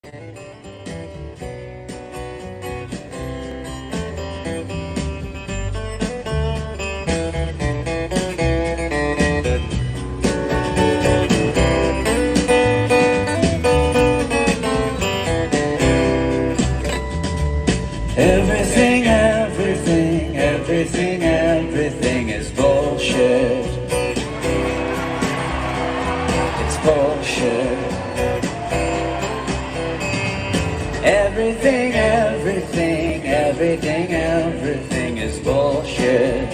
Everything, everything, everything, everything is bullshit. It's bullshit. Everything, everything, everything, everything is bullshit.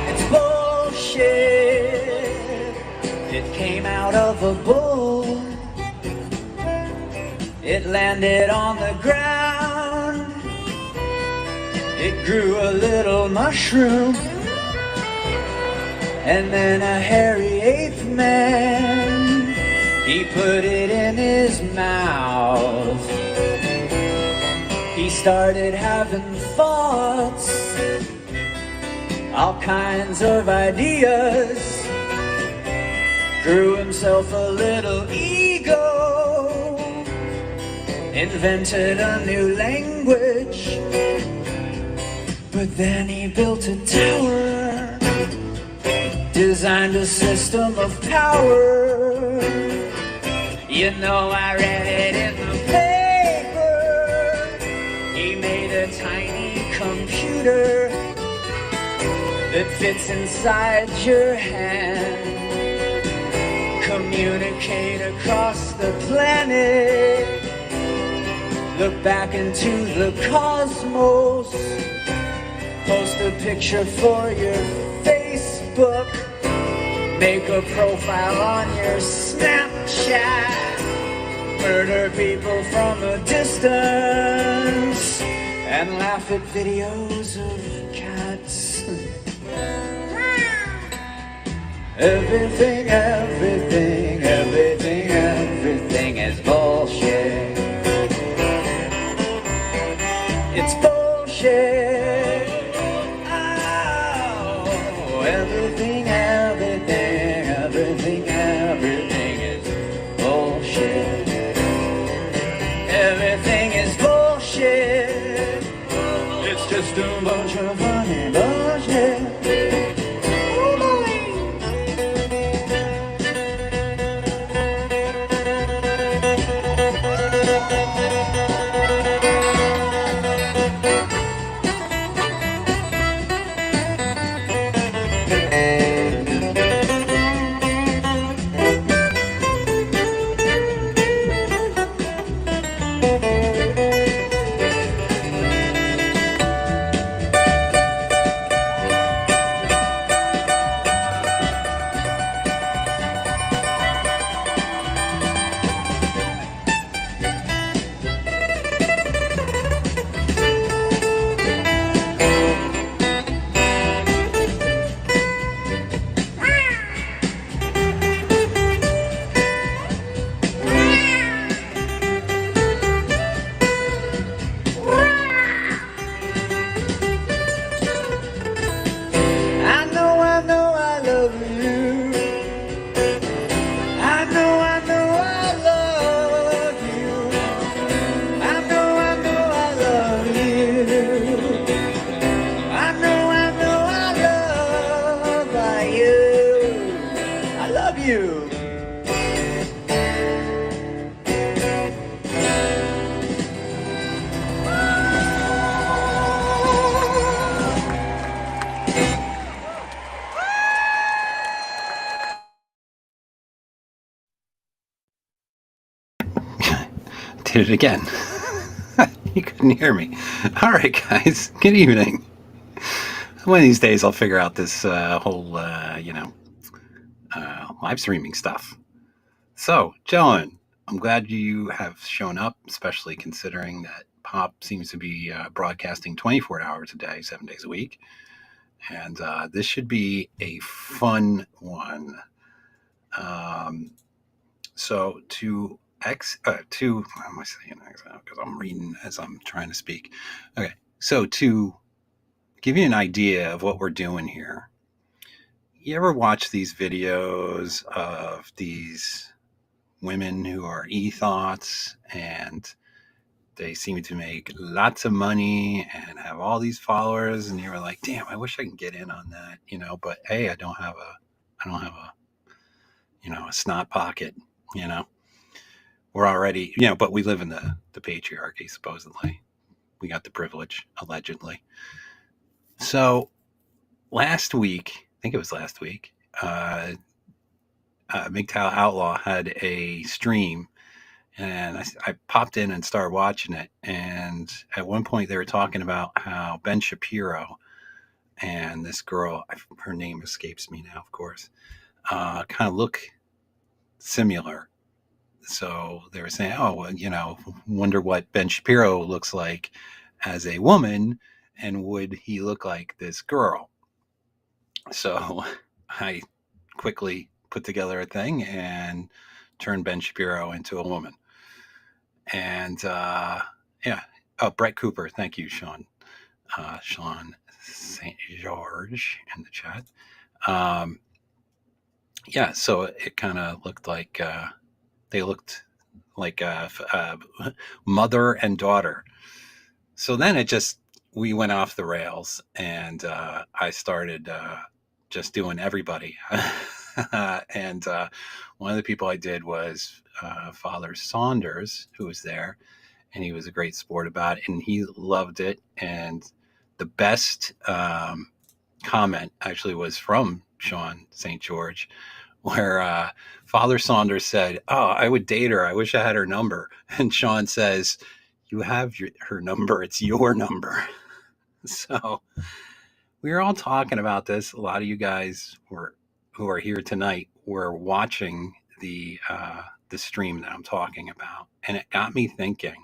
It's bullshit. It came out of a bull. It landed on the ground. It grew a little mushroom. And then a hairy eighth man, he put it in his mouth. He started having thoughts, all kinds of ideas. Grew himself a little ego. Invented a new language, but then he built a tower, designed a system of power. You know, I read it in the paper. He made a tiny computer that fits inside your hand, communicate across the planet. Look back into the cosmos. Post a picture for your Facebook. Make a profile on your Snapchat. Murder people from a distance. And laugh at videos of cats. Everything, everything, everything, everything is bullshit. It's bullshit. Oh, everything, everything, everything, everything is bullshit. Everything is bullshit. It's just a bunch of funny bullshit. Did it again. You couldn't hear me. All right, guys. Good evening. One of these days, I'll figure out this whole, live streaming stuff. So, gentlemen, I'm glad you have shown up, especially considering that Pop seems to be broadcasting 24 hours a day, 7 days a week. And this should be a fun one. So how am I saying that? Because I'm reading as I'm trying to speak. Okay, so to give you an idea of what we're doing here, you ever watch these videos of these women who are e-thoughts, and they seem to make lots of money and have all these followers, and you're like, damn, I wish I can get in on that, but hey, I don't have a a snot pocket, we're already, but we live in the patriarchy, supposedly. We got the privilege, allegedly. So last week, I think it was last week, MGTOW Outlaw had a stream, and I popped in and started watching it. And at one point, they were talking about how Ben Shapiro and this girl, her name escapes me now, of course, kind of look similar. So they were saying, oh, well, wonder what Ben Shapiro looks like as a woman, and would he look like this girl? So I quickly put together a thing and turned Ben Shapiro into a woman. And yeah, Brett Cooper, thank you, Sean. Sean St. George in the chat. Yeah, so it kind of looked like they looked like mother and daughter. So then we went off the rails, and I started just doing everybody. And one of the people I did was Father Saunders, who was there, and he was a great sport about it, and he loved it. And the best comment actually was from Sean St. George, where Father Saunders said, oh, I would date her. I wish I had her number. And Sean says, you have her number. It's your number. So we were all talking about this. A lot of you guys who are here tonight were watching the stream that I'm talking about. And it got me thinking,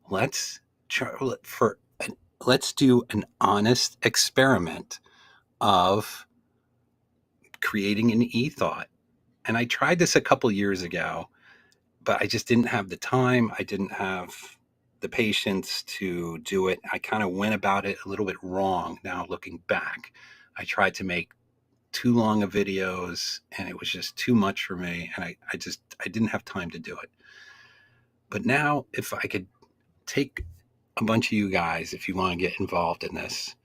let's do an honest experiment of creating an e-thought. And I tried this a couple years ago, but I just didn't have the time. I didn't have the patience to do it. I kind of went about it a little bit wrong now looking back. I tried to make too long of videos, and it was just too much for me, and I didn't have time to do it. But now, if I could take a bunch of you guys, if you want to get involved in this,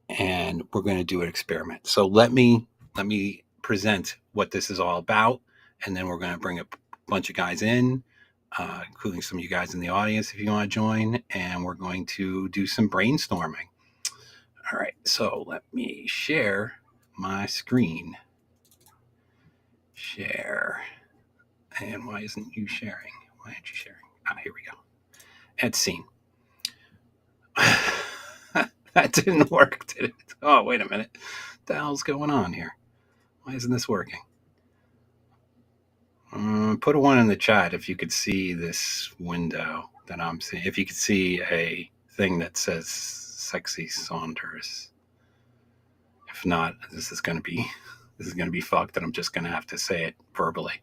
and we're going to do an experiment. So let me present what this is all about, and then we're going to bring a bunch of guys in, including some of you guys in the audience if you want to join, and we're going to do some brainstorming. All right, so let me share my screen. Share. And why isn't you sharing? Why aren't you sharing? Here we go. Add scene. That didn't work, did it? Oh, wait a minute. What the hell's going on here? Why isn't this working? Put a 1 in the chat if you could see this window that I'm seeing. If you could see a thing that says Sexy Saunders. If not, this is going to be fucked, and I'm just going to have to say it verbally.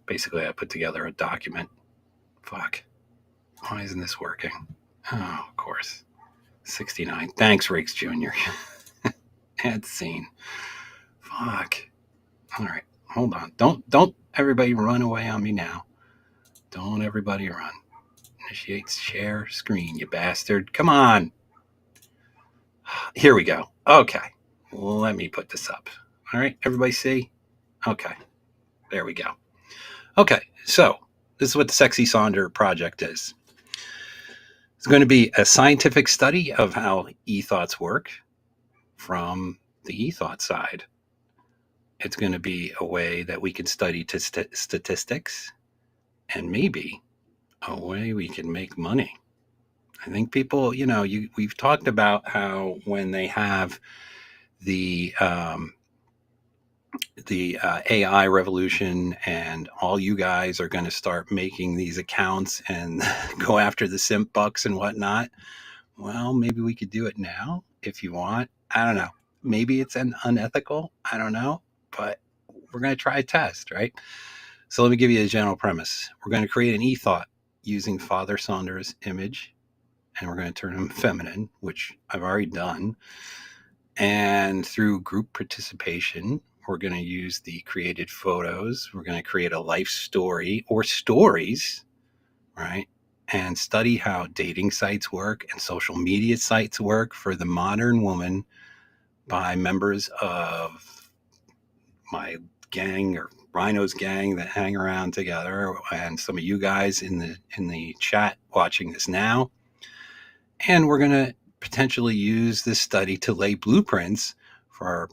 Basically, I put together a document. Fuck. Why isn't this working? Oh, of course. 69. Thanks, Riggs Jr. Add scene. Fuck. All right. Hold on. Don't everybody run away on me now. Don't everybody run. Initiate share screen, you bastard. Come on. Here we go. Okay. Let me put this up. All right. Everybody see? Okay. There we go. Okay. So this is what the Sexy Saunders Project is. It's going to be a scientific study of how e-thoughts work from the e-thought side. It's going to be a way that we can study statistics, and maybe a way we can make money. I think people, we've talked about how when they have the AI revolution, and all you guys are going to start making these accounts and go after the simp bucks and whatnot. Well, maybe we could do it now if you want. I don't know. Maybe it's unethical. I don't know. But we're going to try a test, right? So let me give you a general premise. We're going to create an e-thought using Father Saunders' image, and we're going to turn him feminine, which I've already done. And through group participation, We're going to use the created photos. We're going to create a life story or stories, right? And study how dating sites work and social media sites work for the modern woman by members of my gang or Rhino's gang that hang around together, and some of you guys in the chat watching this now. And we're going to potentially use this study to lay blueprints for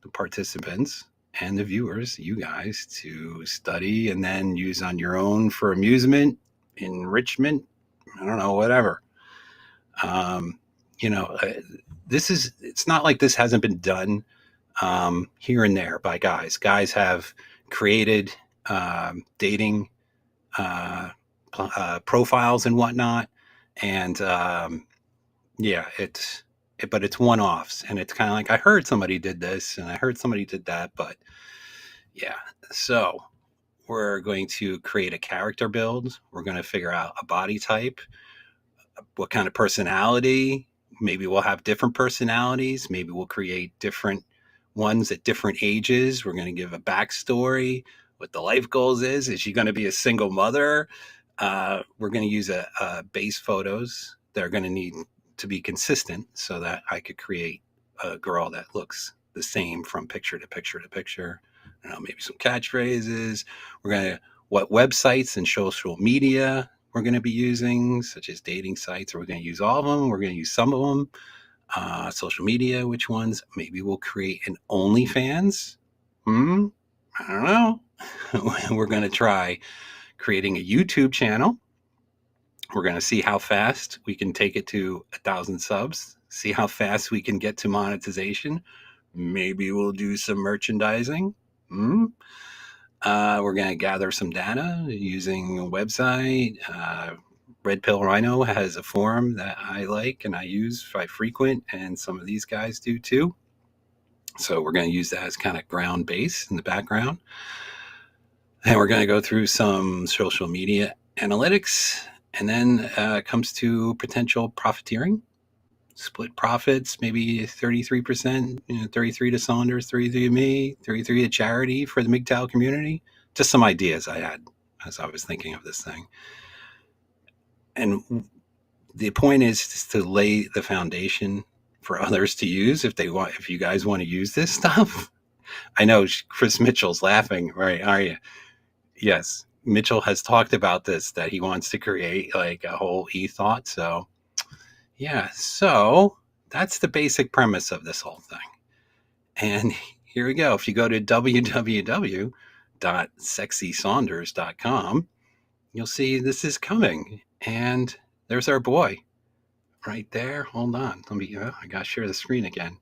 the participants and the viewers, you guys, to study and then use on your own for amusement, enrichment, I don't know, whatever. It's not like this hasn't been done here and there by guys. Guys have created dating profiles and whatnot. And but it's one-offs, and it's kind of like, I heard somebody did this and I heard somebody did that, but yeah. So we're going to create a character build. We're going to figure out a body type, what kind of personality. Maybe we'll have different personalities. Maybe we'll create different ones at different ages. We're going to give a backstory, what the life goals is. Is she going to be a single mother? We're going to use a base photos. They're going to need to be consistent so that I could create a girl that looks the same from picture to picture to picture. I don't know, maybe some catchphrases. We're going to, what websites and social media we're going to be using, such as dating sites. Are we going to use all of them? We're going to use some of them. Social media, which ones? Maybe we'll create an OnlyFans. I don't know. We're going to try creating a YouTube channel. We're going to see how fast we can take it to 1,000 subs, see how fast we can get to monetization. Maybe we'll do some merchandising. We're going to gather some data using a website. Red Pill Rhino has a forum that I like and I use, I frequent, and some of these guys do too. So we're going to use that as kind of ground base in the background. And we're going to go through some social media analytics. And then it comes to potential profiteering, split profits, maybe 33%, 33 to Saunders, 33 to me, 33 to charity for the MGTOW community. Just some ideas I had as I was thinking of this thing. And the point is to lay the foundation for others to use if you guys want to use this stuff. I know Chris Mitchell's laughing, right? Are you? Yes. Mitchell has talked about this, that he wants to create like a whole e-thought. So yeah, so that's the basic premise of this whole thing. And here we go. If you go to www.sexysaunders.com, you'll see this is coming. And there's our boy right there. Hold on. I got to share the screen again.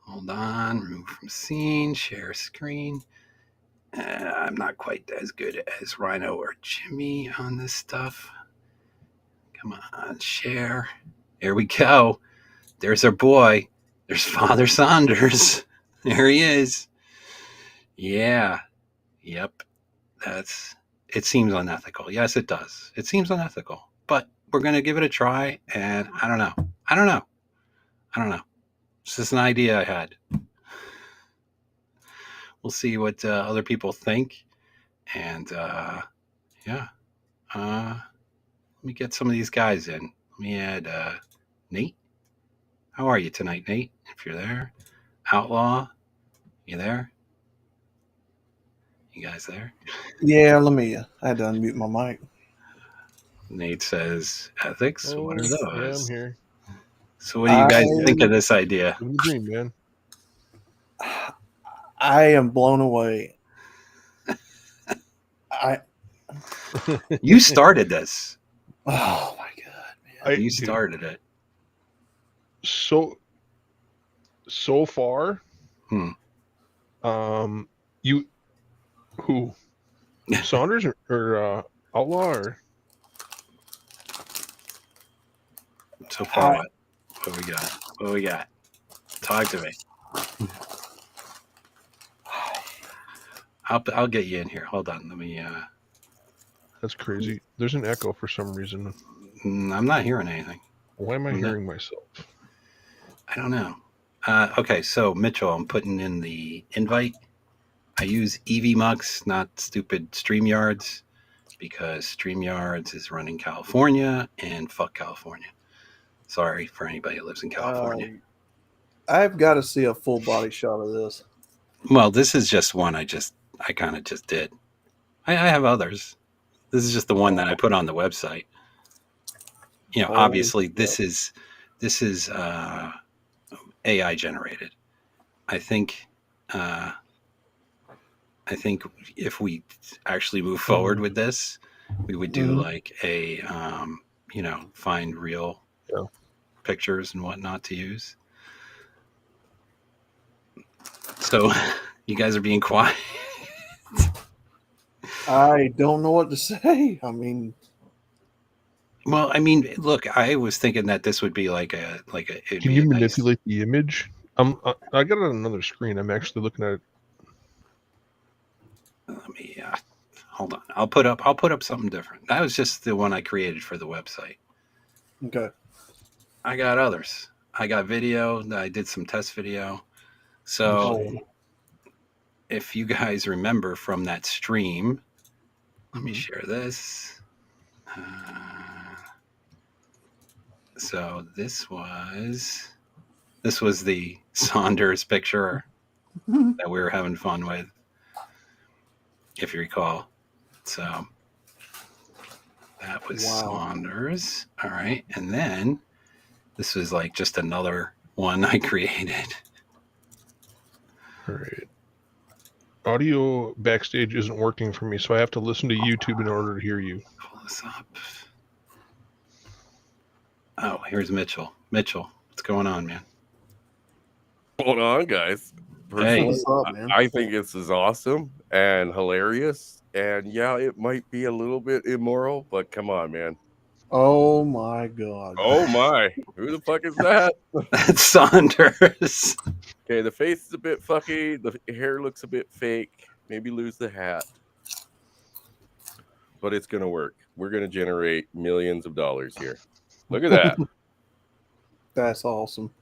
Hold on. Remove from scene, share screen. I'm not quite as good as Rhino or Jimmy on this stuff. Come on, share. There we go. There's our boy. There's Father Saunders. There he is. Yeah. Yep. It seems unethical. Yes, it does. It seems unethical. But we're going to give it a try. And I don't know. It's just an idea I had. We'll see what other people think. And yeah. Let me get some of these guys in. Let me add Nate. How are you tonight, Nate? If you're there. Outlaw, you there? You guys there? Yeah, I had to unmute my mic. Nate says ethics. Oh, what are those? Yeah, I'm here. So what do you guys think of this idea? Living the dream, man. I am blown away. You started this. Oh my god, man! You started it. So far, who? Saunders or Outlaw or? So far, what we got? Talk to me. I'll get you in here. Hold on. Let me. That's crazy. There's an echo for some reason. I'm not hearing anything. Why am I hearing myself? I don't know. Okay, so Mitchell, I'm putting in the invite I use EVMux, not stupid StreamYards, because StreamYards is running California, and fuck California. Sorry for anybody who lives in California. I've got to see a full body shot of this. Well, this is just one I kind of just did. I have others. This is just the one that I put on the website. Obviously this is AI generated. I think if we actually move forward with this, we would do like a find real pictures and whatnot to use. So you guys are being quiet. I don't know what to say. I mean, look, I was thinking that this would be like a. Can you manipulate the image? I got it on another screen. I'm actually looking at it. Let me hold on. I'll put up something different. That was just the one I created for the website. okay. I got others. I got video. I did some test video. So if you guys remember from that stream, let me share this. So this was the Saunders picture that we were having fun with, if you recall. So that was Saunders. All right. And then this was like just another one I created. All right. Audio backstage isn't working for me, so I have to listen to YouTube in order to hear you. Pull this up. Oh, here's Mitchell. Mitchell, what's going on, man? What's going on, guys? Hey. What's up, man? I think this is awesome and hilarious. And yeah, it might be a little bit immoral, but come on, man. Oh my God. Oh my. Who the fuck is that? That's Saunders. Okay, the face is a bit fucky. The hair looks a bit fake. Maybe lose the hat. But it's going to work. We're going to generate millions of dollars here. Look at that. That's awesome.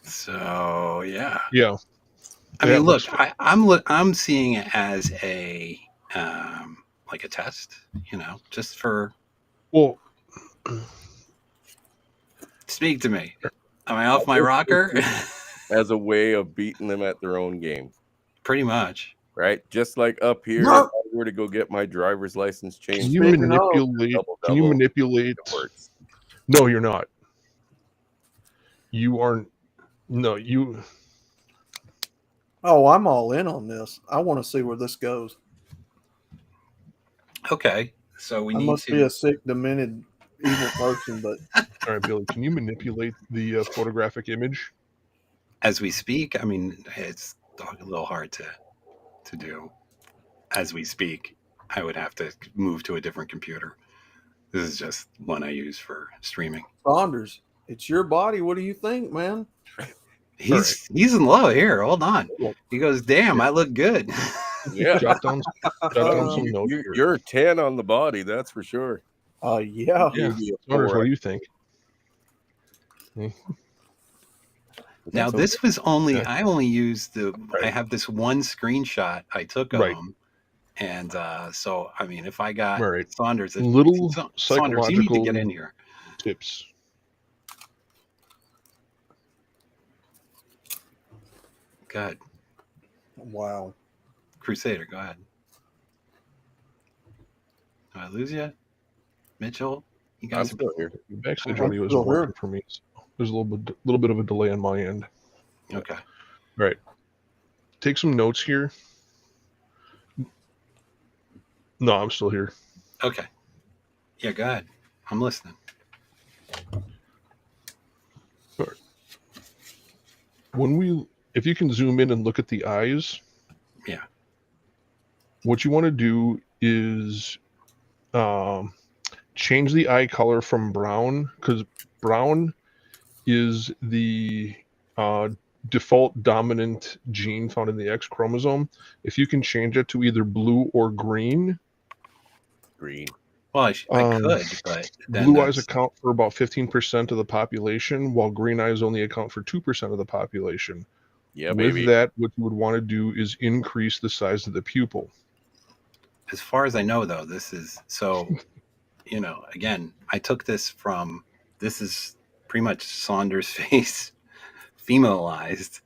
So yeah. Yeah. I mean, look, I'm seeing it as a like a test, just for. Well, speak to me. Am I off my rocker? As a way of beating them at their own game. Pretty much. Right? Just like up here, if I were to go get my driver's license changed. Can you manipulate? It works. No, you're not. You aren't. No, you. Oh, I'm all in on this. I want to see where this goes. Okay. So we I need must to be a sick, demented, evil person, but All right, Billy. Can you manipulate the photographic image? as we speak. I mean, it's a little hard to do. As we speak, I would have to move to a different computer. This is just one I use for streaming. Saunders, it's your body. What do you think, man? He's in love here. Hold on. He goes, "Damn, I look good." Yeah. Jot down some notes. You're 10 on the body, that's for sure. Yeah. Yeah. Saunders, what do you think? Now this was I only used I have this one screenshot I took of him, and so I mean, if I got Saunders, Saunders, you need to get in here. Tips. Go ahead. Wow. Crusader, go ahead. Did I lose you? Mitchell? You guys I'm still here. Backstage audio isn't working for me. So there's a little bit of a delay on my end. Okay. All right. Take some notes here. No, I'm still here. Okay. Yeah, go ahead. I'm listening. All right. If you can zoom in and look at the eyes. Yeah. What you want to do is change the eye color from brown, because brown is the default dominant gene found in the X chromosome. If you can change it to either blue or green. Green. Well, I could, but blue eyes account for about 15% of the population, while green eyes only account for 2% of the population. Yeah, With baby. that, what you would want to do is increase the size of the pupil. As far as I know, though, this is so. Again, I took this from. This is pretty much Saunders' face, femaleized.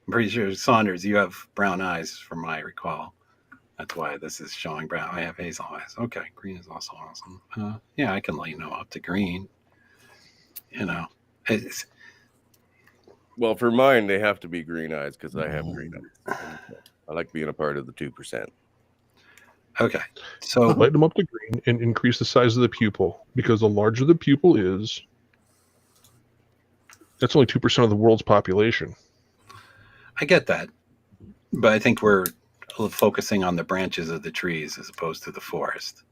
I'm pretty sure Saunders, you have brown eyes, from my recall. That's why this is showing brown. I have hazel eyes. Okay, green is also awesome. Yeah, I can lighten them up to green. It's Well, for mine, they have to be green eyes because I have green eyes. I like being a part of the 2%. okay. So Light them up to green and increase the size of the pupil, because the larger the pupil is, that's only 2% of the world's population. I get that, but I think we're focusing on the branches of the trees as opposed to the forest.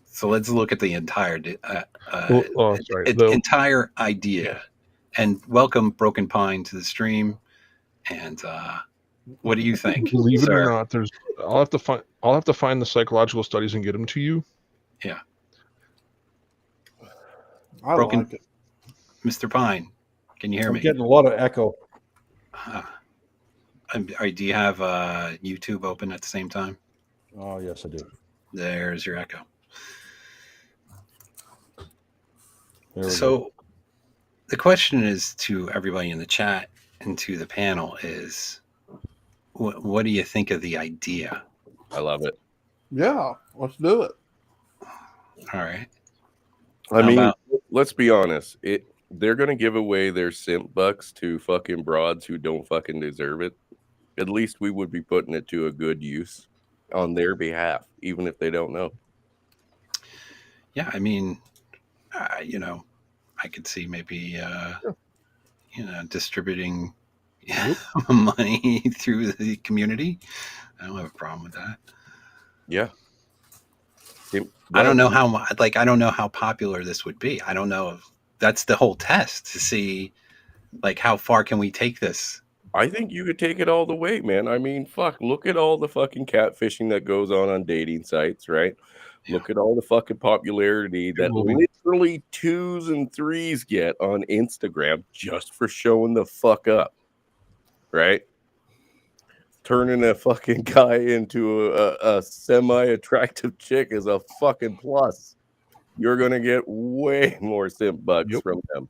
So let's look at the entire entire idea. And welcome, Broken Pine, to the stream. And what do you think, Believe it or sir? not, I'll have to find the psychological studies and get them to you. Yeah, I Broken- like it. Mr. Pine, can you hear I'm me? getting a lot of echo. Do you have YouTube open at the same time? Oh, yes, I do. There's your echo. There we go. So the question is to everybody in the chat and to the panel is, what do you think of the idea? I love it. Yeah, let's do it. All right. I How mean, about- let's be honest. They're gonna give away their simp bucks to fucking broads who don't fucking deserve it. At least we would be putting it to a good use on their behalf, even if they don't know. Yeah, I mean, I could see maybe, distributing money through the community. I don't have a problem with that. Yeah. I don't know how popular this would be. I don't know if that's the whole test, to see like how far can we take this. I think you could take it all the way, man. I mean, fuck, look at all the fucking catfishing that goes on dating sites, right? Yeah. Look at all the fucking popularity that literally 2s and 3s get on Instagram just for showing the fuck up, right? Turning a fucking guy into a semi-attractive chick is a fucking plus. You're going to get way more simp bucks from them,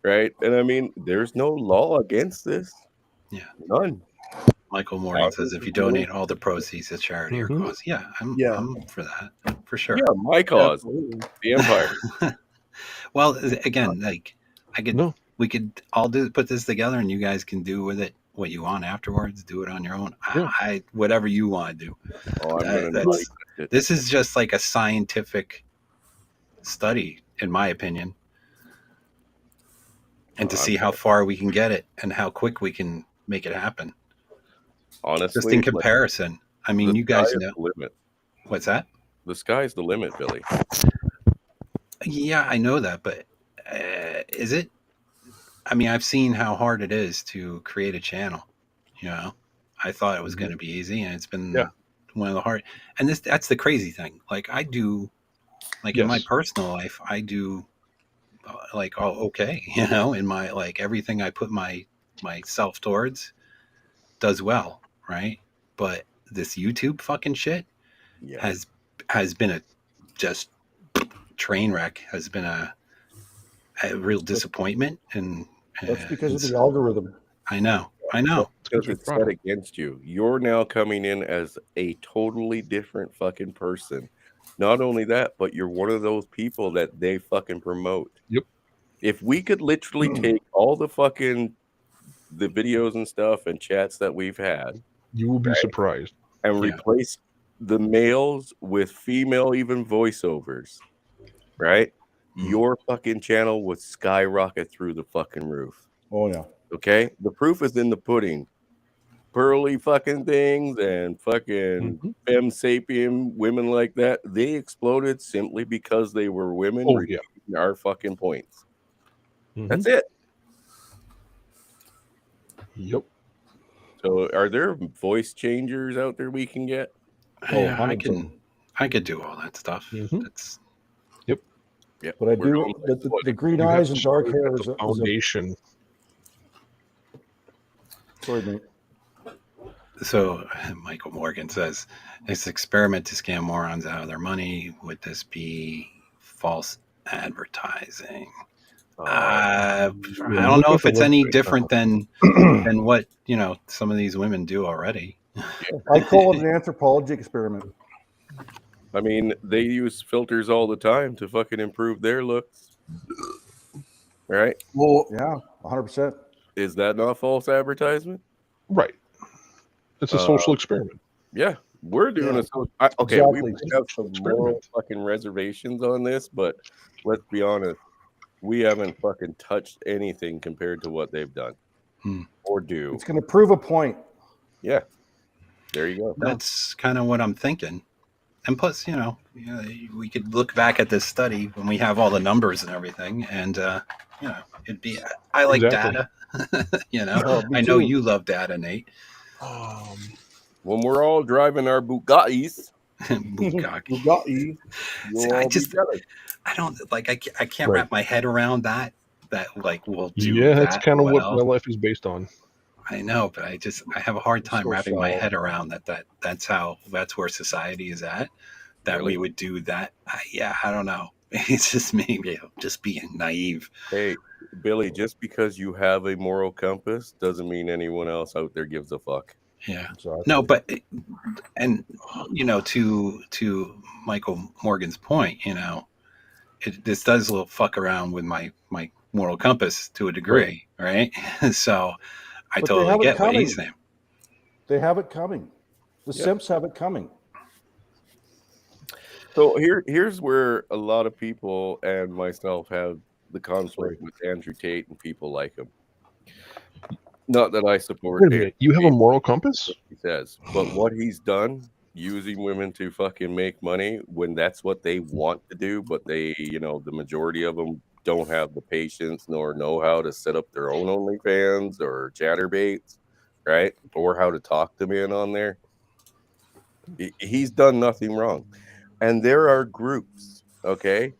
right? And I mean, there's no law against this. Yeah. None. Michael Morgan says, if you donate all the proceeds to charity or cause. Yeah, I'm for that, for sure. Yeah, my cause. Absolutely. The Empire. Well, again, we could all put this together, and you guys can do with it what you want afterwards. Do it on your own. Yeah. Whatever you want to do. Oh, I'm gonna This is just like a scientific study, in my opinion, and to see how far we can get it and how quick we can make it happen. Honestly, Just in comparison, I mean, you guys know. The limit. What's that? The sky's the limit, Billy. Yeah, I know that, but is it? I mean, I've seen how hard it is to create a channel. I thought it was going to be easy, and it's been one of the hard. And that's the crazy thing. Like I do, in my personal life, I do okay, in my everything I put myself towards does well, right? But this YouTube fucking shit has been a just train wreck, has been a real disappointment, and That's because of the algorithm. I know. Because it's set against you. You're now coming in as a totally different fucking person. Not only that, but you're one of those people that they fucking promote. Yep. If we could literally take all the videos and stuff and chats that we've had, you will be surprised, and replace the males with female even voiceovers, right? Your fucking channel would skyrocket through the fucking roof. Oh, yeah. Okay? The proof is in the pudding. Pearly fucking things and fucking femme sapien women like that, they exploded simply because they were women repeating our fucking points. That's it. Yep. So are there voice changers out there we can get? Yeah, I could do all that stuff. That's yeah. But I do the green eyes and dark hair is a foundation. Sorry, mate. So Michael Morgan says, "This experiment to scam morons out of their money. Would this be false advertising?" I don't know if it's any different than what some of these women do already. I call it an anthropology experiment. I mean, they use filters all the time to fucking improve their looks. Right? Well, Yeah, 100%. Is that not false advertisement? Right. It's a social experiment. Yeah, we're doing Yeah. okay, Exactly. we might have some moral fucking reservations on this, but let's be honest, we haven't fucking touched anything compared to what they've done or do. It's going to prove a point. Yeah, there you go. That's kind of what I'm thinking. And plus, we could look back at this study when we have all the numbers and everything, and it'd be. I like data. I know you love data, Nate. When we're all driving our Bugattis, Bugatti. I don't like. I can't wrap my head around that. That like we'll do. Yeah, that's kind of what my life is based on. I know, but I have a hard time wrapping my head around that's where society is at. That really? We would do that. I don't know. It's just maybe just being naive. Hey, Billy, just because you have a moral compass doesn't mean anyone else out there gives a fuck. Yeah. No, but and to Michael Morgan's point, this does a little fuck around with my moral compass to a degree, right? So I totally get what he's saying. They have it coming. The simps have it coming. So here's where a lot of people and myself have the conflict with Andrew Tate and people like him. Not that I support it. You have a moral compass? He says, but what he's done, using women to fucking make money when that's what they want to do, but they, the majority of them don't have the patience nor know how to set up their own OnlyFans or chatterbaits, right? Or how to talk them in on there. He's done nothing wrong. And there are groups, okay,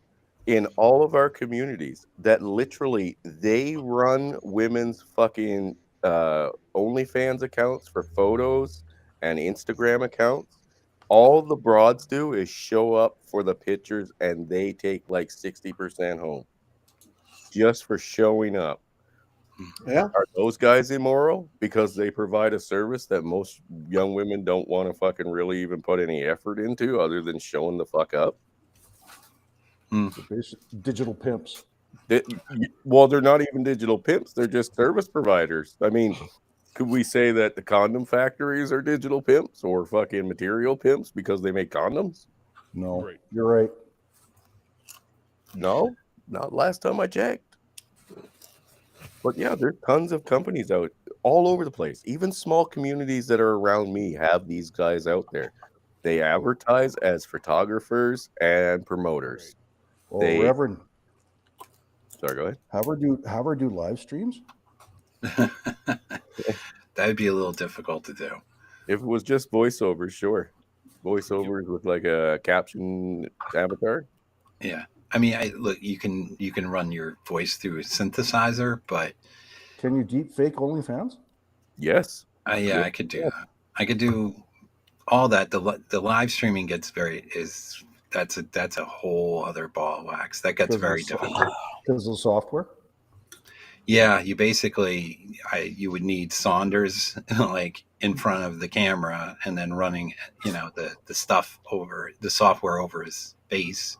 in all of our communities that literally they run women's fucking OnlyFans accounts for photos and Instagram accounts. All the broads do is show up for the pictures and they take like 60% home just for showing up. Yeah. Are those guys immoral because they provide a service that most young women don't want to fucking really even put any effort into other than showing the fuck up? Digital pimps. Well, they're not even digital pimps. They're just service providers. I mean, could we say that the condom factories are digital pimps or fucking material pimps because they make condoms? No, you're right. No, not last time I checked. But yeah, there's tons of companies out all over the place. Even small communities that are around me have these guys out there. They advertise as photographers and promoters. Reverend. Sorry, go ahead. Have her do live streams? That'd be a little difficult to do. If it was just voiceovers, sure. Voiceovers with like a caption avatar. Yeah. I mean, look, you can run your voice through a synthesizer, but can you deep fake OnlyFans? Yes. I could do that. I could do all that. The live streaming gets that's a whole other ball of wax. That gets very difficult. Because of the software? Yeah, you basically you would need Saunders like in front of the camera and then running the stuff over the software over his face.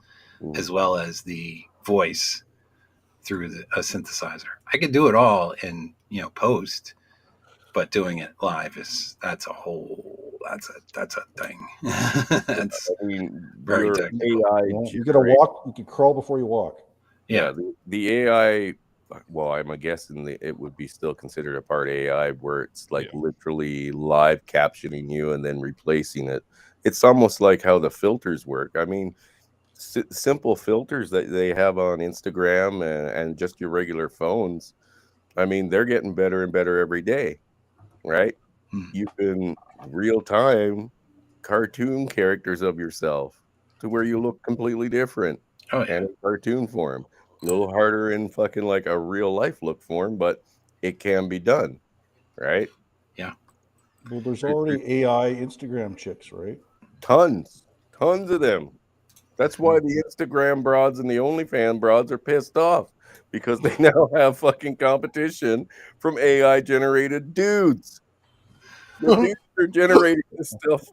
As well as the voice through a synthesizer. I could do it all in post, but doing it live that's a thing. That's very technical. AI, you gotta walk. You can crawl before you walk. Yeah, the AI. Well, I'm guessing it would be still considered a part AI, where it's like literally live captioning you and then replacing it. It's almost like how the filters work. I mean. Simple filters that they have on Instagram and just your regular phones. I mean, they're getting better and better every day, right? You can real time cartoon characters of yourself to where you look completely different and in cartoon form. A little harder in fucking like a real life look form, but it can be done, right? Yeah. Well, there's already AI Instagram chicks, right? Tons of them. That's why the Instagram broads and the OnlyFans broads are pissed off because they now have fucking competition from AI generated dudes. The dudes are generating this stuff.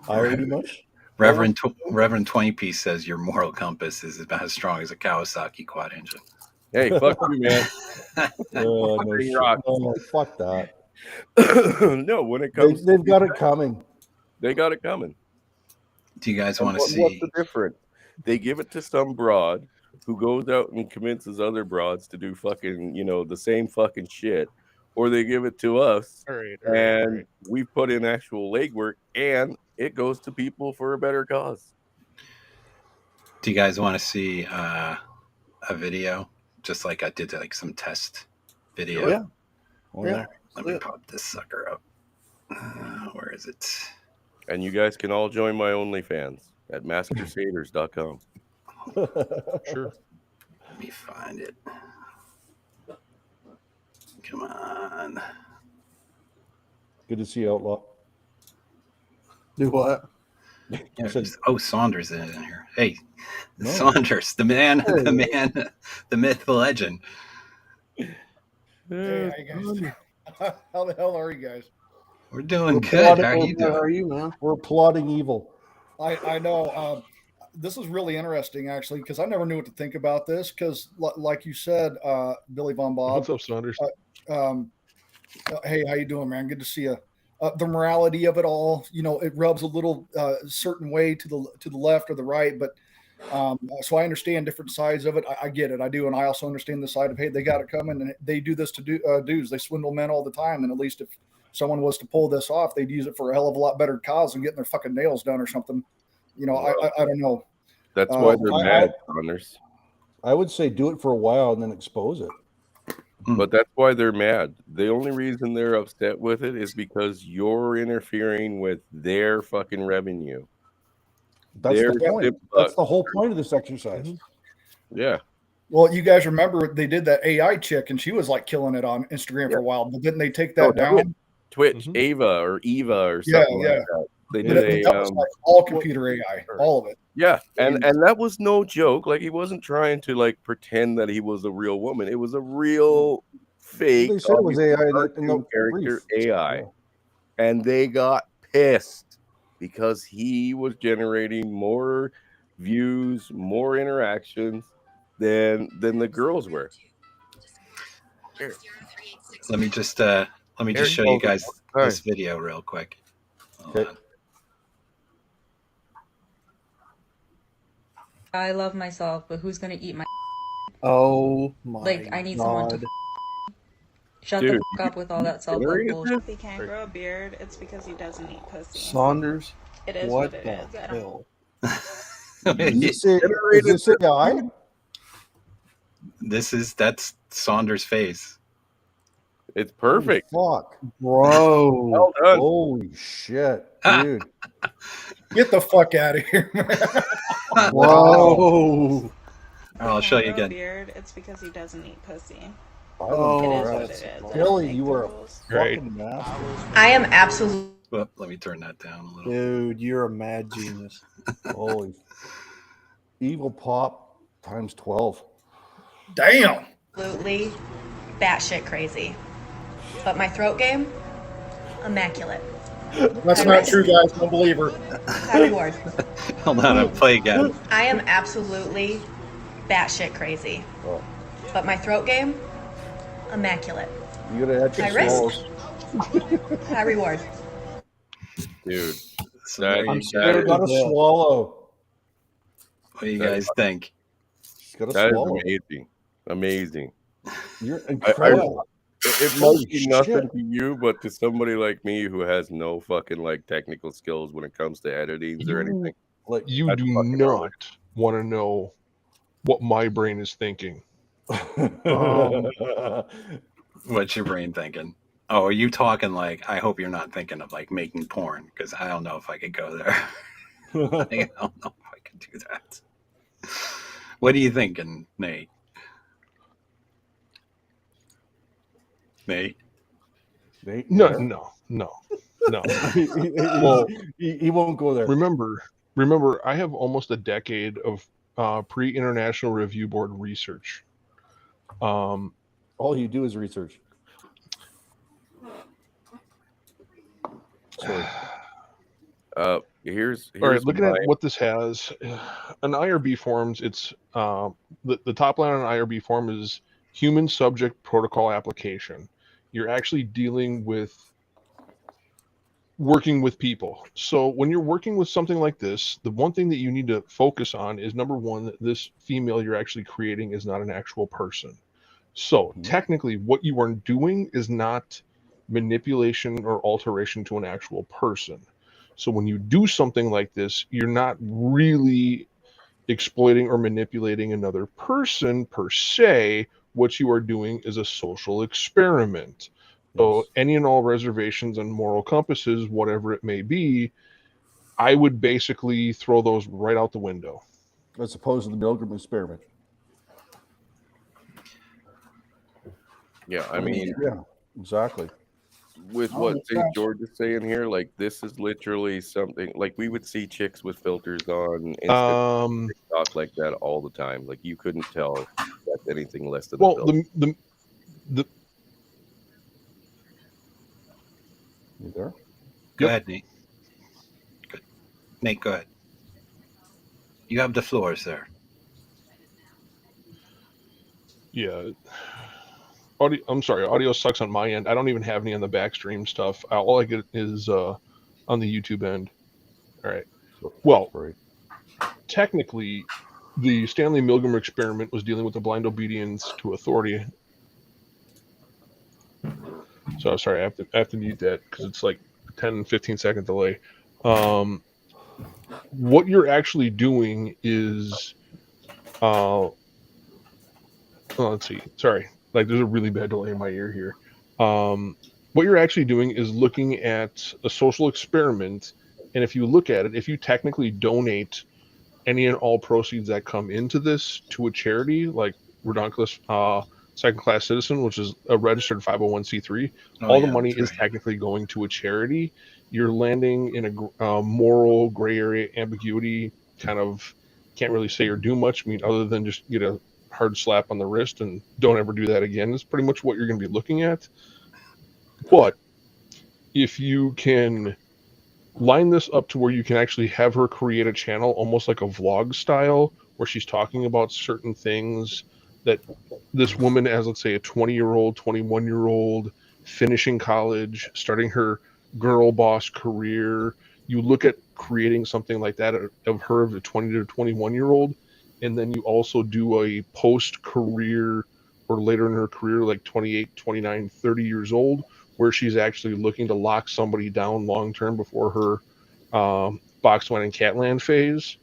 Irony much? Reverend 20 Piece says your moral compass is about as strong as a Kawasaki quad engine. Hey, fuck you, man. No, Fucking shit. rock. No, fuck that. No, when it comes, They've got it coming. they got it coming. Do you guys And want to what's see? the difference? They give it to some broad who goes out and convinces other broads to do fucking, the same fucking shit, or they give it to us, All right. and we put in actual legwork, and it goes to people for a better cause. Do you guys want to see a video, just like I did like some test video? Yeah. Oh, Yeah. Let me pop this sucker up. Where is it? And you guys can all join my OnlyFans at masscrusaders.com. Sure. Let me find it. Come on. Good to see you, Outlaw. Do what? Yeah, said- Saunders is in here. Hey, No. Saunders, the man, Hey. the myth, the legend. Hey, how you guys? How the hell are you guys? We're doing We're good. plotting- How are you How doing? are you, man? We're plotting evil. I know. This is really interesting, actually, because I never knew what to think about this. Because, like you said, Billy Von Bob. What's up, Saunders? Hey, how you doing, man? Good to see you. The morality of it all, it rubs a little certain way to the left or the right, but so I understand different sides of it. I get it, I do, and I also understand the side of, hey, they got it coming, and they do this to dudes. They swindle men all the time, and at least if someone was to pull this off, they'd use it for a hell of a lot better cause than getting their fucking nails done or something. I don't know. That's why they're mad, Saunders. I would say do it for a while and then expose it. But that's why they're mad. The only reason they're upset with it is because you're interfering with their fucking revenue. That's There's the point. the- That's the whole point of this exercise. Yeah. Well, you guys remember they did that AI chick, and she was like killing it on Instagram for a while, but didn't they take that down? Twitch, Mhm. Ava or something like that. They But did that was like all computer AI, all of it. yeah, and that was no joke. Like, he wasn't trying to like pretend that he was a real woman. It was a real fake. They said it was AI in the cartoon character brief. AI, Yeah. and they got pissed because he was generating more views, more interactions than the girls were. Let me just show you guys this video real quick. Hold Okay. on. I love myself, but who's gonna eat my? Oh my Like, I need someone to God. shut Dude, the fuck up with all that self love generated bullshit. If he can't grow a beard, it's because he doesn't eat pussy. Saunders, It is what what it the is. I don't hell? Is this AI? That's Saunders' face. It's perfect. Holy fuck. Bro. Well done. Holy shit, dude. Get the fuck out of here, man. Whoa. I'll show you grow a again. beard, it's because he doesn't eat pussy. Oh, It is what that's- it is. I don't Billy, make you the were a rules. Right. fucking master. I am absolutely. Well, let me turn that down a little. Dude, you're a mad genius. Holy evil pop times 12. Damn. Absolutely batshit crazy. But my throat game, immaculate. That's not true, guys. Don't believe her. High reward. Hold on, I'll play again. I am absolutely batshit crazy. Oh. But my throat game, immaculate. You gotta add High some risk. swallows. High reward. Dude, So That- there you I'm go. scared. You gotta Yeah. swallow. What do you guys think? You gotta that is swallow. amazing. Amazing. You're incredible. It Holy might be nothing shit. to you, but to somebody like me who has no fucking like technical skills when it comes to editing or anything. Like You That's do fucking not want to know what my brain is thinking. What's your brain thinking? Oh, are you talking like, I hope you're not thinking of like making porn, because I don't know if I could go there. I don't know if I could do that. What are you thinking, Nate? Nate? Nate, No, yeah. no. No. Well, he won't go there. Remember, I have almost a decade of pre-international review board research. All you do is research. Sorry. Here's All right, looking at what this has, an IRB forms, it's the top line on an IRB form is human subject protocol application. You're actually dealing with working with people. So when you're working with something like this, the one thing that you need to focus on is, number one, that this female you're actually creating is not an actual person. So technically what you are doing is not manipulation or alteration to an actual person. So when you do something like this, you're not really exploiting or manipulating another person per se. What you are doing is a social experiment. So any and all reservations and moral compasses, whatever it may be, I would basically throw those right out the window. As opposed to the Milgram experiment. Yeah, I mean, yeah, exactly. With what St. George is saying here, like this is literally something like we would see chicks with filters on Instagram, TikTok like that all the time. Like you couldn't tell that's anything less than a filter. You there? Go ahead, Nate. Good. Nate, go ahead. You have the floor, sir. Yeah. Audio sucks on my end. I don't even have any on the backstream stuff. All I get is on the YouTube end. All right. Well, technically, the Stanley Milgram experiment was dealing with the blind obedience to authority. So sorry, I have to mute that because it's like 10, 15 second delay. What you're actually doing is, let's see. Sorry, like there's a really bad delay in my ear here. What you're actually doing is looking at a social experiment, and if you look at it, if you technically donate any and all proceeds that come into this to a charity like Redonkulous Second Class Citizen, which is a registered 501c3, all the money is technically going to a charity. You're landing in a moral gray area ambiguity, kind of can't really say or do much. I mean, other than just get a hard slap on the wrist and don't ever do that again. Is pretty much what you're going to be looking at. But if you can line this up to where you can actually have her create a channel almost like a vlog style where she's talking about certain things that this woman, as let's say a 20-year-old, 21-year-old, finishing college, starting her girl boss career, you look at creating something like that of her of a 20 to 21-year-old, and then you also do a post-career or later in her career, like 28, 29, 30 years old, where she's actually looking to lock somebody down long-term before her Boxland and Catland phase.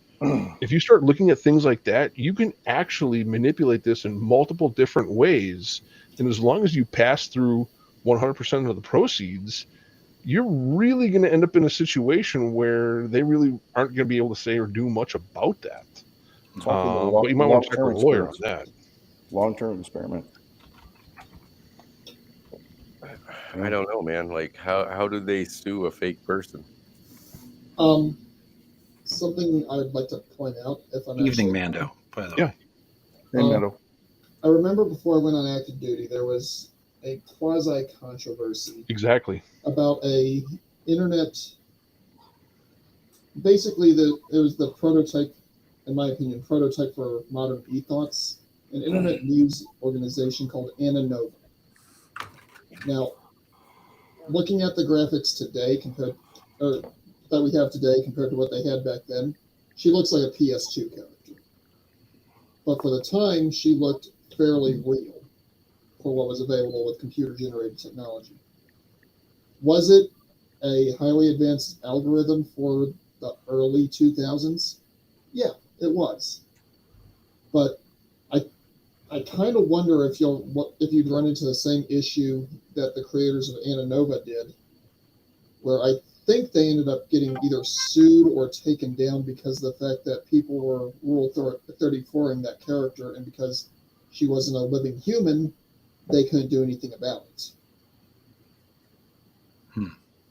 If you start looking at things like that, you can actually manipulate this in multiple different ways. And as long as you pass through 100% of the proceeds, you're really going to end up in a situation where they really aren't going to be able to say or do much about that. But you might want to check with a lawyer on that. Long-term experiment. I don't know, man. Like, how do they sue a fake person? Something I would like to point out, if I'm Evening, Mando. By the way. Hey, Mando. I remember before I went on active duty, there was a quasi controversy. Exactly. About a internet. Basically, it was the prototype, in my opinion, prototype for modern e-thoughts, an internet news organization called Anna Nova. Now, looking at the graphics today that we have today compared to what they had back then, she looks like a PS2 character. But for the time, she looked fairly real for what was available with computer-generated technology. Was it a highly advanced algorithm for the early 2000s? Yeah, it was. But I kind of wonder if you'd run into the same issue that the creators of Anna Nova did, where I think they ended up getting either sued or taken down because of the fact that people were Rule 34ing that character, and because she wasn't a living human, they couldn't do anything about it.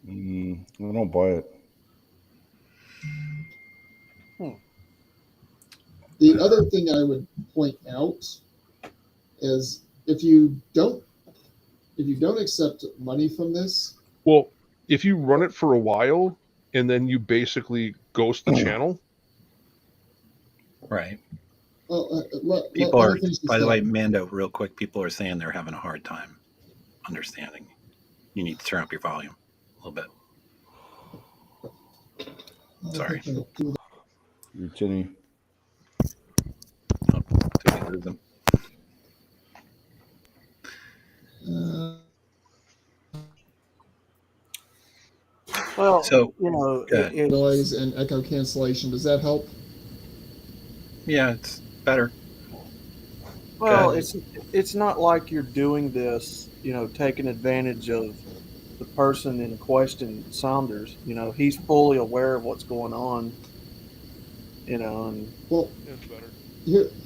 I don't buy it. The other thing I would point out is if you don't accept money from this, Well, if you run it for a while and then you basically ghost the channel, Right. well, People let are, me finish this by the way, thought. Mando, real quick, people are saying they're having a hard time understanding. You need to turn up your volume a little bit. Sorry. You're tinny. Oh, did we lose them? Well, So, you know, go ahead. Noise and echo cancellation. Does that help? Yeah, it's better. well, ahead. it's not like you're doing this, you know, taking advantage of the person in question, Saunders. You know, he's fully aware of what's going on. You know, and Well, it's better.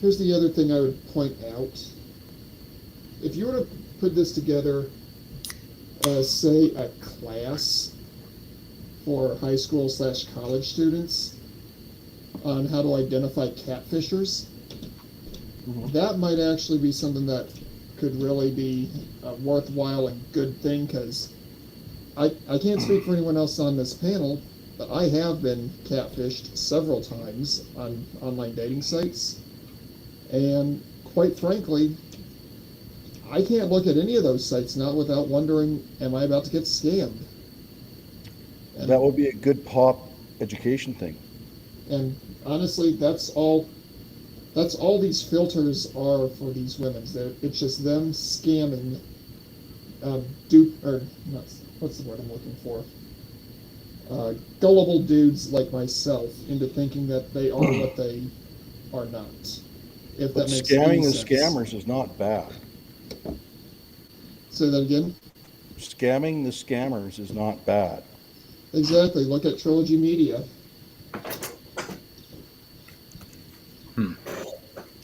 here's the other thing I would point out. If you were to put this together as, say, a class for high school / college students on how to identify catfishers, that might actually be something that could really be a worthwhile and good thing, because I can't speak for anyone else on this panel, but I have been catfished several times on online dating sites. And quite frankly, I can't look at any of those sites now without wondering, am I about to get scammed? And, That would be a good pop education thing. and honestly, that's all these filters are for these women. It's just them scamming, what's the word I'm looking for? Gullible dudes like myself into thinking that they are what they are not. If But that makes scamming any the sense. scammers is not bad. Say that again? Scamming the scammers is not bad. Exactly. Look at Trilogy Media.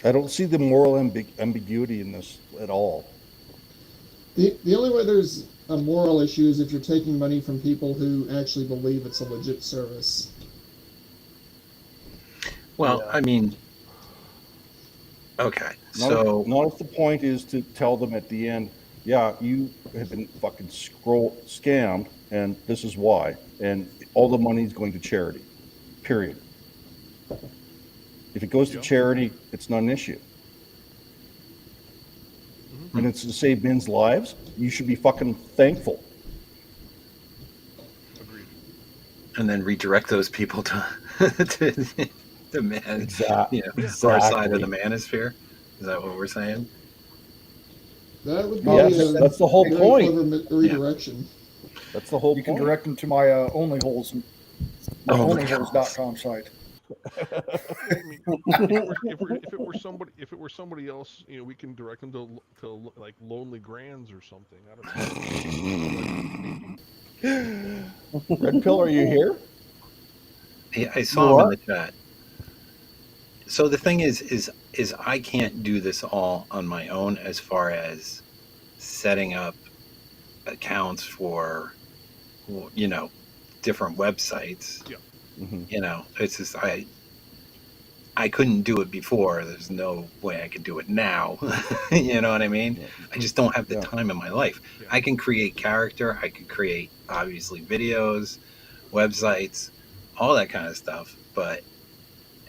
I don't see the moral ambiguity in this at all. The only way there's a moral issue is if you're taking money from people who actually believe it's a legit service. Well, I mean, okay. Not if the point is to tell them at the end, yeah, you have been fucking scammed, and this is why, and all the money is going to charity. Period. If it goes to charity, it's not an issue. And it's to save men's lives, you should be fucking thankful. Agreed. And then redirect those people to the man, Exactly. far side of the manosphere. Is that what we're saying? That would be Yes, that's the whole very point. clever redirection. That's the whole You point. can direct them to my OnlyHoles, my OnlyHoles.com site. I mean, if it were somebody else, you know, we can direct them to like Lonely Grands or something. I don't know. Red Pill, are you here? Yeah, I saw him in the chat. So the thing is I can't do this all on my own as far as setting up accounts for, you know, different websites. Yeah. Mm-hmm. You know, it's just I couldn't do it before. There's no way I could do it now. You know what I mean? Yeah. I just don't have the time in my life. Yeah. I can create character. I could create, obviously, videos, websites, all that kind of stuff. But,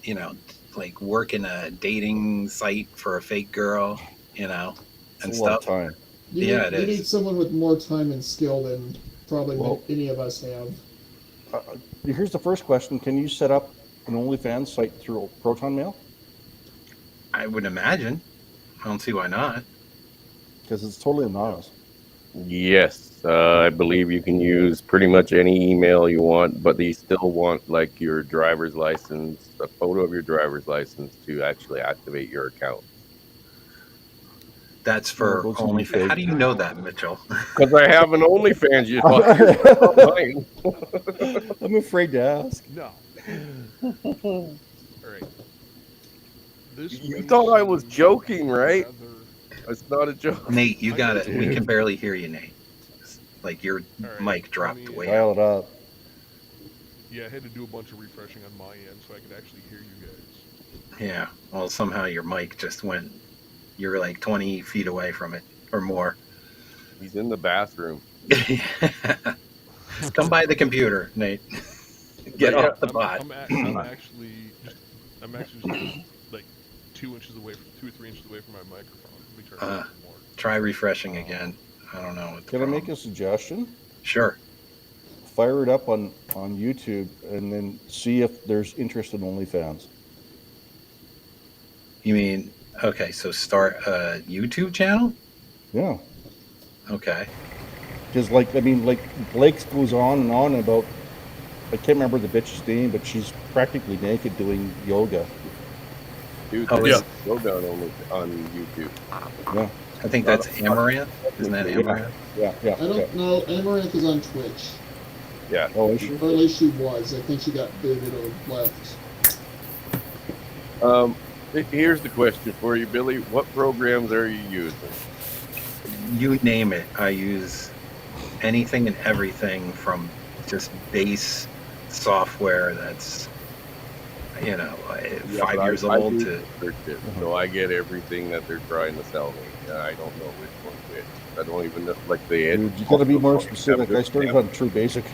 you know, like working a dating site for a fake girl, you know, and it's stuff. A lot of time. You need someone with more time and skill than probably any of us have. Here's the first question. Can you set up an OnlyFans site through Proton Mail? I would imagine. I don't see why not. Because it's totally anonymous. Yes, I believe you can use pretty much any email you want, but they still want like your driver's license, a photo of your driver's license to actually activate your account. That's for OnlyFans. How do you know that, Mitchell? Because I have an OnlyFans. You I'm afraid to ask. No. All right. You thought I was joking, right? It's not a joke. Nate, you got it. We can barely hear you, Nate. Like your All right, mic let dropped me, way Dial out. it up. Yeah, I had to do a bunch of refreshing on my end so I could actually hear you guys. Yeah. Well, somehow your mic just went. You're like 20 feet away from it or more. He's in the bathroom. Come by the computer, Nate. Get Yeah, off the bot. I'm actually just like 2 or 3 inches away from my microphone. Let me turn it up some more. Try refreshing again. I don't know what the Can I problem. make a suggestion? Sure. Fire it up on YouTube and then see if there's interest in OnlyFans. You mean okay? So start a YouTube channel. Yeah. Okay. Because like Blake goes on about, I can't remember the bitch's name, but she's practically naked doing yoga. Dude, Oh, there's yeah. yoga on YouTube. Yeah. I think that's Amaranth. Isn't that Amaranth? Yeah. I don't know. Amaranth is on Twitch. Yeah. Oh, is she? Or at least she was. I think she got booted or left. Here's the question for you, Billy. What programs are you using? You name it. I use anything and everything from just base software that's 5 years I old do to. search it, so I get everything that they're trying to sell me. And I don't know which one's which. I don't even know, like the end. Dude, you gotta be more specific. I started on True Basic.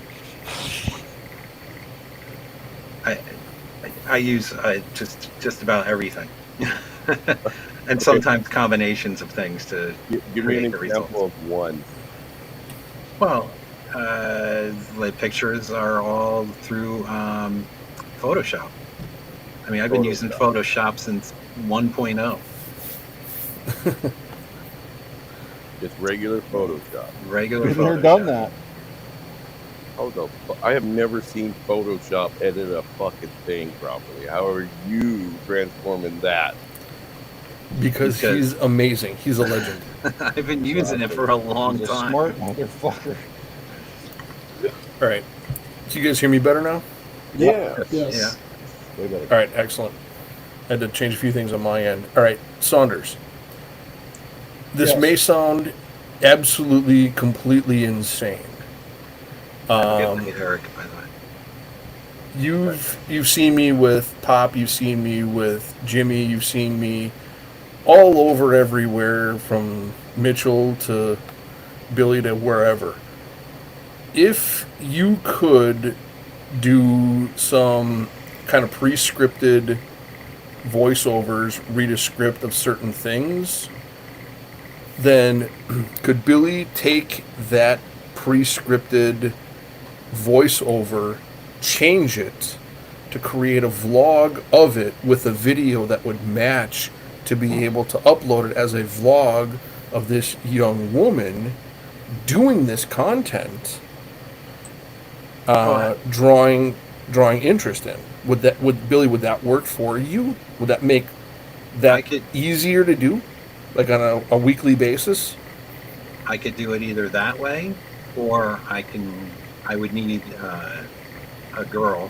I use just about everything, and sometimes combinations of things to Give me an create the example results. of one. Well, the pictures are all through Photoshop. I mean, I've been using Photoshop since 1.0. Just regular Photoshop. Regular Been there, Photoshop. done that. I have never seen Photoshop edit a fucking thing properly. How are you transforming that? Because he's amazing. He's a legend. I've been using it for a long He's a time. smart motherfucker. All right. Do you guys hear me better now? Yeah. Yes. Yeah. Way better. All right. Excellent. I had to change a few things on my end. All right. Saunders. This Yes. may sound absolutely, completely insane. Eric, by the way. You've seen me with Pop. You've seen me with Jimmy. You've seen me all over everywhere, from Mitchell to Billy to wherever. If you could do some kind of pre-scripted voiceovers, read a script of certain things, then could Billy take that pre-scripted voiceover, change it to create a vlog of it with a video that would match, to be able to upload it as a vlog of this young woman doing this content, drawing interest in? Would that work for you? Would that make that easier to do, like on a weekly basis? I could do it either that way, or I would need a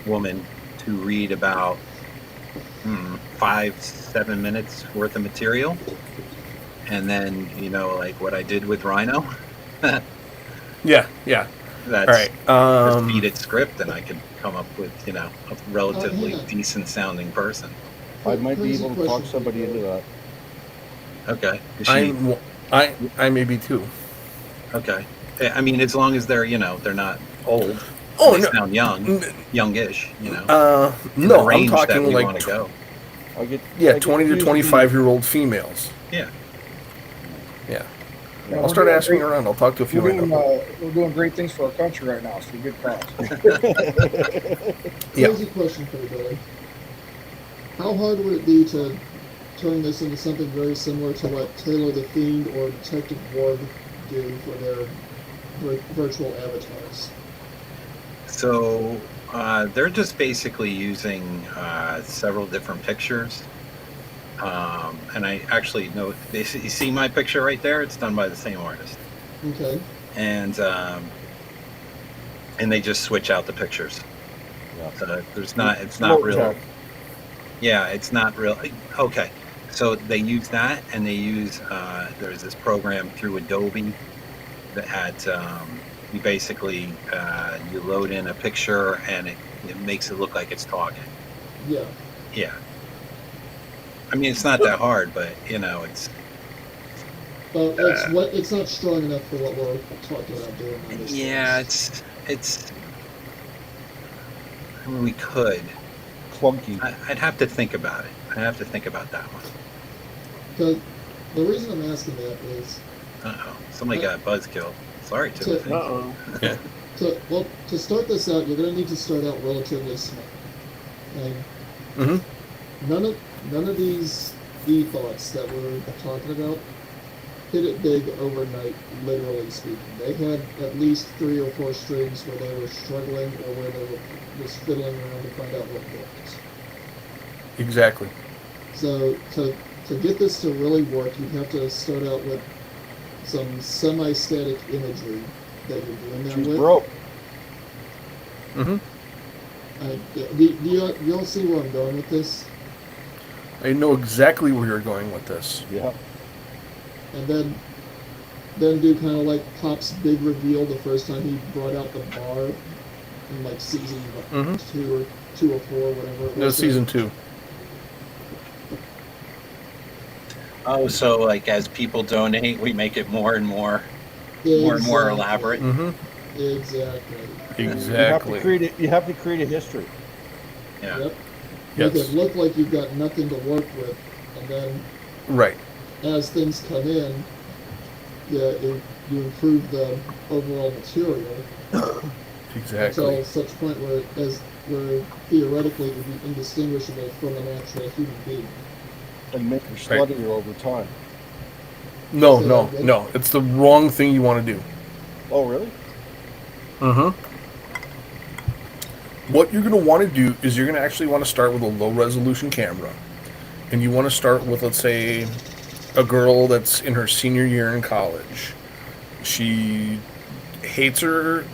woman, to read about 5-7 minutes worth of material, and then like what I did with Rhino. Yeah. That's all right. Just feed it script, and I could come up with a relatively yeah. decent sounding person. I might be able to talk somebody into that. Okay. Is she- I may be too. Okay. I mean, as long as they're they're not old. Oh, they no. sound youngish. In No, the I'm range that talking we like want to go. I get 20 to 25-year-old females. Yeah. Yeah. Yeah, I'll we're start doing asking great- around. I'll talk to a few. We're I know. doing great things for our country right now, so good cause. Yeah. Crazy question for you, Billy. How hard would it be to turn this into something very similar to what Taylor the Fiend or Detective Ward do for their virtual avatars? So they're just basically using several different pictures. And I actually know, you see my picture right there? It's done by the same artist. Okay. And they just switch out the pictures. Yeah. So it's not real. Yeah, it's not real. Okay. So they use that, and they use, there's this program through Adobe at you basically you load in a picture and it makes it look like it's talking. Yeah. Yeah. I mean, it's not that hard, but it's. It's not strong enough for what we're talking about doing on this. Yeah, it's. I mean, we could. Clunky. I'd have to think about it. I'd have to think about that one. Because the reason I'm asking that is. Somebody got buzzkilled. Sorry, Timothy. Yeah. To start this out, you're going to need to start out relatively small. And none of these thoughts that we're talking about hit it big overnight, literally speaking. They had at least 3 or 4 streams where they were struggling or where they were just fiddling around to find out what worked. Exactly. So to get this to really work, you have to start out with some semi-static imagery that you're doing that She's with. broke. Do you all see where I'm going with this? I know exactly where you're going with this. Yeah. And then do kind of like Pop's big reveal the first time he brought out the bar in like season 2 or 4, whatever it was. No, season 2. Oh, so like as people donate, we make it more and more elaborate. Exactly. Exactly. You have to create a history. Yeah. Yep. Yes. Make it look like you've got nothing to work with, and then Right. as things come in, you improve the overall material Exactly. until such point where theoretically it would be indistinguishable from an actual human being. And make her sluttier over time. No. It's the wrong thing you want to do. Oh, really? What you're going to want to do is you're going to actually want to start with a low resolution camera. And you want to start with, let's say, a girl that's in her senior year in college. She hates the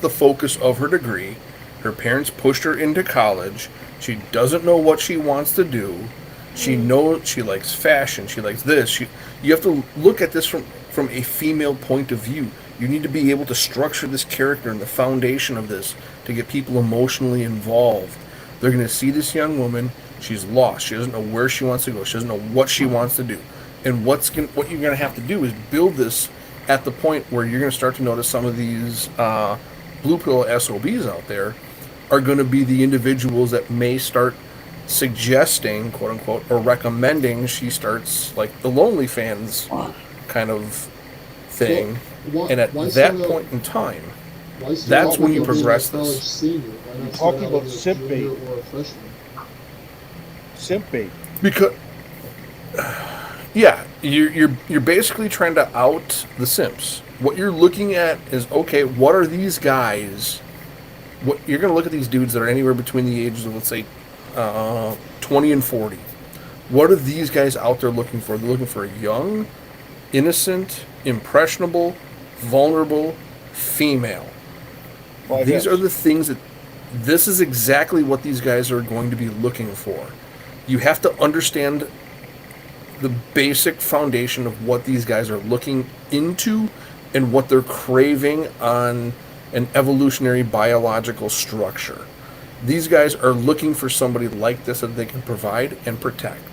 focus of her degree. Her parents pushed her into college. She doesn't know what she wants to do. She knows she likes fashion. She likes this. You have to look at this from a female point of view. You need to be able to structure this character and the foundation of this to get people emotionally involved. They're going to see this young woman. She's lost. She doesn't know where she wants to go. She doesn't know what she wants to do. And what you're going to have to do is build this at the point where you're going to start to notice some of these blue pill SOBs out there are going to be the individuals that may start suggesting, quote unquote, or recommending she starts like the Lonely Fans kind of thing. And at that point in time, that's when you progress this. You're talking about simp bait. Simp bait. Because, yeah, you're basically trying to out the simps. What you're looking at is, okay, what are these guys? What you're going to look at these dudes that are anywhere between the ages of, let's say, 20 and 40. What are these guys out there looking for? They're looking for a young, innocent, impressionable, vulnerable female. These are the things that. This is exactly what these guys are going to be looking for. You have to understand the basic foundation of what these guys are looking into and what they're craving on an evolutionary biological structure. These guys are looking for somebody like this that they can provide and protect.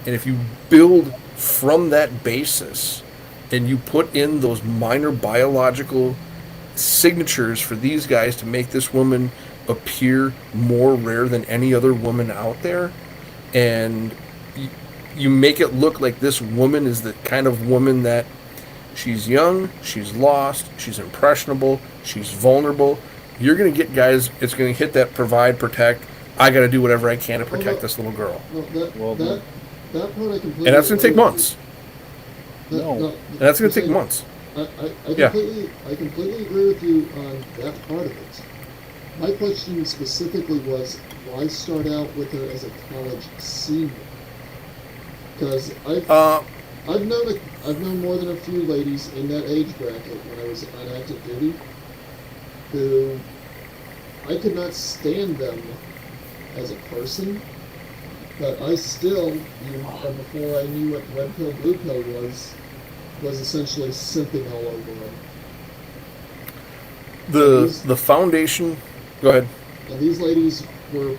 And if you build from that basis and you put in those minor biological signatures for these guys to make this woman appear more rare than any other woman out there, and you make it look like this woman is the kind of woman that she's young, she's lost, she's impressionable, she's vulnerable, you're going to get guys, it's going to hit that provide, protect, I got to do whatever I can to protect this little girl. That part I completely And that's going to take months. And that's going to take months. I completely agree with you on that part of it. My question specifically was, why start out with her as a college senior? Because I've known more than a few ladies in that age bracket when I was on active duty who I could not stand them as a person, but I still, even before I knew what red pill, blue pill was, was essentially simping all over him. The foundation. Go ahead. And these ladies were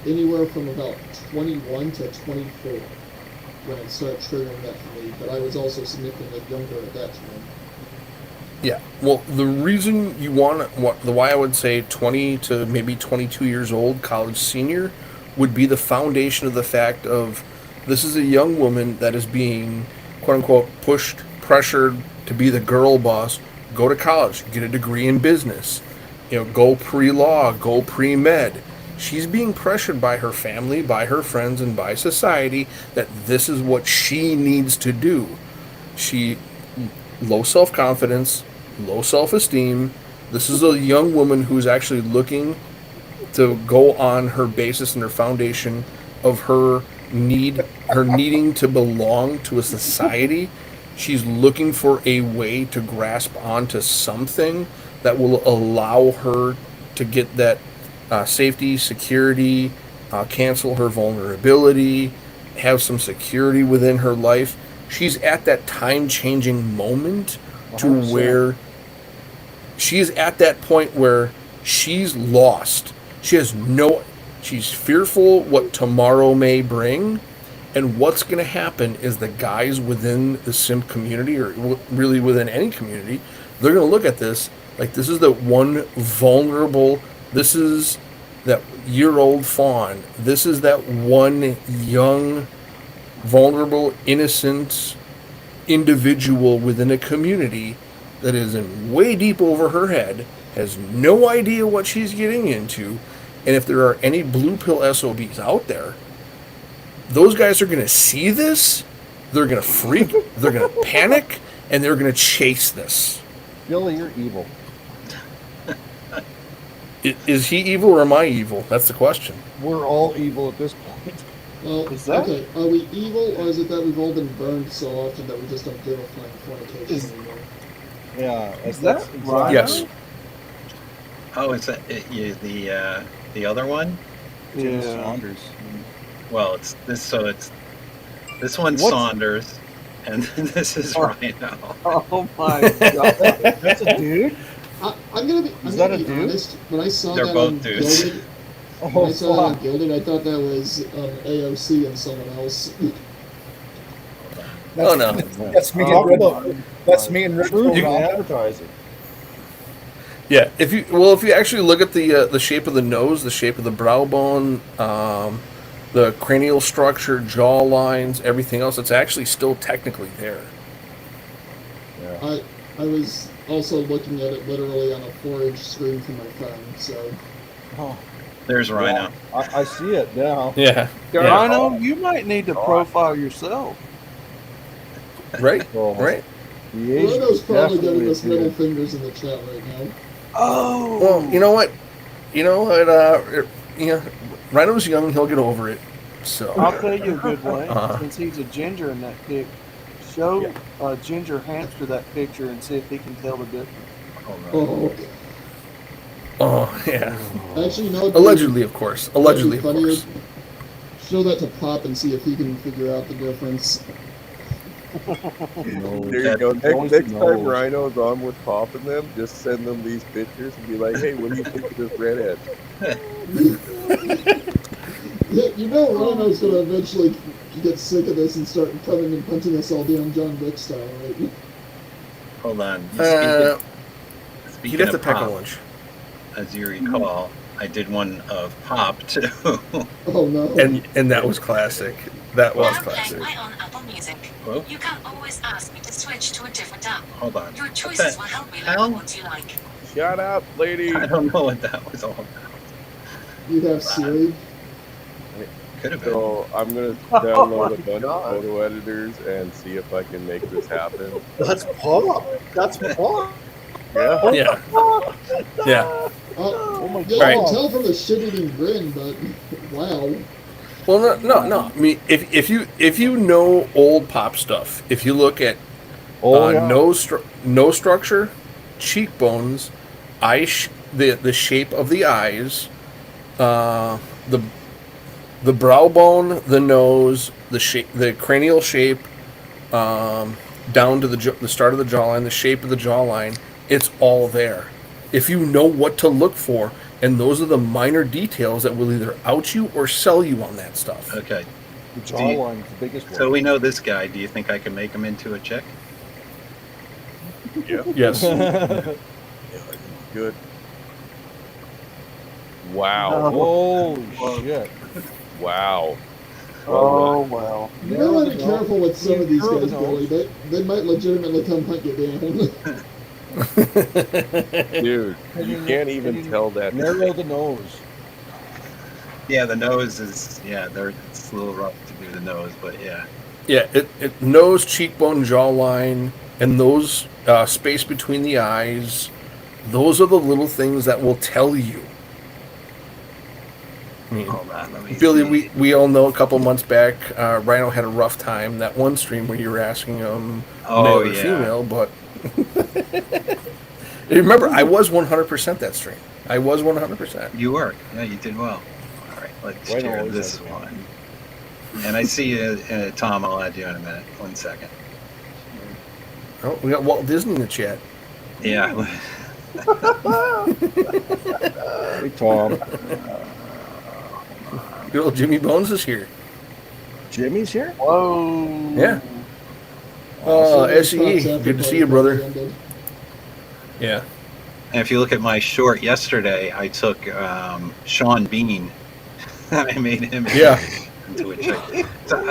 anywhere from about 21 to 24 when it started triggering that for me. But I was also significantly younger at that time. Yeah. Well, the reason you want the why I would say 20 to maybe 22 years old, college senior, would be the foundation of the fact of this is a young woman that is being quote unquote pushed, pressured to be the girl boss. Go to college, get a degree in business, go pre-law, go pre-med. She's being pressured by her family, by her friends, and by society that this is what she needs to do. She low self-confidence, low self-esteem. This is a young woman who's actually looking to go on her basis and her foundation of her needing to belong to a society. She's looking for a way to grasp onto something that will allow her to get that safety, security, cancel her vulnerability, have some security within her life. She's at that time-changing moment to 100%. where she's at that point where she's lost. She's fearful what tomorrow may bring. And what's going to happen is the guys within the simp community, or really within any community, they're going to look at this like this is the one vulnerable, this is that year-old fawn, this is that one young, vulnerable, innocent individual within a community that is in way deep over her head, has no idea what she's getting into, and if there are any blue pill SOBs out there, those guys are going to see this, they're going to freak, they're going to panic, and they're going to chase this. Billy, you're evil. Is he evil or am I evil? That's the question. We're all evil at this point. Well, okay, are we evil, or is it that we've all been burned so often that we just don't give a flying fornication anymore? Yeah, Is that exactly. right? Yes. Oh, is that the other one? Yeah. Saunders. Well, it's this. So it's this one's What's- Saunders, and this is Rhino. Oh my god. That's a dude? I'm gonna be honest. When I saw They're that both on dudes. Gilded, when I Oh, saw that on fuck. Gilded, I thought that was AOC and someone else. That's, Oh, no. That's me Talk and Red. about That's me and Red. truth in Bull. advertising. Yeah, if you actually look at the shape of the nose, the shape of the brow bone, the cranial structure, jaw lines, everything else, it's actually still technically there. Yeah. I was also looking at it literally on a 4-inch screen from my phone, so Oh, There's Rhino. I see it now. Yeah. Rhino, you might need to profile yourself. Right. Oh, Right. The age Rhino's probably definitely giving us middle appeared. fingers in the chat right now. Oh. Well, you know what? Rhino's young. He'll get over it. So I'll tell you a good way. Uh-huh. Since he's a ginger in that pic, show a ginger hamster that picture and see if he can tell the difference. Oh, Oh yeah. actually, no. Allegedly, of course. Allegedly, of That'd be course. funnier. Show that to Pop and see if he can figure out the difference. No. There you go. Always Next time knows. Rhino's on with Pop and them, just send them these pictures and be like, hey, what do you think of this redhead? Yeah, you know Rhino's gonna eventually get sick of this and start coming and punching us all down John Wick style, right? Hold on. You'd Speaking have to of pack a Pop, lunch. as you recall, I did one of Pop too. Oh no. And that was classic. That was Now classic. playing on Apple Music. Whoa. You can always ask me to switch to a different app. Hold on. Your What choices the will help me hell? learn what you like. Shut up, lady. I don't know what that was all about. You'd have Siri. Could have been. So I'm gonna Oh download a my bunch God. of photo editors and see if I can make this happen. That's Pop. That's Pop. Yeah. Yeah. Yeah. Oh my yeah, I God. can tell from the shit-eating grin, but wow. Well, no. I mean, if you know old Pop stuff, if you look at Yeah. nose structure, cheekbones, the shape of the eyes, the brow bone, the nose, the shape, the cranial shape, down to the start of the jawline, the shape of the jawline, it's all there. If you know what to look for, and those are the minor details that will either out you or sell you on that stuff. Okay. The jawline's the biggest one. So we know this guy. Do you think I can make him into a chick? Yeah. Yes. Good. Wow. Holy shit. Wow. Oh, well. You might want to be careful with some of these guys, Billy. They might legitimately come hunt you down. Dude, you can't even tell that. Narrow the nose. Yeah, the nose is it's a little rough to do the nose, but yeah. Yeah, it nose, cheekbone, jawline, and those space between the eyes. Those are the little things that will tell you. I mean, Hold on, let me Billy, see. we all know a couple months back, Rhino had a rough time. That one stream where you were asking him male or female, but remember, I was 100% that stream. I was 100%. You were. Yeah, you did well. All right, let's Rhino share always this has a one. And I see you, Tom. I'll add you in a minute. 1 second. Oh, we got Walt Disney in the chat. Yeah. Hey, Tom. Good old Jimmy Bones is here. Jimmy's here? Whoa. Yeah. SE, good to see you, brother. Yeah. And if you look at my short yesterday, I took Sean Bean. I made him into a chick. So,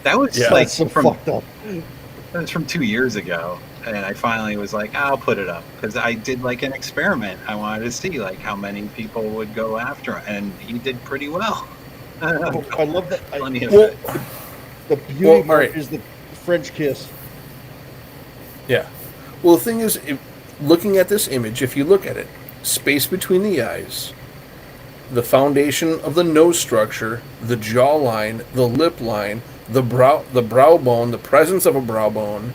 that was like so from fucked up. that was from 2 years ago, and I finally was like, I'll put it up because I did like an experiment. I wanted to see like how many people would go after him, and he did pretty well. I love that. The beauty Well, part right. is the French kiss. Yeah. Well, the thing is, looking at this image, if you look at it, space between the eyes, the foundation of the nose structure, the jawline, the lip line, the brow bone, the presence of a brow bone,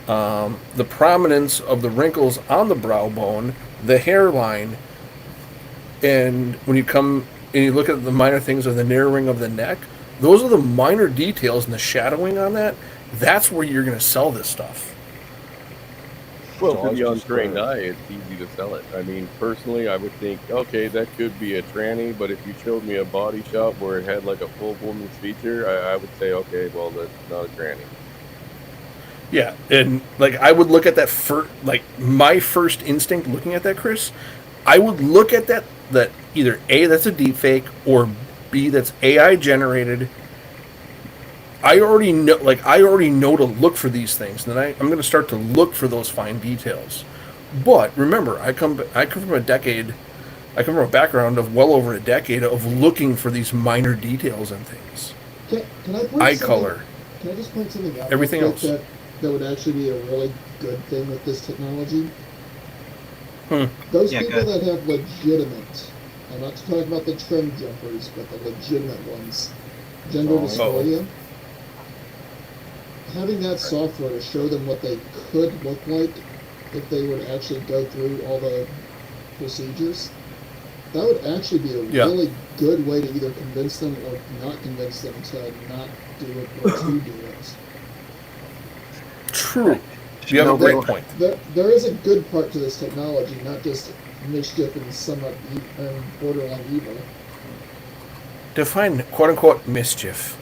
the prominence of the wrinkles on the brow bone, the hairline, and when you come and you look at the minor things of the narrowing of the neck, those are the minor details and the shadowing on that. That's where you're going to sell this stuff. Well, to the untrained eye, it's easy to sell it. I mean, personally, I would think, okay, that could be a tranny, but if you showed me a body shop where it had like a full woman's feature, I would say, okay, well, that's not a tranny. Yeah, and like I would look at that like my first instinct looking at that, Chris, I would look at that either A, that's a deep fake, or B, that's AI generated. I already know to look for these things, and then I'm going to start to look for those fine details. But remember, I come from a background of well over a decade of looking for these minor details and things. Can I point Eye color. Can I just point something out? Everything else. That would actually be a really good thing with this technology. Those people that have legitimate, I'm not talking about the trend jumpers, but the legitimate ones, gender dysphoria, having that software to show them what they could look like if they would actually go through all the procedures, that would actually be a really good way to either convince them or not convince them to not do it or to do it. True. You have a great point. There is a good part to this technology, not just mischief and somewhat borderline evil. Define quote-unquote mischief.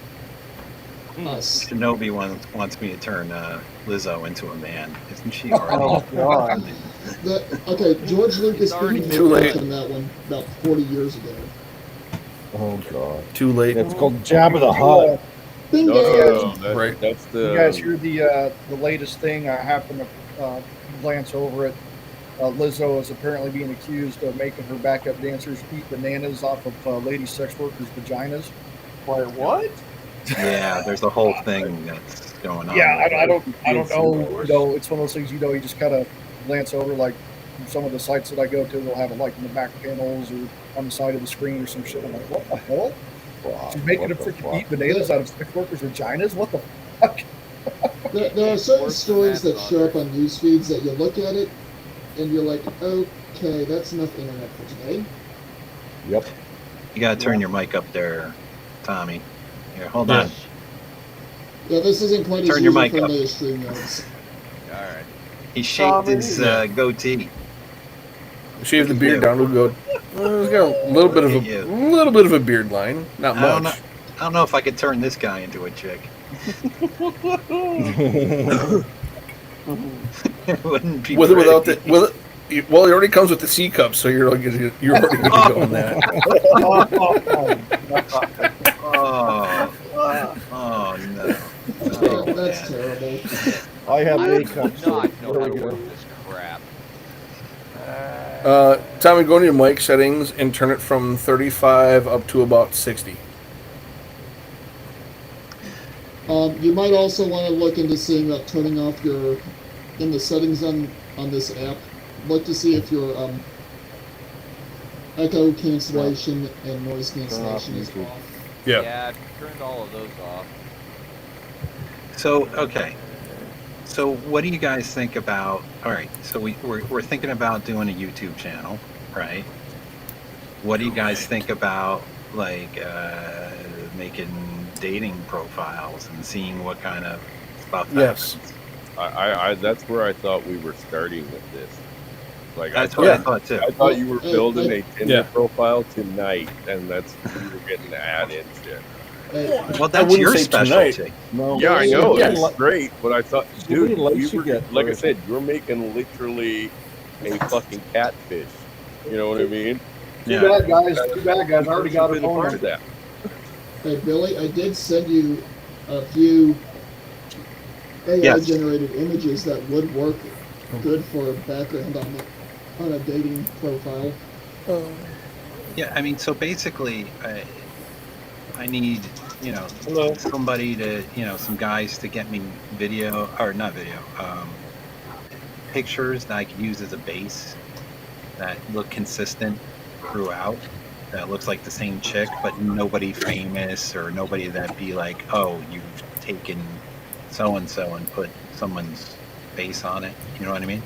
Shinobi wants me to turn Lizzo into a man. Isn't she already? Oh, God. Okay, George Lucas Too late. on that one about 40 years ago. Oh, God. Too late. It's called Jabba the Hutt. Bingo! Right. That's the. You guys hear the latest thing? I happened to glance over it. Lizzo is apparently being accused of making her backup dancers eat bananas off of lady sex workers' vaginas. Wait, what? Yeah, there's a whole thing that's going on. Yeah, I don't know. You know, it's one of those things. You know, you just kind of glance over. Like some of the sites that I go to, they'll have it like in the back panels or on the side of the screen or some shit. I'm like, what the hell? She's making them freaking eat bananas out of sex workers' vaginas? What the fuck? There are certain stories that show up on news feeds that you look at it and you're like, okay, that's enough internet for today. Yep. You gotta turn your mic up there, Tommy. Here, hold on. Yeah, this isn't quite Turn as your mic user-friendly as StreamYards. All right. He shaved his goatee. Shave the beard Yeah. down to go. Well, he's got a little bit of a beard line, not much. I don't know if I could turn this guy into a chick. It wouldn't be With or without the pretty. well, it already comes with the C cup, so you're already going to go on that. Oh no! Oh, that's terrible. I have I A do cups. not know how to work this crap. Tommy, go into your mic settings and turn it from 35 up to about 60. You might also want to look into seeing about turning off your, in the settings on this app, look to see if your echo cancellation and noise cancellation is off. Yeah, I've turned all of those off. So okay. So what do you guys think about? All right. So we're thinking about doing a YouTube channel, right? What do you guys think about like making dating profiles and seeing what kind of stuff? Yes. I that's where I thought we were starting with this. Like That's what I thought too. I thought you were building a Tinder profile tonight, and that's you were getting to add in shit. Well, that's your specialty. No. Yeah, I know. Yes. That's great, but I thought, dude, many likes you you were, get like I for- said, you're making literally a fucking catfish. You know what I mean? Too bad, guys. Too bad, guys. I already got Been it a part on. of that. Hey, Billy, I did send you a few AI-generated images that would work good for a background on a dating profile. Yeah, I mean, so basically, I need, somebody to, some guys to get me video, or not video, pictures that I can use as a base that look consistent throughout. That looks like the same chick, but nobody famous or nobody that be like, oh, you've taken so-and-so and put someone's face on it. You know what I mean?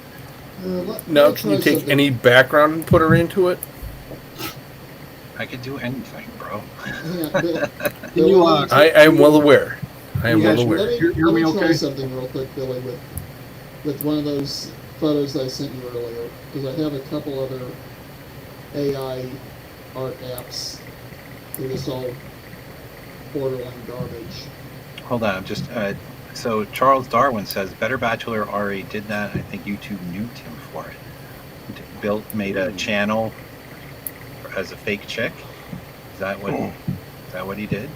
Now, can you take any background and put her into it? I could do anything, bro. I am well aware. I am well aware. Let me try something real quick, Billy, with one of those photos I sent you earlier, because I have a couple other AI art apps. They're just all borderline garbage. Hold on, I'm just so Charles Darwin says Better Bachelor already did that. I think YouTube nuked him for it. Made a channel as a fake chick. Is that what he did?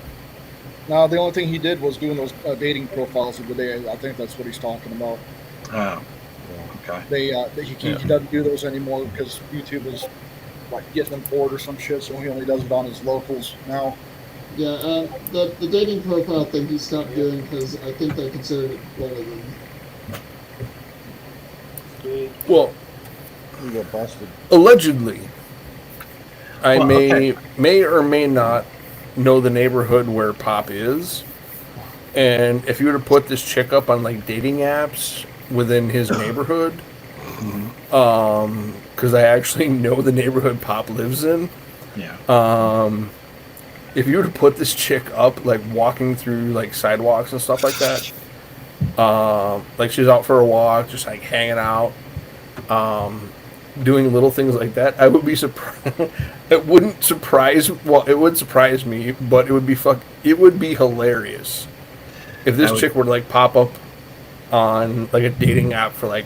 No, the only thing he did was doing those dating profiles of the day. I think that's what he's talking about. Oh, okay. He doesn't do those anymore because YouTube is like getting him forward or some shit, so he only does it on his locals now. Yeah, the dating profile thing he stopped doing because I think they considered it bullying. Well, You got busted. allegedly, I Well, may or may not know the neighborhood where Pop is, and if you were to put this chick up on like dating apps within his neighborhood, because I actually know the neighborhood Pop lives in. Yeah. If you were to put this chick up, like walking through like sidewalks and stuff like that, like she's out for a walk, just like hanging out, doing little things like that, I would be surprised. It wouldn't surprise. Well, it would surprise me, but it would be hilarious if this chick were to like pop up on like a dating app for like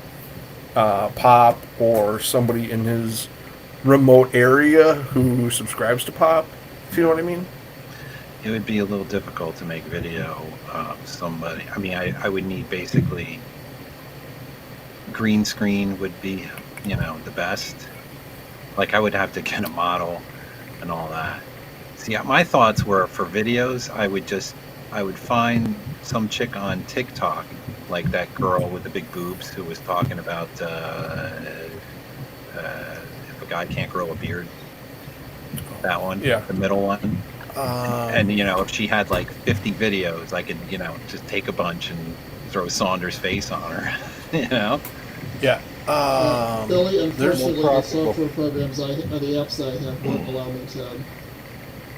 Pop or somebody in his remote area who subscribes to Pop. If you know what I mean. It would be a little difficult to make video of somebody. I mean, I would need basically green screen would be, the best. Like I would have to get a model and all that. See, my thoughts were for videos, I would find some chick on TikTok, like that girl with the big boobs who was talking about if a guy can't grow a beard. That one, yeah, the middle one. And if she had like 50 videos, I could just take a bunch and throw Saunders' face on her. Yeah. Billy, unfortunately, the software programs the apps I have won't allow me to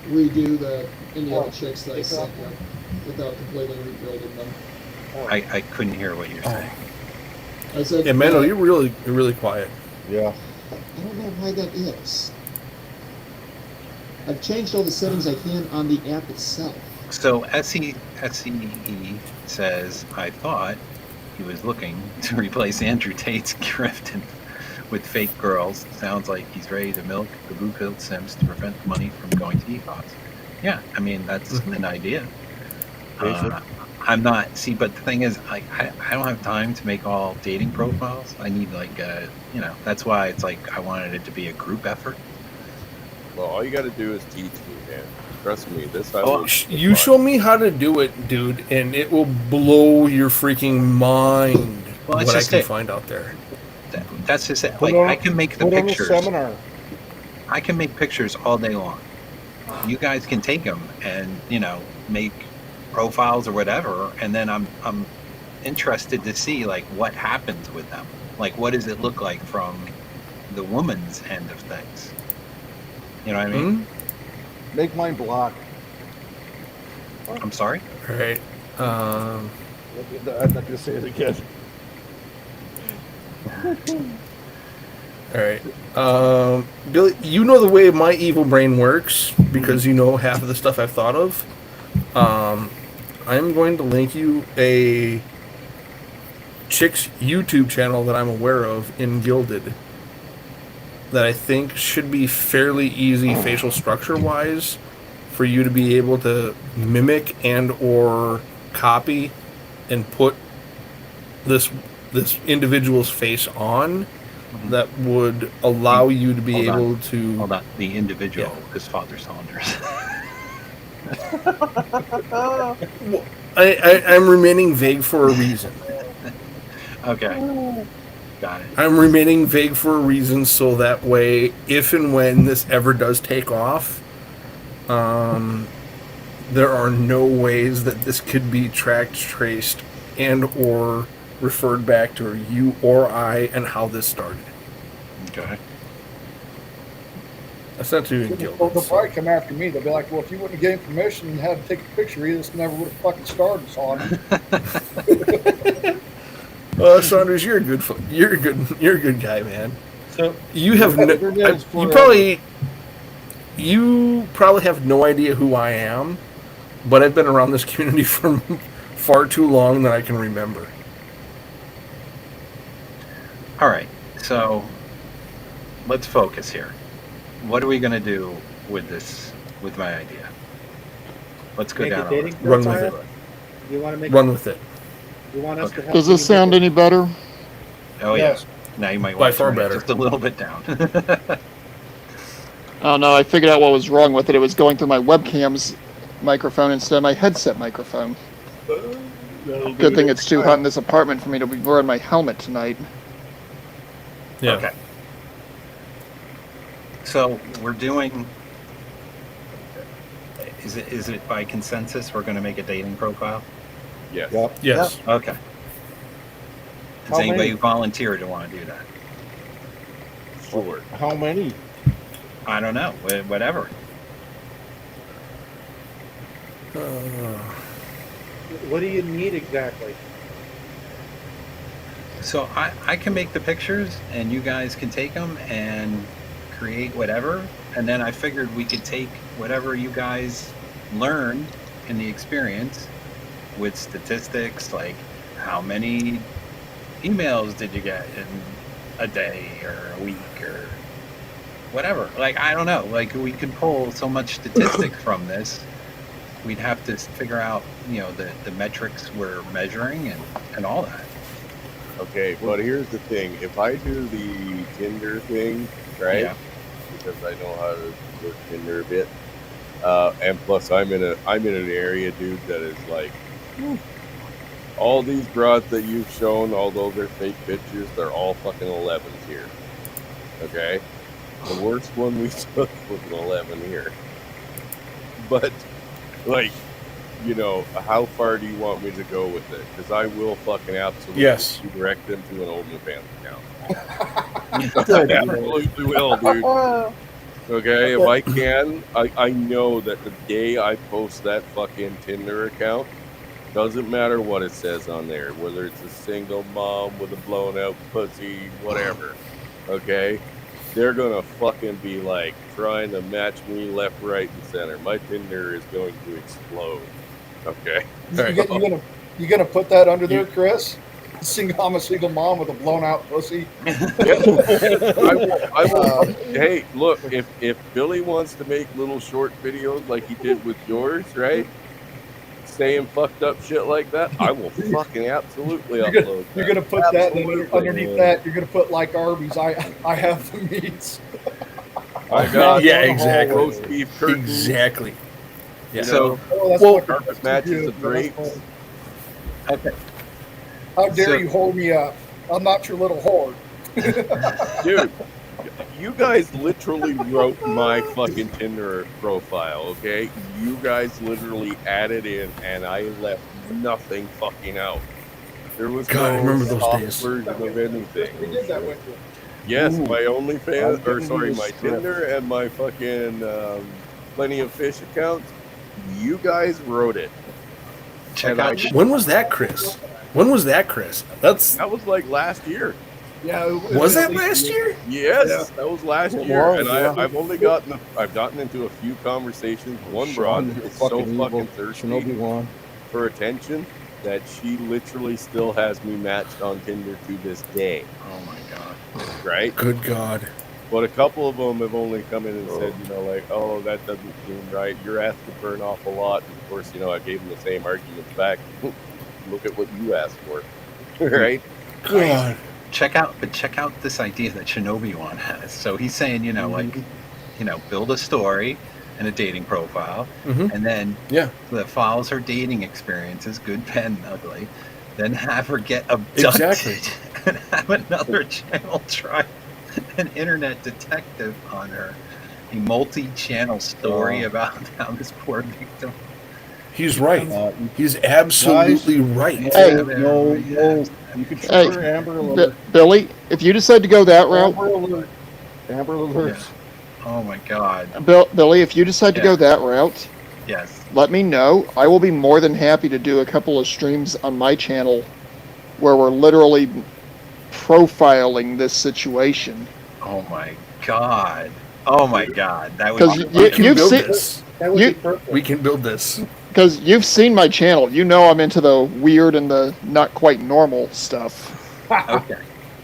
redo any of the checks that I sent you without completely rebuilding them. I couldn't hear what you're saying. I said, Yeah, Mando, you're really quiet. Yeah. I don't know why that is. I've changed all the settings I can on the app itself. So SCE says, I thought he was looking to replace Andrew Tate's Grifton with fake girls. Sounds like he's ready to milk the blue-pilled Sims to prevent money from going to EPOS. Yeah, I mean, that's an idea. I'm not, see, but the thing is, I don't have time to make all dating profiles. I need, like, that's why it's like I wanted it to be a group effort. Well, all you got to do is teach me, man. Trust me, this I Oh, you show me how to do it, dude, and it will blow your freaking mind Well, what I can find out there. That's just it. Like, I can make the put on a pictures. seminar. I can make pictures all day long. You guys can take them and make profiles or whatever, and then I'm interested to see like what happens with them. Like, what does it look like from the woman's end of things? You know what I mean? Make mine black. I'm sorry. All right. I'm not gonna say it again. All right. Billy, you know the way my evil brain works because you know half of the stuff I've thought of. I'm going to link you a chick's YouTube channel that I'm aware of in Gilded that I think should be fairly easy facial structure wise for you to be able to mimic and or copy and put this individual's face on that would allow you to be able to... Hold on. The individual is Father Saunders. I'm remaining vague for a reason. Okay. Got it. I'm remaining vague for a reason so that way, if and when this ever does take off, there are no ways that this could be tracked, traced, and or referred back to you or I and how this started. Okay. That's not too They'll probably come after me. They'll be like, well, if you wouldn't have given permission and had to take a picture, this never would have fucking started, son. Saunders, you're a good guy, man. So you have you probably have no idea who I am, but I've been around this community for far too long that I can remember. All right, so let's focus here. What are we going to do with this, with my idea? Let's go down. Run with it. You want to make Run with it. You want us to help Does this sound any better? Oh Yes. yeah. Now you might By want far to turn it better. just a little bit down. Oh no, I figured out what was wrong with it. It was going through my webcam's microphone instead of my headset microphone. Good thing it's too hot in this apartment for me to be wearing my helmet tonight. Yeah. Okay. So we're doing. Is it by consensus we're going to make a dating profile? Yes. Yep. Yes. Okay. Does How anybody many? volunteer to want to do that? Sure. How many? I don't know. Whatever. What do you need exactly? So I can make the pictures and you guys can take them and create whatever. And then I figured we could take whatever you guys learned in the experience with statistics, like how many emails did you get in a day or a week or whatever. Like, I don't know. Like, we could pull so much statistics from this. We'd have to figure out, the metrics we're measuring and all that. Okay, but here's the thing. If I do the Tinder thing, right? Yeah. Because I know how to work Tinder a bit. And plus I'm in an area, dude, that is like all these broads that you've shown, although they're fake pictures, they're all fucking 11s here. Okay? The worst one we took was an 11 here. But, like, how far do you want me to go with it? Because I will fucking absolutely direct them to an OnlyFans account. I absolutely will, dude. Okay, if I can, I know that the day I post that fucking Tinder account, Doesn't matter what it says on there, whether it's a single mom with a blown out pussy, whatever. Okay? They're gonna fucking be like trying to match me left, right, and center. My Tinder is going to explode. Okay. You gonna put that under there, Chris? I'm a single mom with a blown out pussy. I will. Hey, look, if Billy wants to make little short videos like he did with yours, right? Saying fucked up shit like that, I will fucking absolutely upload. You're gonna put that underneath that. You're gonna put like Arby's. I have the meats. I got yeah, exactly. roast beef curtains. Exactly. Yeah. So, well, carpet matches of drapes. Okay. How dare you hold me up? I'm not your little whore. Dude, you guys literally wrote my fucking Tinder profile, okay? You guys literally added in, and I left nothing fucking out. There was God, I no remember those soft days. version of anything. We did that with you. Yes, Ooh. my OnlyFans, or getting sorry, you a my script. Tinder and my fucking Plenty of Fish accounts. You guys wrote it. Check And out. When was that, Chris? That was like last year. Yeah. Was that last year? Yes, that was last It year, was, and yeah. I've only gotten into a few conversations. One broad Sean, is so fucking evil. fucking thirsty Shinobi won. for attention that she literally still has me matched on Tinder to this day. Oh my god. Right? Good God. But a couple of them have only come in and said, like, oh, that doesn't seem right. You're asking for an awful lot. And of course, I gave them the same arguments back. Look at what you asked for, right? God. Check out this idea that Shinobi One has. So he's saying, build a story and a dating profile, and then that follows her dating experiences, good, bad, and ugly. Then have her get abducted and have another channel try an internet detective on her. A multi-channel story about how this poor victim. He's right. He's absolutely right. Hey. No, you can shoot her, Amber Alert. Billy, if you decide to go that route, Amber Alert. Yeah. Oh my God. Billy, if you decide to go that route, yes, let me know. I will be more than happy to do a couple of streams on my channel where we're literally profiling this situation. Oh my God. Oh my God. That would we can build this. Because you've seen my channel. You know I'm into the weird and the not quite normal stuff. Okay.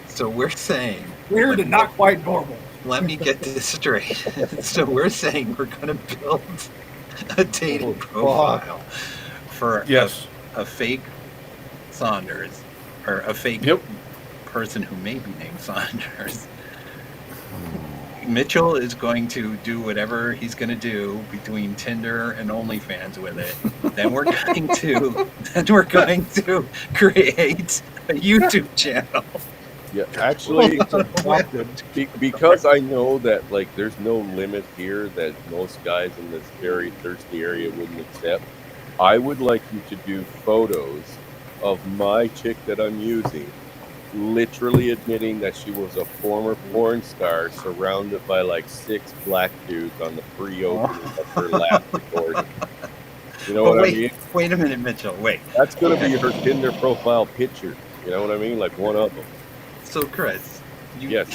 So we're saying Weird and not quite normal. Let me get this straight. So we're saying we're going to build a dating profile for a fake Saunders, or a fake person who may be named Saunders. Mitchell is going to do whatever he's going to do between Tinder and OnlyFans with it. Then we're going to create a YouTube channel. Yeah, actually, because I know that there's no limit here that most guys in this very thirsty area wouldn't accept. I would like you to do photos of my chick that I'm using, literally admitting that she was a former porn star surrounded by 6 black dudes on the pre-opening of her last recording. You know what I mean? Wait a minute, Mitchell. Wait. That's going to be her Tinder profile picture. You know what I mean? One of them. So, Chris, yes,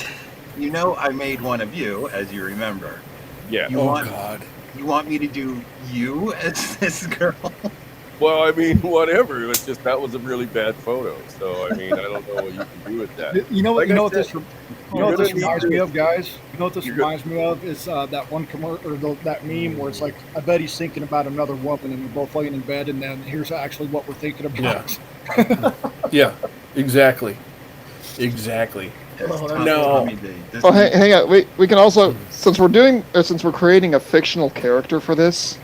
I made one of you, as you remember. Yeah. God. You want me to do you as this girl? Well, I mean, whatever. It was just that was a really bad photo. So, I mean, I don't know what you can do with that. You know what this reminds me of, guys? You know what this reminds me of is that one commercial or that meme where it's like, I bet he's thinking about another woman, and we're both laying in bed, and then here's actually what we're thinking about. Yeah, exactly. Exactly. No. Oh, hang on. We can also, since we're creating a fictional character for this,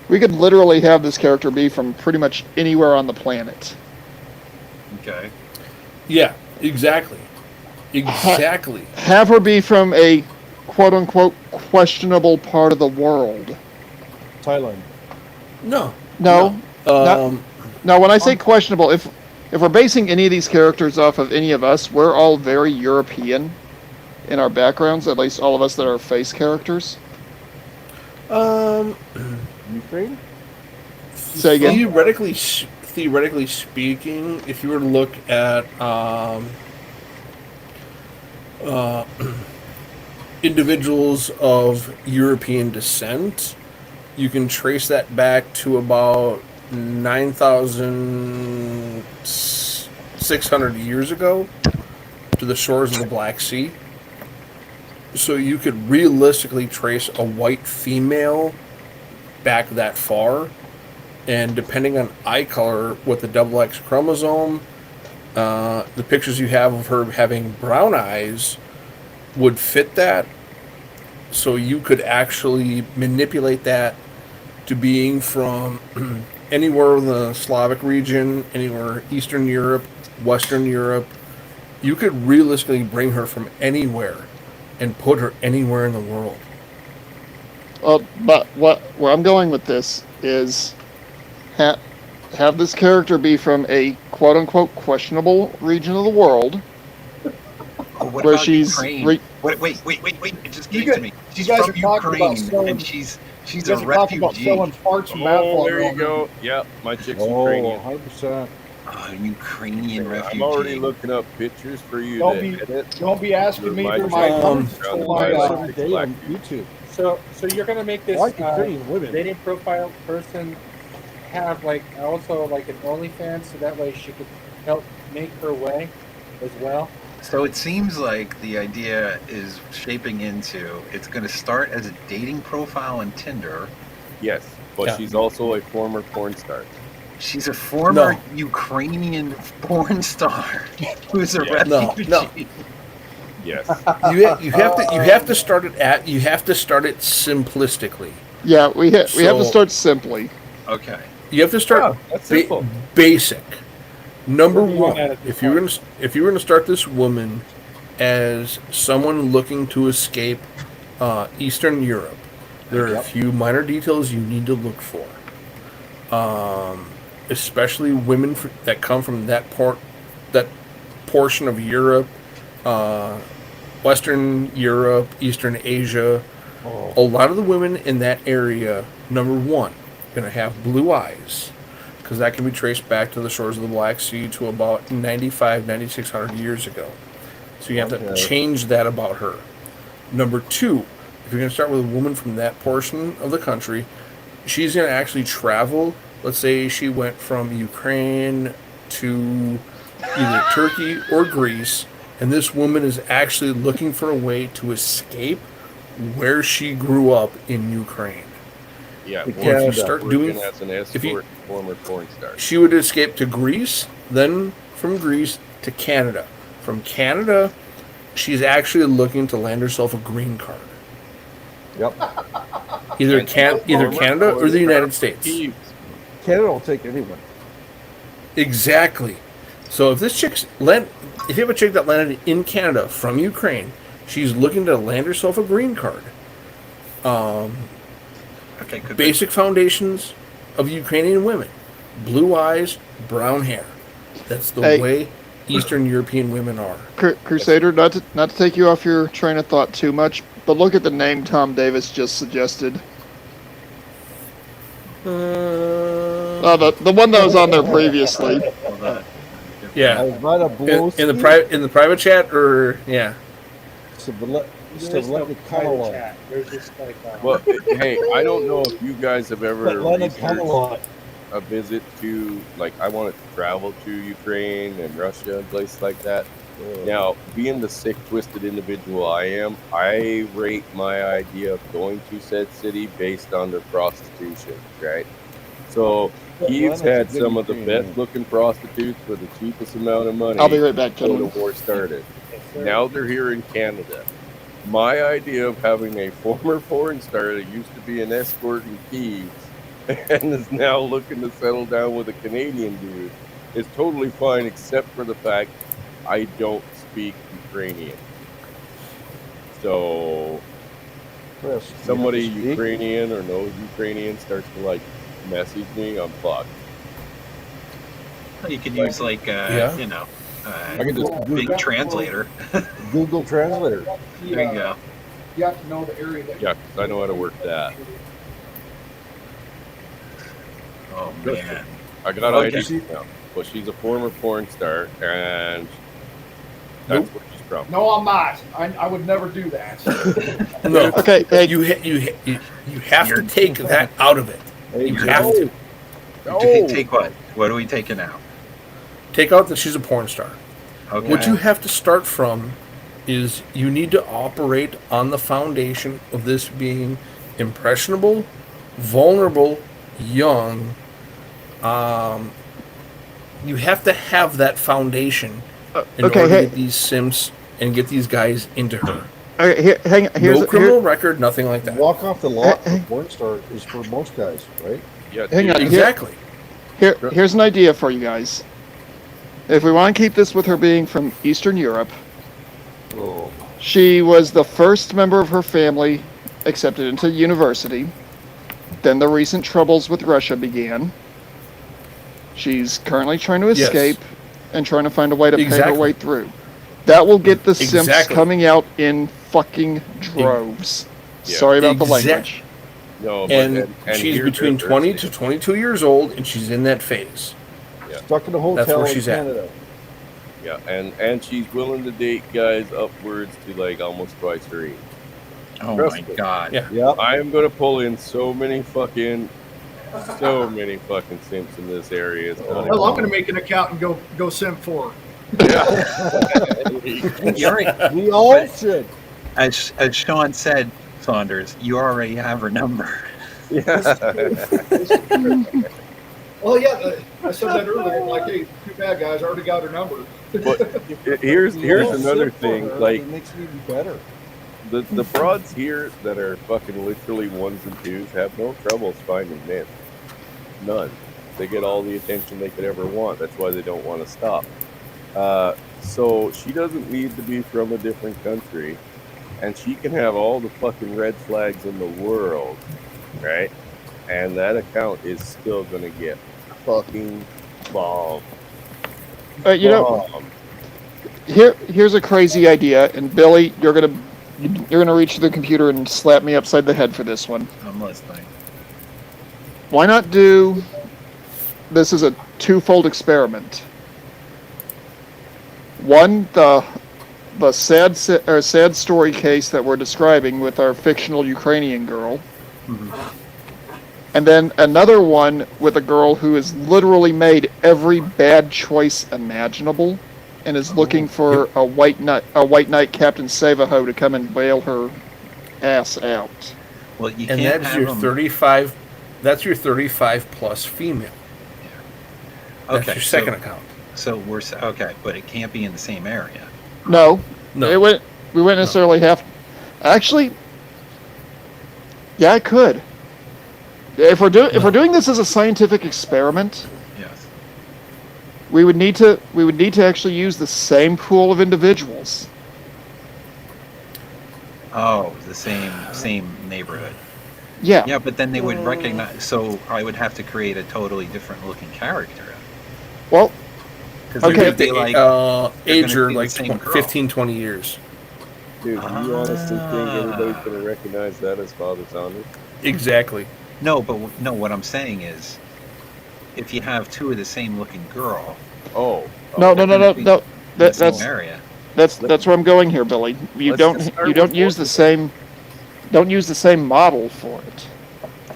we could literally have this character be from pretty much anywhere on the planet. Okay. Yeah, exactly. Exactly. Have her be from a quote-unquote questionable part of the world. Thailand. No. Now, when I say questionable, if we're basing any of these characters off of any of us, we're all very European in our backgrounds, at least all of us that are face characters. Ukraine? Say again. Theoretically speaking, if you were to look at individuals of European descent, you can trace that back to about 9,600 years ago to the shores of the Black Sea. So you could realistically trace a white female back that far, and depending on eye color with the double X chromosome, the pictures you have of her having brown eyes would fit that. So you could actually manipulate that to being from anywhere in the Slavic region, anywhere Eastern Europe, Western Europe. You could realistically bring her from anywhere and put her anywhere in the world. But where I'm going with this is have this character be from a quote-unquote questionable region of the world, where she's... Wait, it just came to me. She's guys from are talking about Ukraine, and she's a talking about refugee. selling parts from Oh, there you go. Yep, my chick's Ukrainian. 100%. Ukrainian refugee. I'm already looking up pictures for you Don't to be- edit. don't be asking me for my every day on YouTube. So you're gonna make this Like Ukrainian women. dating profile person have like also like an OnlyFans, so that way she could help make her way as well. So it seems like the idea is shaping into it's going to start as a dating profile on Tinder. Yes, but she's also a former porn star. She's a former Ukrainian porn star who's a refugee. No. Yes. You have to start it simplistically. Yeah, we have to start simply. Okay. You have to start that's simple. Basic. Number What do you want one, out of this if you're gonna start this woman as someone looking to escape Eastern Europe, there are a few minor details you need to look for. Especially women that come from that portion of Europe, Western Europe, Eastern Asia. A lot of the women in that area, number one, going to have blue eyes, because that can be traced back to the shores of the Black Sea to about 9,600 years ago. So you have to change that about her. Number two, if you're going to start with a woman from that portion of the country, she's going to actually travel. Let's say she went from Ukraine to either Turkey or Greece, and this woman is actually looking for a way to escape where she grew up in Ukraine. Yeah, If you start doing, as an escort, former porn star. she would escape to Greece, then from Greece to Canada. From Canada, she's actually looking to land herself a green card. Yep. Either Canada or the United States. Canada will take anyone. Exactly. So if if you have a chick that landed in Canada from Ukraine, she's looking to land herself a green card. Basic foundations of Ukrainian women: blue eyes, brown hair. That's the way Eastern European women are. Crusader, not to take you off your train of thought too much, but look at the name Tom Davis just suggested. The one that was on there previously. Yeah. In the private chat, or yeah. There's no private chat. There's just like Well, hey, I don't know if you guys have ever Atlanta researched Camelot. a visit to, like, I wanted to travel to Ukraine and Russia and places like that. Now, being the sick, twisted individual I am, I rate my idea of going to said city based on their prostitution, right? So he's had some of the best looking prostitutes for the cheapest amount of money. I'll be right back, before gentlemen. the war started. Now they're here in Canada. My idea of having a former porn star that used to be an escort in Kyiv and is now looking to settle down with a Canadian dude is totally fine, except for the fact I don't speak Ukrainian. So somebody Ukrainian or knows Ukrainian starts to like message me, I'm fucked. You could use like Yeah. I can just big translator. Google Translator. There you go. You have to know the area that Yeah, 'cause I know how to work that. Oh man. I got Okay. ID now. Well, she's a former porn star, and that's where she's from. No, I'm not. I would never do that. No. Okay, hey. You have to take that out of it. You have to. Take what? What are we taking out? Take out that she's a porn star. Okay. What you have to start from is you need to operate on the foundation of this being impressionable, vulnerable, young. You have to have that foundation in order to get these simps and get these guys into her. Okay, hang on. No criminal record, nothing like that. Walk off the lot for porn star is for most guys, right? Yeah, hang on. Exactly. Here's an idea for you guys. If we want to keep this with her being from Eastern Europe, she was the first member of her family accepted into university. Then the recent troubles with Russia began. She's currently trying to escape and trying to find a way to pay her way through. That will get the simps coming out in fucking droves. Sorry about the language. No, and she's between 20 to 22 years old, and she's in that phase. Yeah. Stuck in a hotel That's where in she's Canada. Yeah, and she's willing to date guys upwards to like almost twice her age. Oh Trust my me. god. Yeah. I am gonna pull in so many fucking simps in this area. It's not Hell, I'm going to make an account and go simp for her. We all should. As Sean said, Saunders, you already have her number. Well, yeah, I said that earlier. Like, hey, too bad, guys. I already got her number. But here's another thing. Like, it makes it even better. The broads here that are fucking literally ones and twos have no troubles finding men. None. They get all the attention they could ever want. That's why they don't want to stop. So she doesn't need to be from a different country, and she can have all the fucking red flags in the world, right? And that account is still gonna get fucking bombed. You know, here's a crazy idea, and Billy, you're gonna reach to the computer and slap me upside the head for this one. I'm listening. Why not do this as a twofold experiment? One, the sad story case that we're describing with our fictional Ukrainian girl, and then another one with a girl who has literally made every bad choice imaginable, and is looking for a white knight Captain Savaho to come and bail her ass out. Well, you and can't that's have your them. 35. That's your 35 plus female. That's your second account. So we're okay, but it can't be in the same area. No. We wouldn't necessarily have. Actually, yeah, it could. If we're doing this as a scientific experiment, yes, we would need to actually use the same pool of individuals. Oh, the same neighborhood. Yeah. Yeah, but then they would recognize. So I would have to create a totally different looking character. Well, Okay. Be like, age her be the like same girl. 15, 20 years. Dude, do you honestly think everybody's going to recognize that as Father Saunders? Exactly. No, but no. What I'm saying is, if you have two of the same looking girl. No. That's That's where I'm going here, Billy. You don't use the same model for it.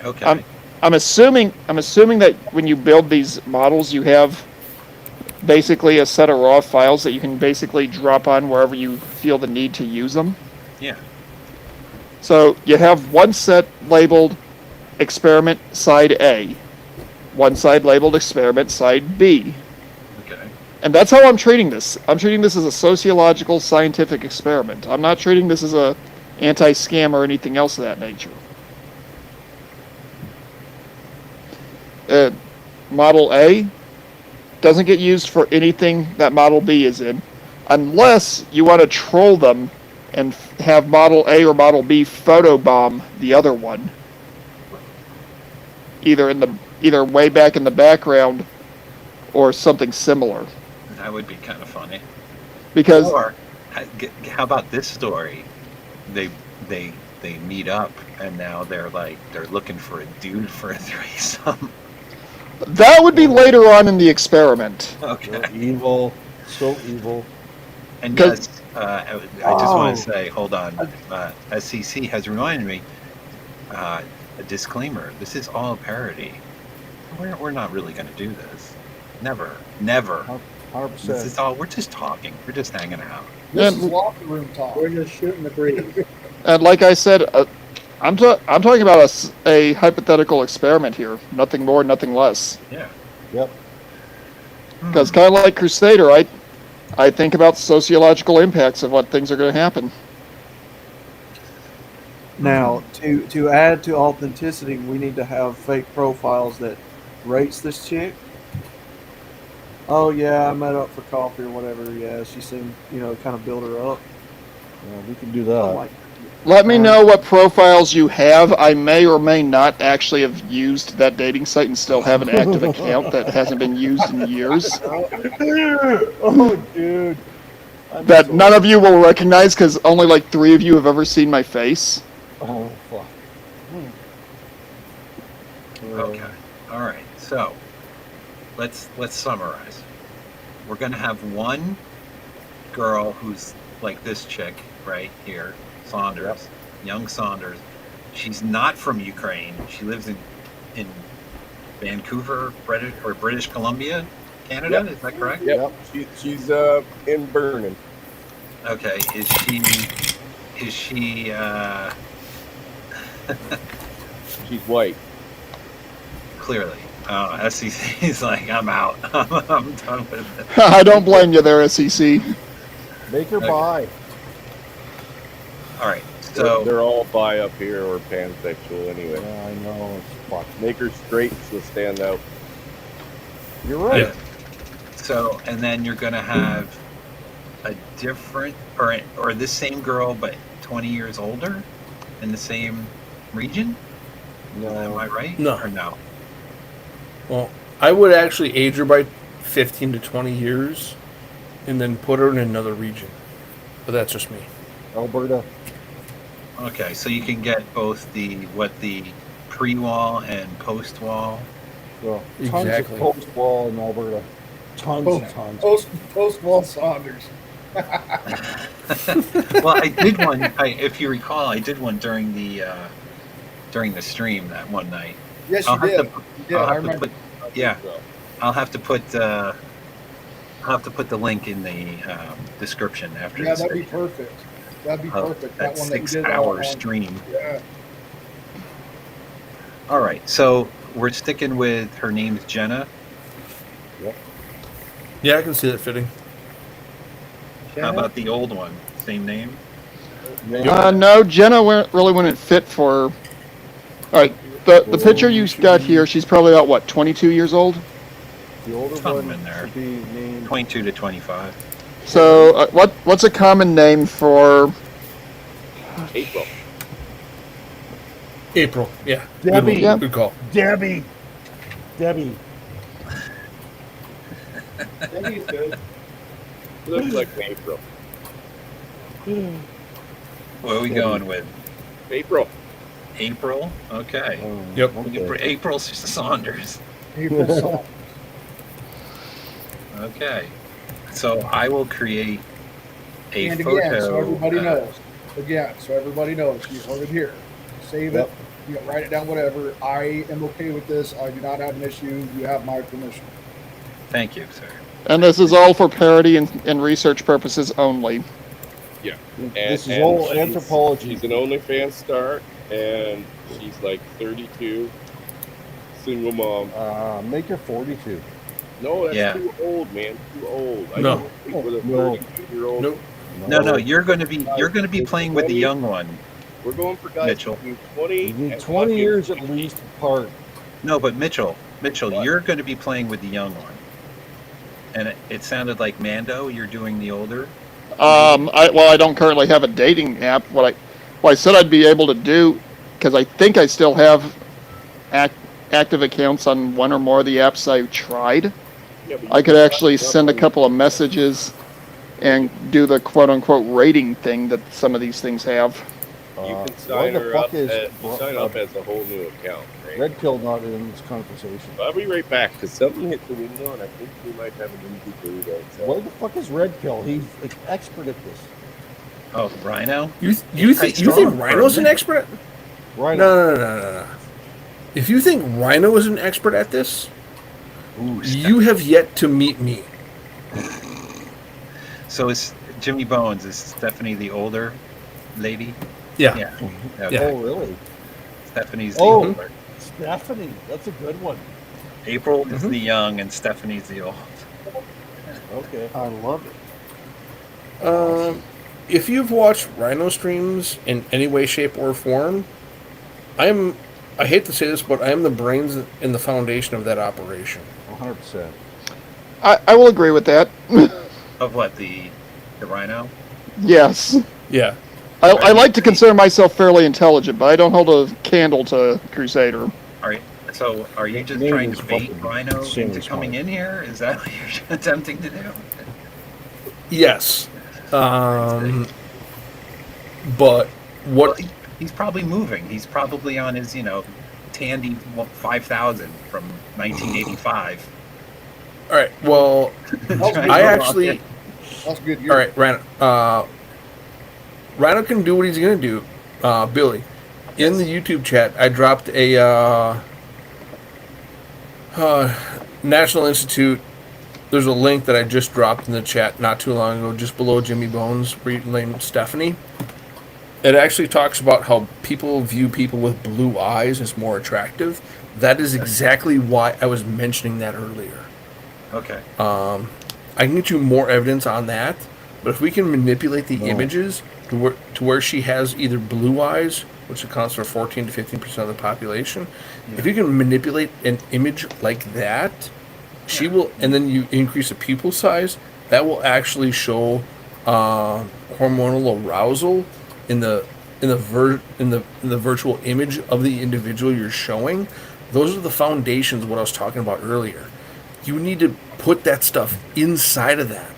Okay. I'm assuming that when you build these models, you have basically a set of raw files that you can basically drop on wherever you feel the need to use them. Yeah. So you have one set labeled experiment side A, one side labeled experiment side B. Okay. And that's how I'm treating this. I'm treating this as a sociological scientific experiment. I'm not treating this as a anti-scam or anything else of that nature. Model A doesn't get used for anything that Model B is in, unless you want to troll them and have Model A or Model B photobomb the other one, either way back in the background or something similar. That would be kind of funny. Because or how about this story? They meet up and now they're looking for a dude for a threesome. That would be later on in the experiment. Okay. You're evil. So evil. And yes, I just want to say, hold on. SCC has reminded me, a disclaimer. This is all a parody. We're not really going to do this. Never. 100%. This is all. We're just talking. We're just hanging out. This is locker room talk. We're just shooting the breeze. And like I said, I'm talking about a hypothetical experiment here. Nothing more, nothing less. Yeah. Yep. Because kind of like Crusader, I think about sociological impacts of what things are going to happen. Now, to add to authenticity, we need to have fake profiles that rates this chick. Oh yeah, I met up for coffee or whatever. Yeah, she seemed, kind of build her up. Yeah, we can do that. Let me know what profiles you have. I may or may not actually have used that dating site and still have an active account that hasn't been used in years. Oh, dude. That none of you will recognize because only like 3 of you have ever seen my face. Oh, fuck. Okay. All right. So let's summarize. We're gonna have one girl who's like this chick right here, Saunders, young Saunders. She's not from Ukraine. She lives in Vancouver, British Columbia, Canada. Is that correct? Yep. She's in Vernon. Okay. Is she? She's white. Clearly. SEC is like, I'm out. I'm done with it. I don't blame you there, SEC. Make her bi. All right. So they're all bi up here or pansexual anyway. Yeah, I know. It's fucked. Make her straight to stand out. You're right. Yeah. So, and then you're going to have a different, or this same girl, but 20 years older in the same region? No. Am I right? No. Or no? Well, I would actually age her by 15 to 20 years and then put her in another region. But that's just me. Alberta. Okay, so you can get both the pre-wall and post-wall. Well, Exactly. Tons of post-wall in Alberta. Tons and tons. Post-wall Saunders. Well, I did one. If you recall, I did one during the stream that one night. Yes, you did. I remember. I'll have to put the link in the description after. Yeah, this that'd be video. perfect. That'd be perfect. That one that you did 6-hour on- stream. Yeah. All right, so we're sticking with her name's Jenna. Yep. Yeah, I can see that fitting. How about the old one? Same name? No, Jenna really wouldn't fit for... All right, the picture you got here, she's probably about, what, 22 years old? The older Something one in there. should be named 22 to 25. So, what's a common name for... April. April, yeah. Debbie. Good, one. Good call. Debbie. Debbie. Debbie's good. Looks like April. What are we going with? April. April? Okay. Yep. April Saunders. April Saunders. Okay. So I will create a And photo. again, so everybody knows. Again, so everybody knows. You heard it here. Save it. Write it down, whatever. I am okay with this. I do not have an issue. You have my permission. Thank you, sir. And this is all for parody and research purposes only. Yeah. This is all anthropology. She's an OnlyFans star, and she's like 32, single mom. Make her 42. No, that's Yeah. too old, man. Too old. No. I don't think with a No. 32-year-old. Nope. No, you're going to be playing with the young one. We're going for guys Mitchell. between 20 You need and 20 years at fucking- least apart. No, but Mitchell, you're going to be playing with the young one. And it sounded like Mando. You're doing the older. I don't currently have a dating app. What I said I'd be able to do, because I think I still have active accounts on one or more of the apps I've tried. Yeah, but I you could can actually talk send a about- couple of messages and do the quote-unquote rating thing that some of these things have. You can Why sign the her fuck up. is Sign up as a whole new account. Right? Red Pill not in this conversation? I'll be right back because something hit the window, and I think we might have an easy burrito. So. Why the fuck is Red Pill? He's an expert at this. Oh, Rhino. You think Rhino's an expert? Rhino. No. If you think Rhino is an expert at this, you have yet to meet me. So is Jimmy Bones, is Stephanie the older lady? Yeah. Okay. Oh, really? Stephanie's the older. Stephanie. That's a good one. April is the young and Stephanie's the old. Okay. I love it. If you've watched Rhino streams in any way, shape, or form, I hate to say this, but I am the brains and the foundation of that operation. 100%. I will agree with that. Of what, the Rhino? Yes. Yeah. I like to consider myself fairly intelligent, but I don't hold a candle to Crusader. All right. So are you just trying to bait Rhino into coming in here? Is that what you're attempting to do? Yes. But what? Well, he's probably moving. He's probably on his, Tandy 5000 from 1985. All right. Well, I actually. That's good. All right, Rhino. Rhino can do what he's gonna do. Billy, in the YouTube chat, I dropped a National Institute. There's a link that I just dropped in the chat not too long ago, just below Jimmy Bones, named Stephanie. It actually talks about how people view people with blue eyes as more attractive. That is exactly why I was mentioning that earlier. Okay. I can get you more evidence on that, but if we can manipulate the images to where she has either blue eyes, which accounts for 14 to 15% of the population, if you can manipulate an image like that, she will, and then you increase the pupil size, that will actually show hormonal arousal in the virtual image of the individual you're showing. Those are the foundations of what I was talking about earlier. You need to put that stuff inside of that,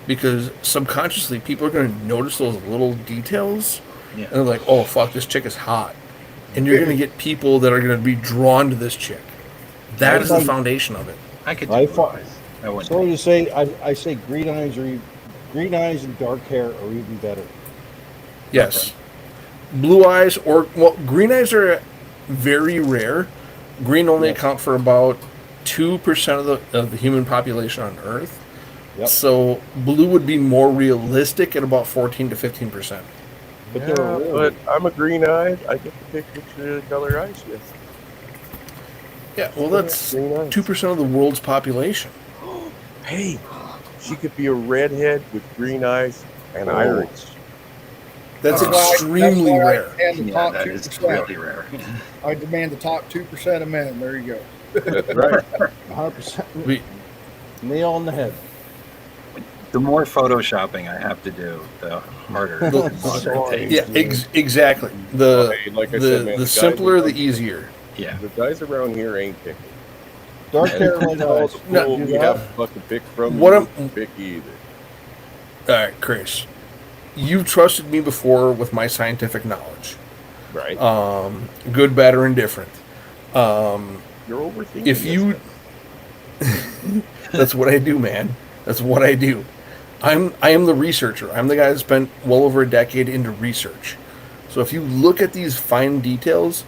because subconsciously people are going to notice those little details, and they're like, "Oh fuck, this chick is hot," and you're going to get people that are going to be drawn to this chick. That is the foundation of it. I could do Sorry to say, I say green eyes and dark hair are even better. Yes. Blue eyes green eyes are very rare. Green only account for about 2% of the human population on Earth. Yep. So blue would be more realistic at about 14 to 15%. But I'm a green eye. I get to pick which color eyes she has. Yeah, well, that's 2% of the world's population. Hey, she could be a redhead with green eyes and Irish. That's extremely rare. And the top that 2%. is really rare. I demand the top 2% of men. There you go. That's right. 100%. Nail on the head. The more photoshopping I have to do, the harder it takes. Yeah, exactly. Like I said, man, the simpler, the easier. Yeah. The guys around here ain't picky. Dark hair and eyes. No, we have to fucking pick from What you. I'm- Pick either. All right, Chris. You've trusted me before with my scientific knowledge. Right. Good, bad, or indifferent. You're overthinking If you... That's what I do, man. That's what I do. I am the researcher. I'm the guy that spent well over a decade into research. So if you look at these fine details,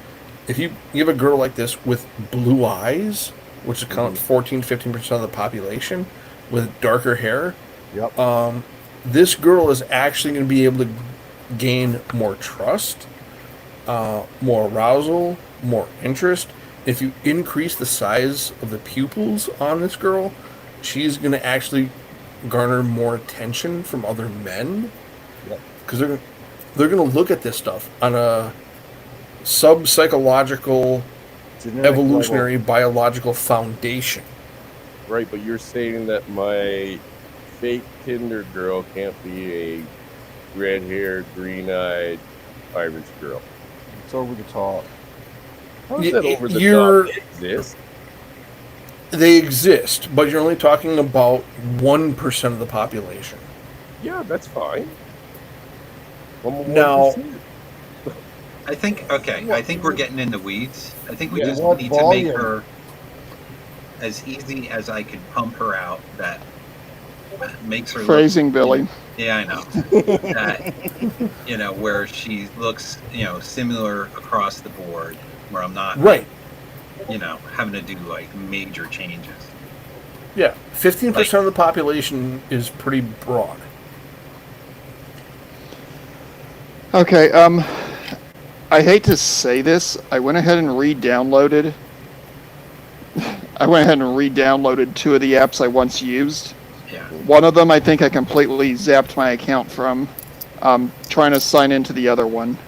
if you give a girl like this with blue eyes, which accounts 14 to 15% of the population, with darker hair, this girl is actually going to be able to gain more trust, more arousal, more interest. If you increase the size of the pupils on this girl, she's going to actually garner more attention from other men, because they're going to look at this stuff on a sub-psychological, evolutionary, biological foundation. Right, but you're saying that my fake Tinder girl can't be a red-haired, green-eyed Irish girl. It's over the top. How is that over the top? They exist. They exist, but you're only talking about 1% of the population. Yeah, that's fine. Now, I think I think we're getting in the weeds. I think we Yeah. just What need to make volume? her as easy as I could pump her out. That makes her Phrasing, look, Billy. Yeah, I know. That, where she looks, similar across the board, where I'm not, Right. having to do like major changes. Yeah, 15% of the population is pretty broad. Okay, I hate to say this. I went ahead and re-downloaded 2 of the apps I once used. Yeah. One of them I think I completely zapped my account from. Trying to sign into the other one.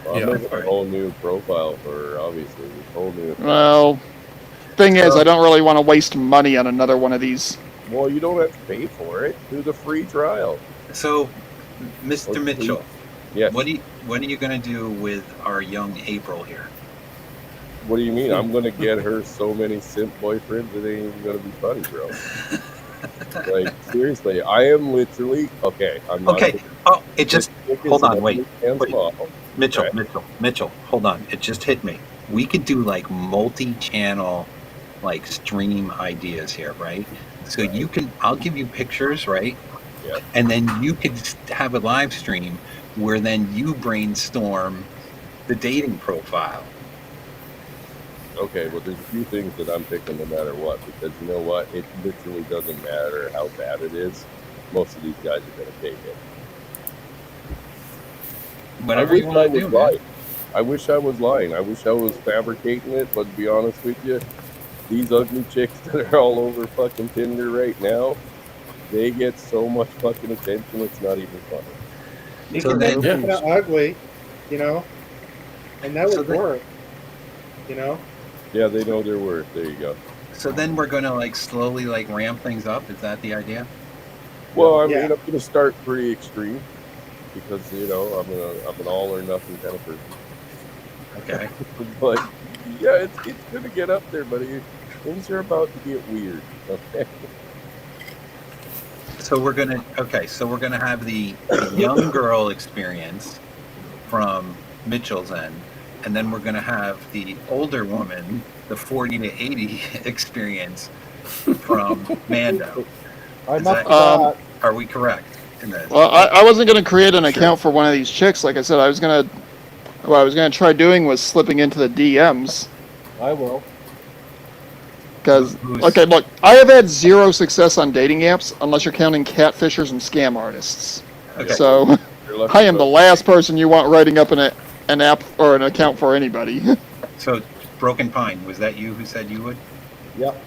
Well, I'm making a whole new profile for obviously a whole new. Well, thing is, I don't really want to waste money on another one of these. Well, you don't have to pay for it. Do the free trial. So, Mr. Mitchell, yes. What are you going to do with our young April here? What do you mean? I'm going to get her so many simp boyfriends it ain't even going to be funny, bro. Like, seriously, I am literally okay. I'm not. Okay. Oh, it just hold on. Wait. Mitchell, Okay. Mitchell, hold on. It just hit me. We could do like multi-channel, like stream ideas here, right? So I'll give you pictures, right? Yeah. And then you could have a live stream where then you brainstorm the dating profile. Okay, well, there's a few things that I'm picking no matter what, because you know what? It literally doesn't matter how bad it is. Most of these guys are going to take it. Whatever you want to do, man. I wish I was lying. I wish I was fabricating it, but to be honest with you, these ugly chicks that are all over fucking Tinder right now, they get so much fucking attention, it's not even funny. You can make it ugly, and that would work, Yeah, they know their worth. There you go. So then we're going to like slowly like ramp things up. Is that the idea? Well, I'm going to start pretty extreme because I'm an all or nothing kind of person. Okay. But yeah, it's going to get up there, buddy. Things are about to get weird. Okay. So we're gonna have the young girl experience from Mitchell's end, and then we're gonna have the older woman, the 40 to 80 experience from Mando. Are we correct in that? Well, I wasn't going to create an account for one of these chicks. Like I said, what I was going to try doing was slipping into the DMs. I will. Because, okay, look, I have had 0 success on dating apps unless you're counting catfishers and scam artists. Okay. So, I am the last person you want writing up an app or an account for anybody. So, Broken Pine, was that you who said you would? Yep.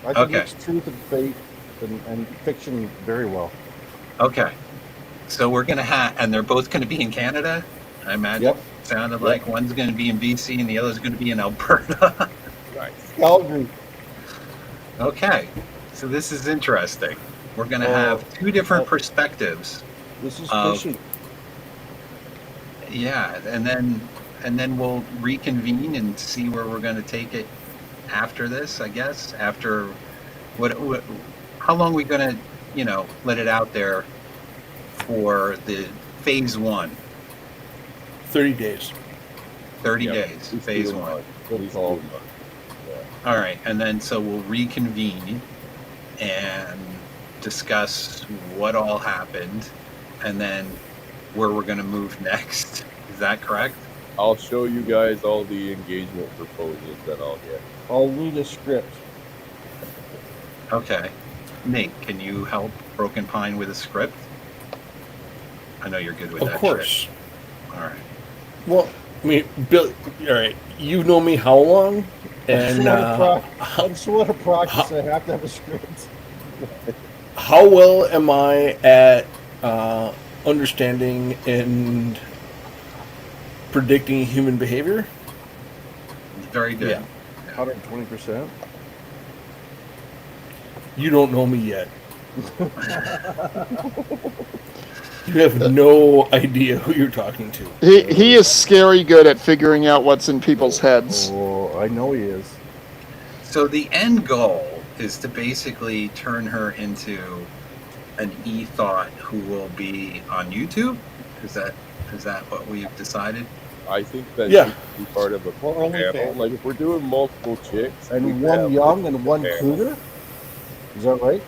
I think it's truth and fate and fiction very well. Okay. So we're going to and they're both going to be in Canada, I imagine. Yep. Sounded like one's going to be in BC and the other's going to be in Alberta. Right. Calgary. Okay. So this is interesting. We're going to have 2 different perspectives. This is fishing. Yeah, and then we'll reconvene and see where we're going to take it after this, I guess. After how long are we going to, let it out there for the phase 1? 30 days. 30 days, phase 1. All right, and then so we'll reconvene and discuss what all happened and then where we're going to move next. Is that correct? I'll show you guys all the engagement proposals that I'll get. I'll read a script. Okay. Nate, can you help Broken Pine with a script? I know you're good with that. Of course. Shit. All right. Well, I mean, Bill, all right, you know me how long? And I'm sort of practice. I have to have a script. How well am I at understanding and predicting human behavior? Very good. Yeah. 120%. You don't know me yet. You have no idea who you're talking to. He is scary good at figuring out what's in people's heads. Oh, I know he is. So the end goal is to basically turn her into an e-thought who will be on YouTube? Is that what we've decided? I think that Yeah. should be part of a panel. Like if we're doing multiple chicks, we And could one have, young like, and one panel. cougar. Is that right?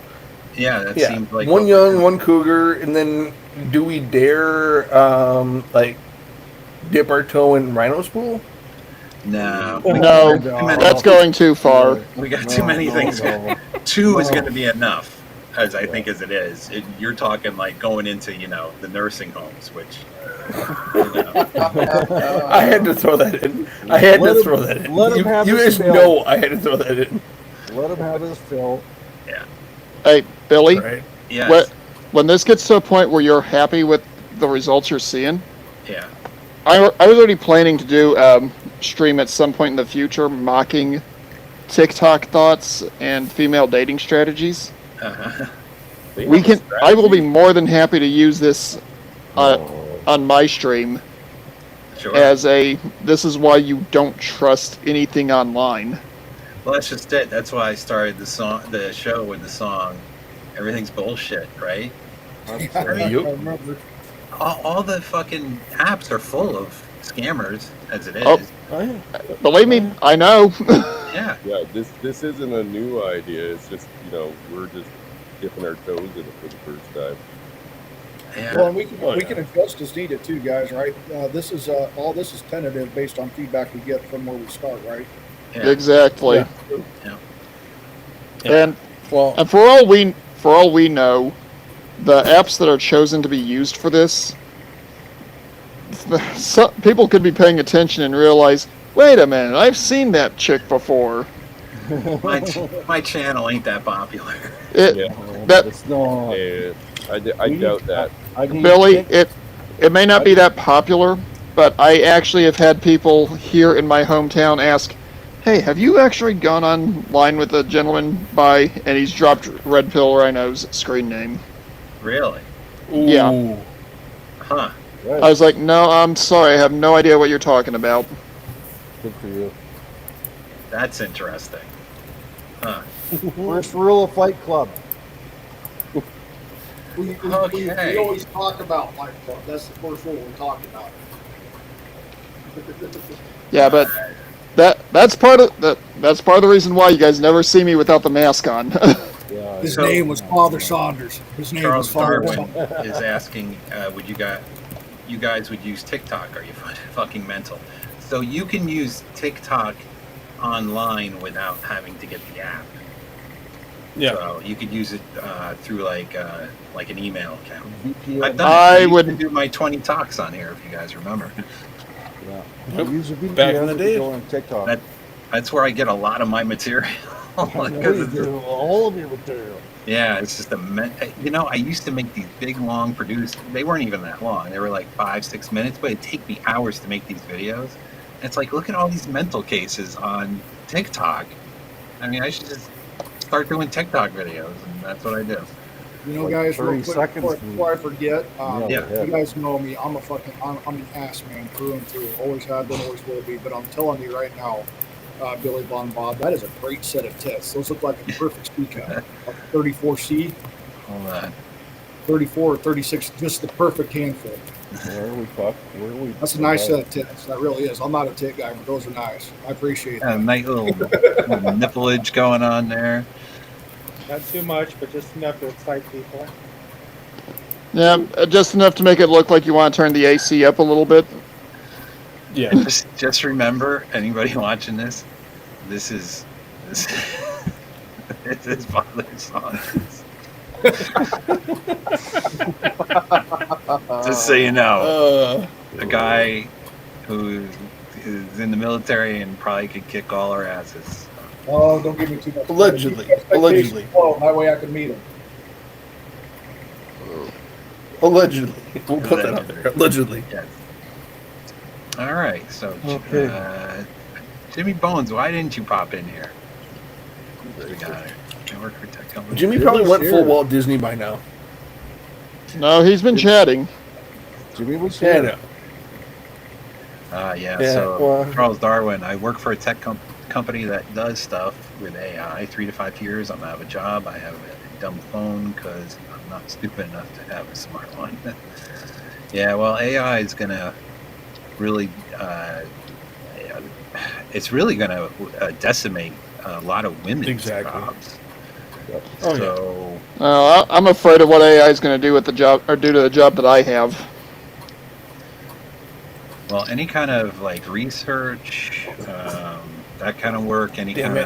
Yeah, that Yeah, seems like one what young, one cougar, and then do we dare like dip our toe in Rhino's pool? No, No, that's going too far. We got too many things. Two is going to be enough, as I think as it is. You're talking like going into the nursing homes, which I had to throw that in. I had to throw that in. Let him have You his guys fill. know I had to throw that in. Let him have his fill. Yeah. Hey, Billy. Right. Yes. When this gets to a point where you're happy with the results you're seeing, Yeah. I was already planning to do stream at some point in the future mocking TikTok thoughts and female dating strategies. Uh-huh. I will be more than happy to use this on my stream Sure. as this is why you don't trust anything online. Well, that's just it. That's why I started the show with the song "Everything's Bullshit," right? I remember. All the fucking apps are full of scammers, as it is. Oh, believe me, I know. Yeah. Yeah, this isn't a new idea. It's just we're just dipping our toes in it for the first time. Yeah. Well, and we can adjust as needed too, guys. Right? This is all this is tentative based on feedback we get from where we start. Right? Yeah. Exactly. Yeah. And for all we know, the apps that are chosen to be used for this, people could be paying attention and realize, wait a minute, I've seen that chick before. My channel ain't that popular. It's not. Yeah, I doubt that. Billy, it may not be that popular, but I actually have had people here in my hometown ask, hey, have you actually gone online with a gentleman and he's dropped Red Pill Rhino's screen name. Really? Yeah. Huh. I was like, no, I'm sorry, I have no idea what you're talking about. Good for you. That's interesting. Huh. First rule of Fight Club. We always talk about Fight Club. That's the first rule we talk about. Yeah, but that's part of the reason why you guys never see me without the mask on. His name was Father Saunders. His name Charles was Father Darwin Saunders. is asking, you guys would use TikTok? Are you fucking mental? So you can use TikTok online without having to get the app. Yeah. So you could use it through like an email account. VPN. I've done it. I used to do my 20 talks on here, if you guys remember. Yeah. Yep. Use a VPN Back in the day. to go on TikTok. That's where I get a lot of my material. All of your material. Yeah, it's just I used to make these big, long produced. They weren't even that long. They were like 5-6 minutes, but it'd take me hours to make these videos. And it's like, look at all these mental cases on TikTok. I mean, I should just start doing TikTok videos, and that's what I do. You know, Like guys, 30 real quick seconds. before I forget, Yeah. you guys know me. I'm an ass man through and through. Always have been, always will be. But I'm telling you right now, Billy Von Bob, that is a great set of tits. Those look like a perfect speak up. 34C, Hold on. 34 or 36, just the perfect handful. Where are we, Puck? Where are we? That's a nice set of tits. That really is. I'm not a tit guy, but those are nice. I appreciate Yeah, that. nice little nippleage going on there. Not too much, but just enough to excite people. Yeah, just enough to make it look like you want to turn the AC up a little bit. Yeah. Just remember, anybody watching this is Father Saunders. Just so you know, a guy who is in the military and probably could kick all our asses. Oh, don't give me too much. Allegedly. Allegedly. Oh, that way I can meet him. Allegedly. We'll put that out there. Allegedly. Yes. All right. So, Okay. Jimmy Bones, why didn't you pop in here? We got it. I work for tech company. Jimmy probably went full Walt Disney by now. No, he's been chatting. Jimmy was Yeah, I here. know. Yeah. Yeah, So, well- Charles Darwin, I work for a tech company that does stuff with AI. 3 to 5 years. I'm out of a job. I have a dumb phone because I'm not stupid enough to have a smart one. Yeah, well, AI is going to really, it's really going to decimate a lot of women's jobs. Oh, So, I'm afraid of what AI is going to do with the job, or do to the job that I have. well, any kind of like research, that kind of work, any Damn kind it.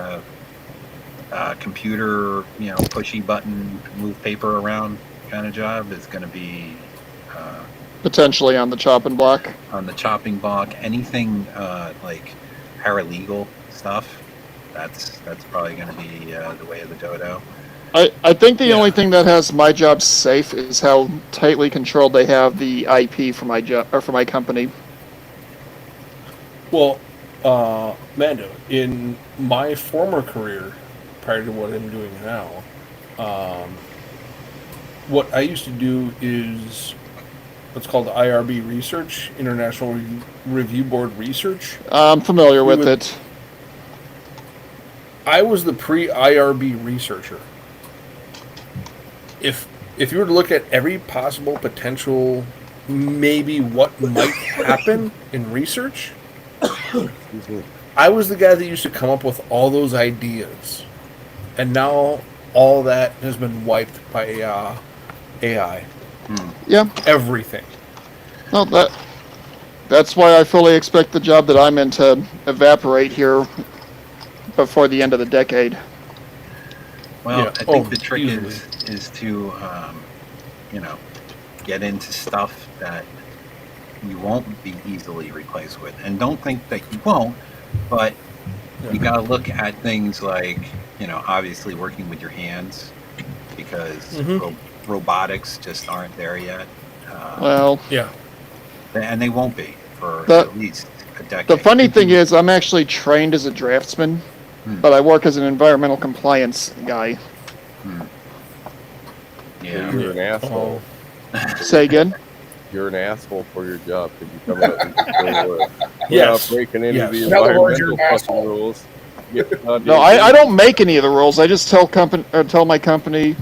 of computer, pushy button, move paper around kind of job is going to be Potentially on the chopping block. on the chopping block. Anything like paralegal stuff, that's probably going to be the way of the dodo. I think the only thing that has my job safe is how tightly controlled they have the IP for my job or for my company. Well, Mando, in my former career, prior to what I'm doing now, what I used to do is what's called IRB research, International Review Board research. I'm familiar with it. I was the pre-IRB researcher. If you were to look at every possible potential, maybe what might happen in research, I was the guy that used to come up with all those ideas, and now all that has been wiped by AI. Yeah. Everything. Well, that's why I fully expect the job that I'm in to evaporate here before the end of the decade. Well, I think the trick is to, get into stuff that you won't be easily replaced with, and don't think that you won't. But you got to look at things like, obviously working with your hands, because robotics just aren't there yet. Well, yeah, and they won't be for at least a decade. The funny thing is, I'm actually trained as a draftsman, but I work as an environmental compliance guy. Yeah, you're an asshole. Say again? You're an asshole for your job because you come up with Yes. breaking into the In other words, you're environmental an fucking asshole. rules. No, I don't make any of the rules. I just tell my company.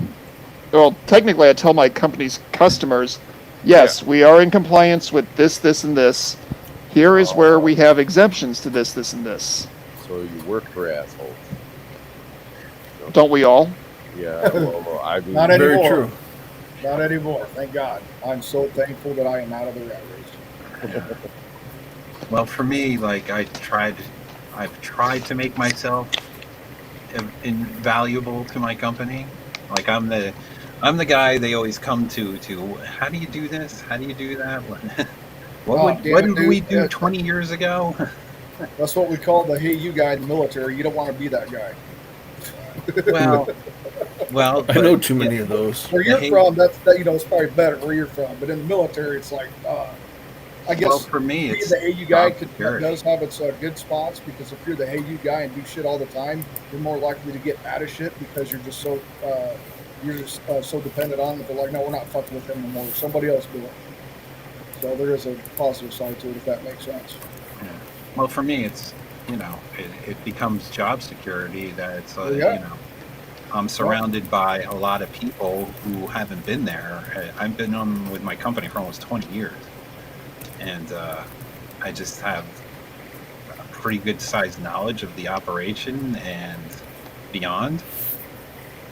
Well, technically, I tell my company's customers, yes, we are in compliance with this, this, and this. Here is where we have exemptions to this, this, and this. So you work for assholes. Don't we all? Yeah, well, I mean, Not anymore. Very true. Not anymore. Thank God. I'm so thankful that I am out of the rat race. Well, for me, like I've tried to make myself invaluable to my company. Like I'm the guy they always come to. How do you do this? How do you do that? What did we do 20 years ago? That's what we call the hey you guy in the military. You don't want to be that guy. Well, I know too many of those. Where you're from, that's it's probably better where you're from. But in the military, it's like, I guess. Well, for me, being it's the AU guy security. does have its good spots, because if you're the AU guy and do shit all the time, you're more likely to get out of shit because you're just so so dependent on it. They're like, no, we're not fucking with him anymore. Somebody else do it. So there is a positive side to it, if that makes sense. Yeah. Well, for me, it's it becomes job security that it's I'm surrounded by a lot of people who haven't been there. I've been on with my company for almost 20 years, and I just have a pretty good sized knowledge of the operation and beyond.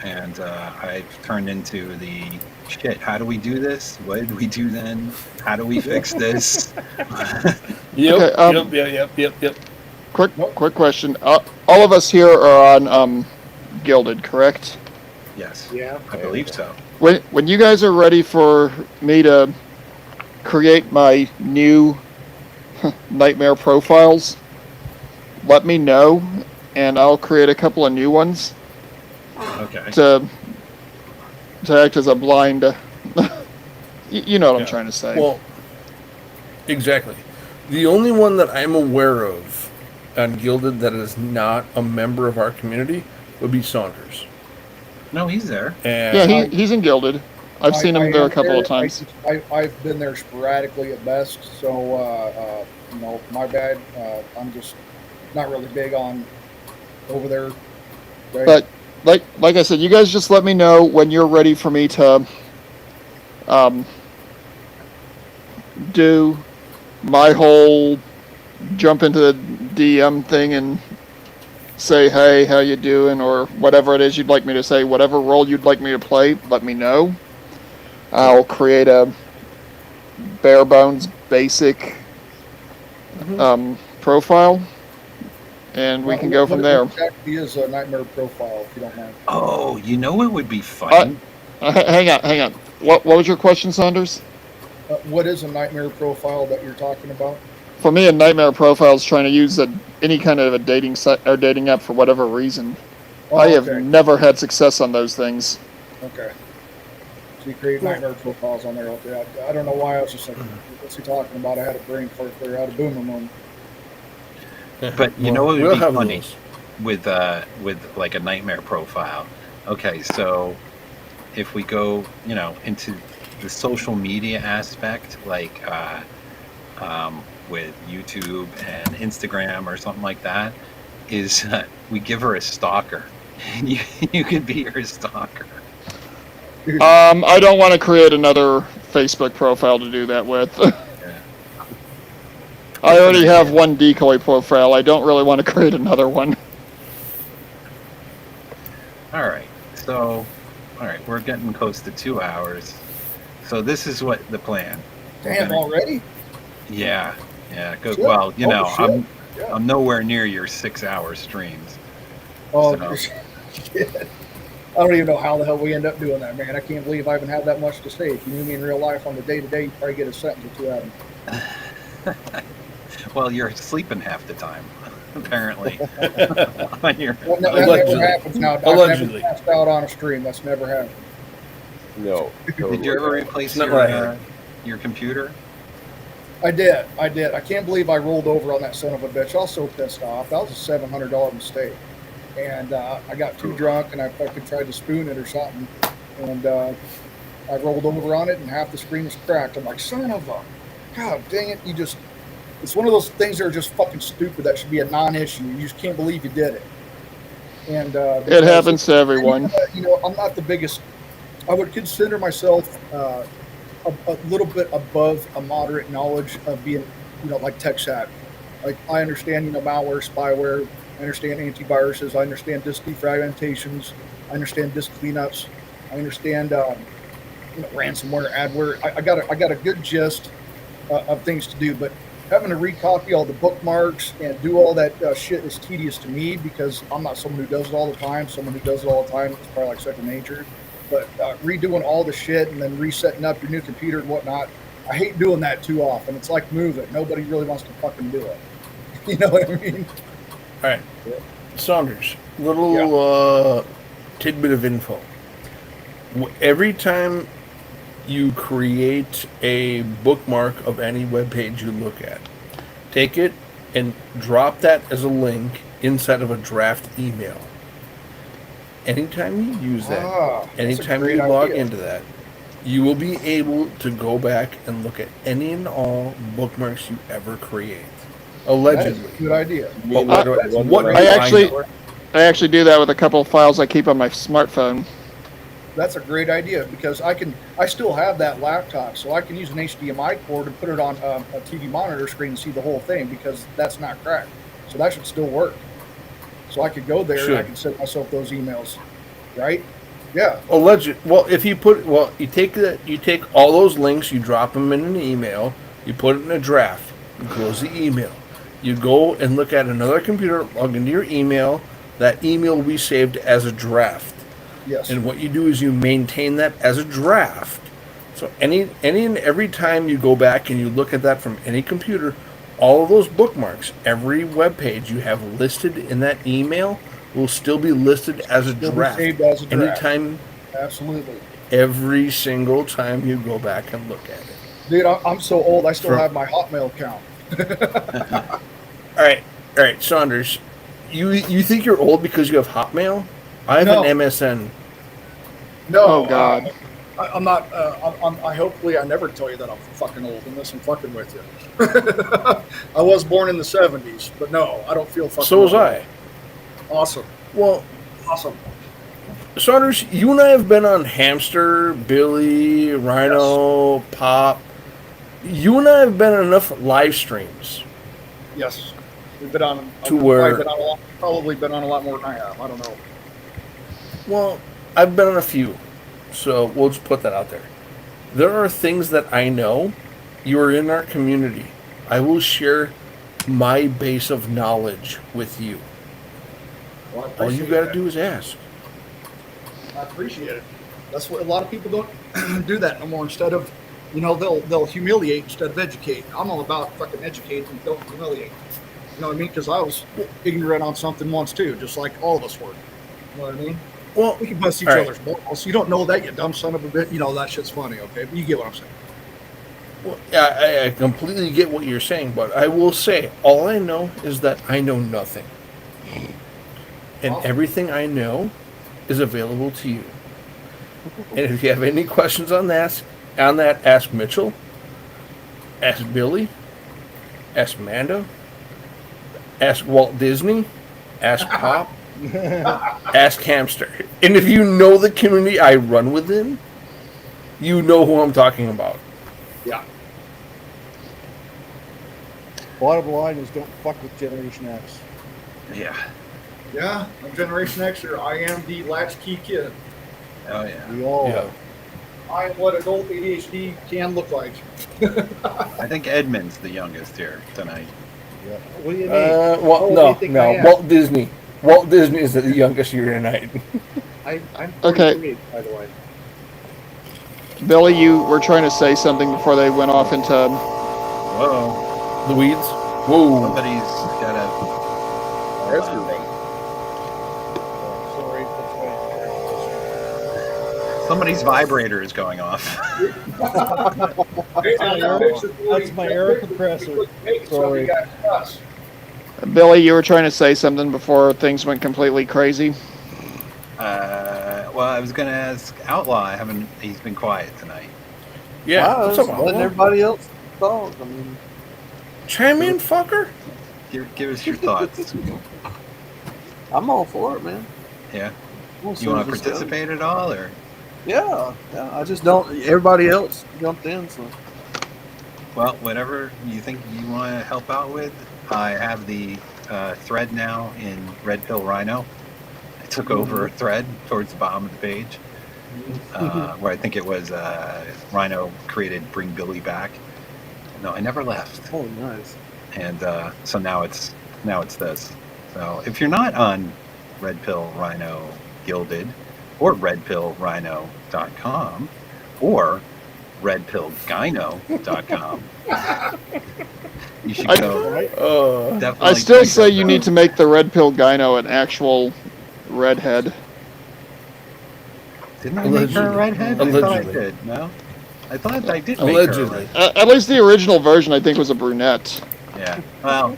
And I've turned into the shit. How do we do this? What did we do then? How do we fix this? Yep. Quick question. All of us here are on Gilded, correct? Yes. Yeah. I believe so. When you guys are ready for me to create my new nightmare profiles, let me know, and I'll create a couple of new ones. Okay. To act as a blind. You know what I'm trying to say. Well, exactly. The only one that I'm aware of on Gilded that is not a member of our community would be Saunders. No, he's there. And yeah, he's in Gilded. I've seen him there a couple of times. I've been there sporadically at best, so my bad. I'm just not really big on over there. But like I said, you guys just let me know when you're ready for me to do my whole jump into the DM thing and say, hey, how you doing, or whatever it is you'd like me to say, whatever role you'd like me to play, let me know. I'll create a bare bones basic profile, and we can go from there. What exactly is a nightmare profile, if you don't mind? Oh, you know it would be funny. Hang on. What was your question, Saunders? What is a nightmare profile that you're talking about? For me, a nightmare profile is trying to use any kind of a dating site or dating app for whatever reason. I have never had success on those things. Okay. So you create nightmare profiles on there. I don't know why I was just like, what's he talking about? I had a brain fart there. I had a boomer moment. But you know what would be funny with like a nightmare profile? Okay, so if we go, into the social media aspect, like with YouTube and Instagram or something like that, is we give her a stalker. You could be her stalker. I don't want to create another Facebook profile to do that with. I already have one decoy profile. I don't really want to create another one. All right, we're getting close to 2 hours. So this is what the plan. Damn, already? Yeah. Good. Shit. Well, Shit. I'm nowhere near your 6-hour streams. Oh, so. Shit. I don't even know how the hell we end up doing that, man. I can't believe I even have that much to say. If you knew me in real life on the day-to-day, you'd probably get a sentence or two out of me. Well, you're sleeping half the time, apparently. That never happens now. I've never passed out on a stream. That's never happened. No. Did you ever replace your computer? I did. I can't believe I rolled over on that son of a bitch. I was so pissed off. That was a $700 mistake. And I got too drunk and I fucking tried to spoon it or something. And I rolled over on it and half the screen was cracked. I'm like, son of a... God dang it. It's one of those things that are just fucking stupid. That should be a non-issue. You just can't believe you did it. And it happens to everyone. I'm not the biggest... I would consider myself... a little bit above a moderate knowledge of being, like tech savvy. Like I understand, malware, spyware. I understand antiviruses. I understand disk defragmentations. I understand disk cleanups. I understand, ransomware, adware. I got a good gist of things to do. But having to recopy all the bookmarks and do all that shit is tedious to me because I'm not someone who does it all the time. Someone who does it all the time is probably like second nature. But redoing all the shit and then resetting up your new computer and whatnot, I hate doing that too often. It's like moving. Nobody really wants to fucking do it. You know what I mean? All right. Saunders, little tidbit of info. Every time you create a bookmark of any web page you look at, take it and drop that as a link inside of a draft email. Anytime you use that, anytime you log into that, you will be able to go back and look at any and all bookmarks you ever create. Allegedly. That's a good idea. I actually do that with a couple of files I keep on my smartphone. That's a great idea because I still have that laptop, so I can use an HDMI cord and put it on a TV monitor screen and see the whole thing because that's not cracked. So that should still work. So I could go there and I can send myself those emails, right? Yeah. Alleged. Well, if you you take all those links, you drop them in an email, you put it in a draft, you close the email, you go and look at another computer, log into your email. That email will be saved as a draft. Yes. And what you do is you maintain that as a draft. So any and every time you go back and you look at that from any computer, all of those bookmarks, every web page you have listed in that email will still be listed as a draft. Saved as a draft. Anytime. Absolutely. Every single time you go back and look at it. Dude, I'm so old. I still have my Hotmail account. All right, Saunders. You think you're old because you have Hotmail? I have an MSN. No. Oh God. I'm not. Hopefully I never tell you that I'm fucking old unless I'm fucking with you. I was born in the 70s, but no, I don't feel fucking. So was I. Awesome. Well, awesome. Saunders, you and I have been on Hamster, Billy, Rhino, Pop. You and I have been on enough live streams. Yes, we've been on. To where- Probably been on a lot more than I have. I don't know. Well, I've been on a few, so we'll just put that out there. There are things that I know. You are in our community. I will share my base of knowledge with you. Well, I All you appreciate got to that. do is ask. I appreciate it. That's what a lot of people don't do that no more. Instead of, they'll humiliate instead of educate. I'm all about fucking educate and don't humiliate. You know what I mean? Because I was ignorant on something once too, just like all of us were. You know what I mean? Well, we can bust each all right. other's balls. You don't know that, you dumb son of a bitch. That shit's funny, okay? But you get what I'm saying. Well, yeah, I completely get what you're saying, but I will say, all I know is that I know nothing. And everything I know is available to you. And if you have any questions on that, ask Mitchell, ask Billy, ask Mando, ask Walt Disney, ask Pop, ask Hamster. And if you know the community I run within, you know who I'm talking about. Yeah. Bottom line is don't fuck with Generation X. Yeah. Yeah, I'm Generation Xer. I am the latchkey kid. Oh yeah. We all Yeah. I am what adult ADHD can look like. I think Edmund's the youngest here tonight. Yeah. What do you mean? Well, Oh, no, you think I am? Walt Disney. Walt Disney is the youngest here tonight. I'm Okay. 43, by the way. Billy, you were trying to say something before they went off into. Whoa. The weeds? Whoa. Somebody's got a. Sorry, Somebody's vibrator is going off. that's my air compressor. Sorry. Billy, you were trying to say something before things went completely crazy. Well, I was going to ask Outlaw. He's been quiet tonight. Yeah. Wow, what's letting up, Outlaw? everybody else talk. I mean, Chime in, fucker. Give us your thoughts. I'm all for it, man. Yeah. We'll see You want to where this goes. participate at all, or? Yeah. I just don't. Everybody else jumped in, so. Well, whatever you think you want to help out with, I have the thread now in Red Pill Rhino. I took over a thread towards the bottom of the page, where I think it was Rhino created Bring Billy Back. No, I never left. Oh, nice. And so now it's this. So if you're not on Red Pill Rhino Gilded or redpillrhino.com or redpillgyno.com, you should go. Definitely I still check say those you out. need to make the Red Pill Gyno an actual redhead. Didn't I make her a redhead? I thought I Allegedly. did. No? I thought I did make Allegedly. her a redhead. At least the original version, I think, was a brunette. Yeah. Well,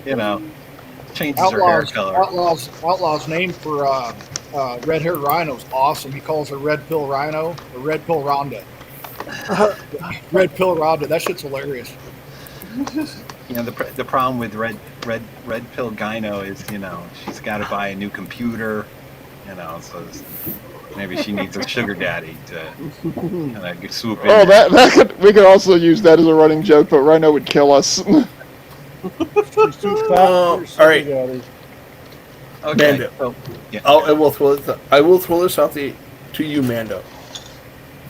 changes her hair color. Outlaw's name for red haired rhino is awesome. He calls her Red Pill Rhino or Red Pill Rhonda. Red Pill Rhonda. That shit's hilarious. The problem with red pill gyno is she's got to buy a new computer, so maybe she needs a sugar daddy to swoop in. Oh, we could also use that as a running joke, but Rhino would kill us. All right. Okay. Mando. So, yeah. I will throw this out to you, Mando.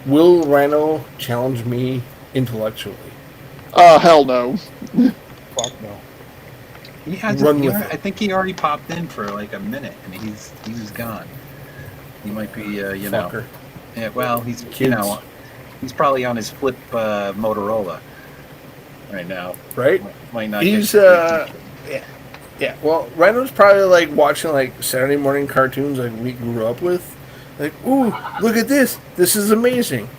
Will Rhino challenge me intellectually? Hell no. Fuck no. He has. Run with it. I think he already popped in for like a minute, and he was gone. He might be, Fucker. Yeah. Well, he's Kids. he's probably on his flip Motorola right now. Right? Might not. He's get yeah. Well, Rhino's probably like watching like Saturday morning cartoons like we grew up with. Like, ooh, look at this! This is amazing.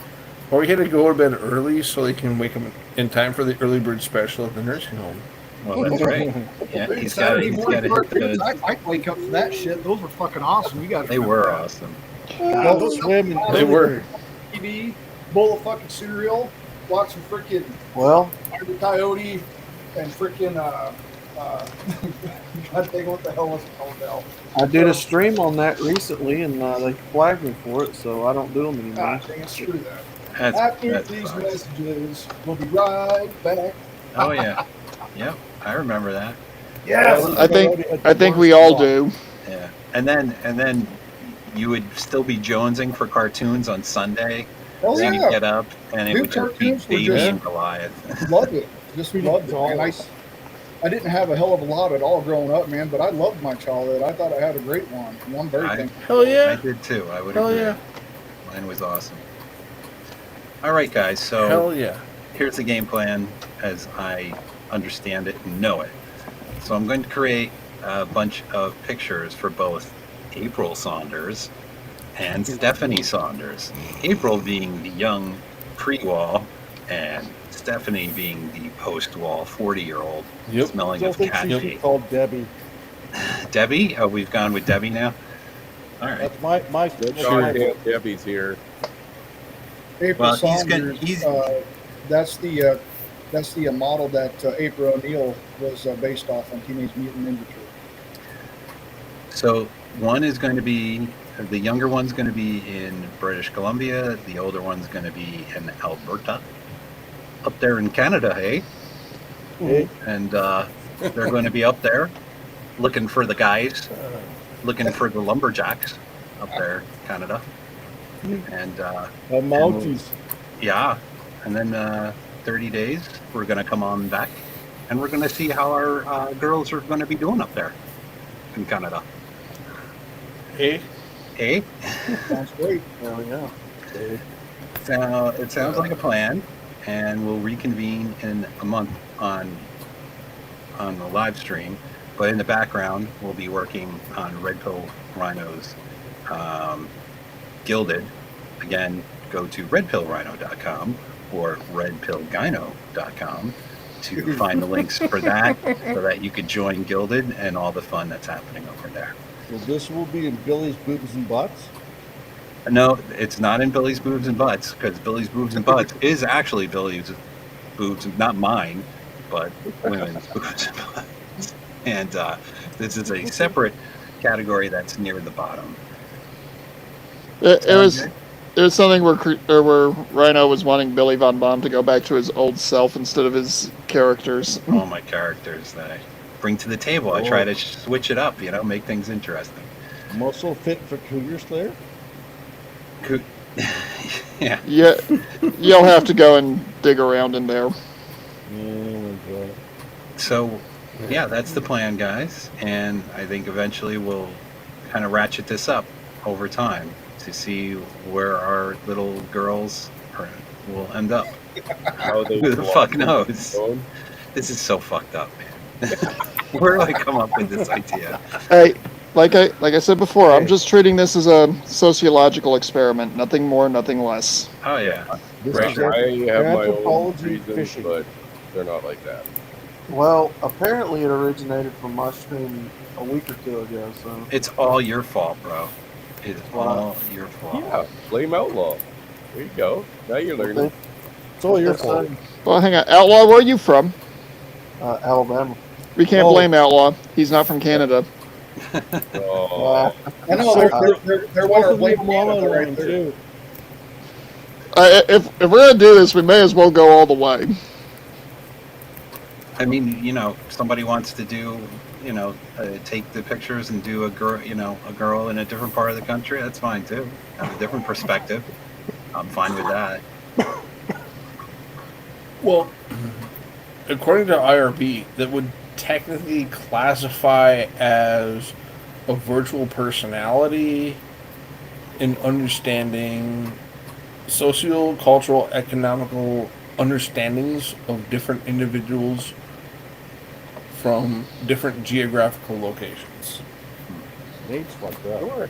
Or he had to go to bed early so they can wake him in time for the early bird special at the nursing home. Well, that's right. Yeah, he's got to hit the. I wake up for that shit. Those were fucking awesome. You guys. They were awesome. Don't swim in They were. TV, bowl of fucking cereal, watch some freaking Well, the Coyote, and freaking God dang, what the hell was it called now? I did a stream on that recently, and they flagged me for it, so I don't do them anymore. God dang it, screw that. After these messages, we'll be right back. Oh yeah, yep, I remember that. Yes, I think we all do. Yeah, and then you would still be jonesing for cartoons on Sunday. Oh, so yeah. you'd get up and it New would just be cartoons were Davey just- and Goliath. Loved it. Just loved it, man. I didn't have a hell of a lot at all growing up, man, but I loved my childhood. I thought I had a great one. And I'm very thankful. Hell yeah. I did too. I would Hell agree. yeah. Mine was awesome. All right, guys. So Hell yeah. here's the game plan as I understand it and know it. So I'm going to create a bunch of pictures for both April Saunders and Stephanie Saunders. April being the young pre-wall and Stephanie being the post-wall 40-year-old smelling of cat she should pee. be called Debbie. Debbie? Oh, we've gone with Debbie now? All right. That's my Sure. Debbie's here. April Well, he's Saunders, gonna- that's the model that April O'Neil was based off on Teenage Mutant Ninja Turtles. So one is going to be, the younger one's going to be in British Columbia. The older one's going to be in Alberta. Up there in Canada, hey? Hey. And they're going to be up there looking for the guys, looking for the lumberjacks up there, Canada. And Mounties. yeah. And then 30 days, we're going to come on back and we're going to see how our girls are going to be doing up there in Canada. Hey? Hey? Sounds great. Hell yeah. So it sounds like a plan, and we'll reconvene in a month on the live stream. But in the background, we'll be working on Red Pill Rhinos Gilded. Again, go to redpillrhino.com or redpillgyno.com to find the links for that, so that you could join Gilded and all the fun that's happening over there. So this will be in Billy's Boobs and Butts? No, it's not in Billy's Boobs and Butts, because Billy's Boobs and Butts is actually Billy's boobs, not mine, but women's boobs and butts. And this is a separate category that's near the bottom. It was something where Rhino was wanting Billy Von Baum to go back to his old self instead of his characters. All my characters that I bring to the table. I try to switch it up, make things interesting. Muscle fit for Cougar Slayer? Yeah. Yeah, you'll have to go and dig around in there. So, yeah, that's the plan, guys. And I think eventually we'll kind of ratchet this up over time to see where our little girls will end up. How they Who the fuck knows? This is so fucked up, man. Where do I come up with this idea? Hey, like I said before, I'm just treating this as a sociological experiment. Nothing more, nothing less. Oh yeah. Right. I have my own anthropology reasons, fishing. but they're not like that. Well, apparently it originated from Mushroom a week or two ago, so. It's all your fault, bro. It's all your fault. Yeah, blame Outlaw. There you go. Now you're learning. It's all your fault. Well, hang on. Outlaw, where are you from? Alabama. We can't blame Outlaw. He's not from Canada. Oh. I know they're one of blame Canada right there. Too. If we're gonna do this, we may as well go all the way. I mean, somebody wants to do, take the pictures and do a girl in a different part of the country. That's fine too. Have a different perspective. I'm fine with that. Well, according to IRB, that would technically classify as a virtual personality in understanding socio-cultural, economical understandings of different individuals from different geographical locations. Nate's fucked up.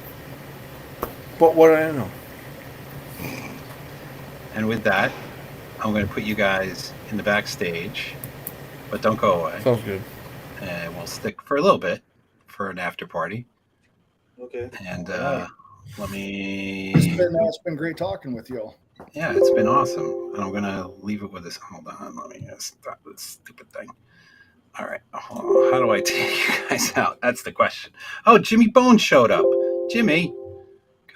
But what do I know? And with that, I'm going to put you guys in the backstage, but don't go away. Sounds good. And we'll stick for a little bit for an after party. Okay. And let me. It's been great talking with y'all. Yeah, it's been awesome. And I'm going to leave it with this. Hold on. Let me stop this stupid thing. All right. How do I take you guys out? That's the question. Oh, Jimmy Bone showed up. Jimmy.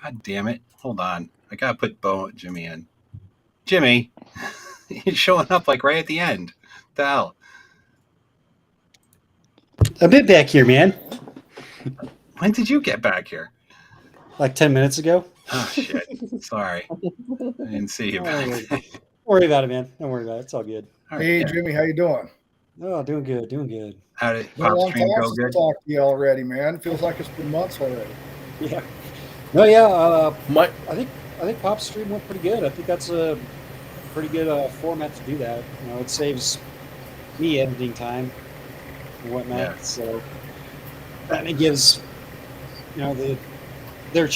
God damn it. Hold on. I got to put Jimmy in. Jimmy, he's showing up like right at the end. What the hell? A bit back here, man. When did you get back here? Like 10 minutes ago. Oh shit! Sorry, I didn't see you back there. Don't worry about it, man. Don't worry about it. It's all good. Hey, Jimmy, how you doing? Oh, doing good. Doing good. How did Been a Pop long Stream time go since I good? talked to you already, man. Feels like it's been months already. Yeah. No, yeah. I think Pop Stream went pretty good. I think that's a pretty good format to do that. You know, it saves me editing time and whatnot. Yeah. So and it gives their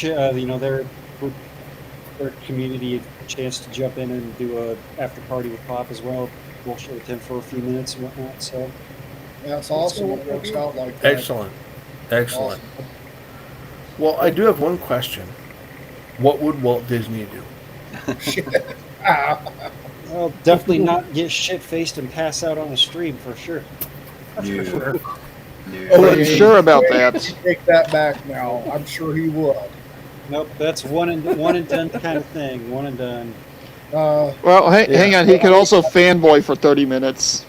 community a chance to jump in and do a after party with Pop as well. Bullshit with him for a few minutes and whatnot. So Yeah, it's awesome when it works out like that. Excellent. Excellent. Well, I do have one question. What would Walt Disney do? Well, definitely not get shit faced and pass out on the stream for sure. That's for sure. Oh, I'm sure about that. Take that back now. I'm sure he would. Nope, that's one and done kind of thing. One and done. Well, hang on. He could also fanboy for 30 minutes.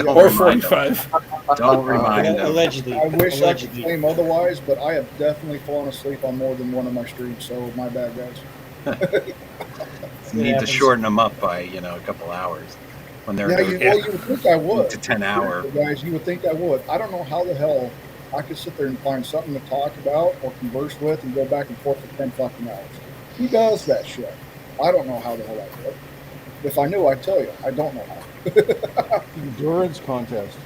Or 45. Don't remind him. Allegedly. I wish I could claim otherwise, but I have definitely fallen asleep on more than one of my streams, so my bad, guys. You need to shorten them up by a couple hours when they're Yeah, you would think I would. to 10 hour. Guys, you would think I would. I don't know how the hell I could sit there and find something to talk about or converse with and go back and forth for 10 fucking hours. Who does that shit? I don't know how the hell I do it. If I knew, I'd tell you. I don't know how. Endurance contest.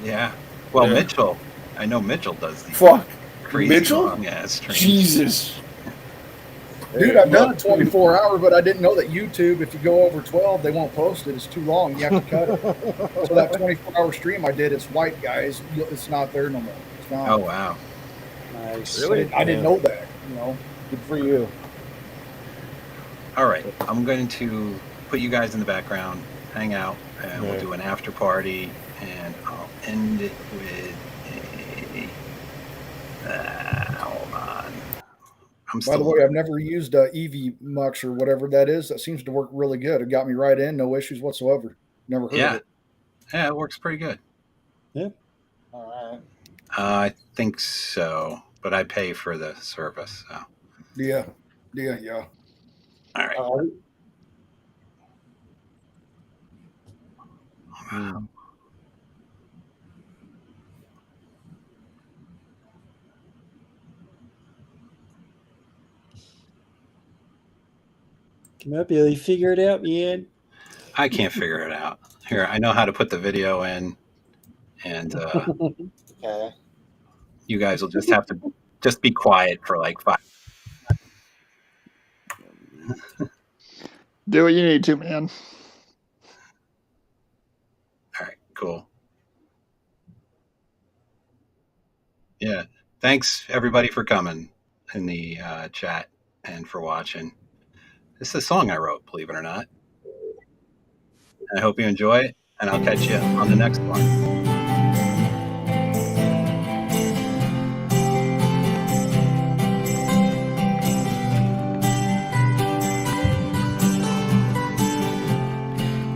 Yeah. Well, Yeah. Mitchell. I know Mitchell does these Fuck. crazy Mitchell? long ass streams. Jesus. Dude, I've done a 24-hour, but I didn't know that YouTube, if you go over 12, they won't post it. It's too long. You have to cut it. So that 24-hour stream I did, it's white, guys. It's not there no more. It's not. Oh wow. Nice. Really? I didn't know that. Good for you. All right. I'm going to put you guys in the background, hang out, and we'll do an after party, and I'll end it with a. Hold on. By the way, I've never used Eevee Mux or whatever that is. That seems to work really good. It got me right in, no issues whatsoever. Never heard of it. Yeah, it works pretty good. Yeah. All right. I think so, but I pay for the service. So. Yeah. All right. Come up, Billy. Figure it out, man. I can't figure it out. Here, I know how to put the video in, and Okay. you guys will just have to just be quiet for like 5. Do what you need to, man. All right, cool. Yeah, thanks everybody for coming in the chat and for watching. This is a song I wrote, believe it or not. I hope you enjoy it, and I'll catch you on the next one.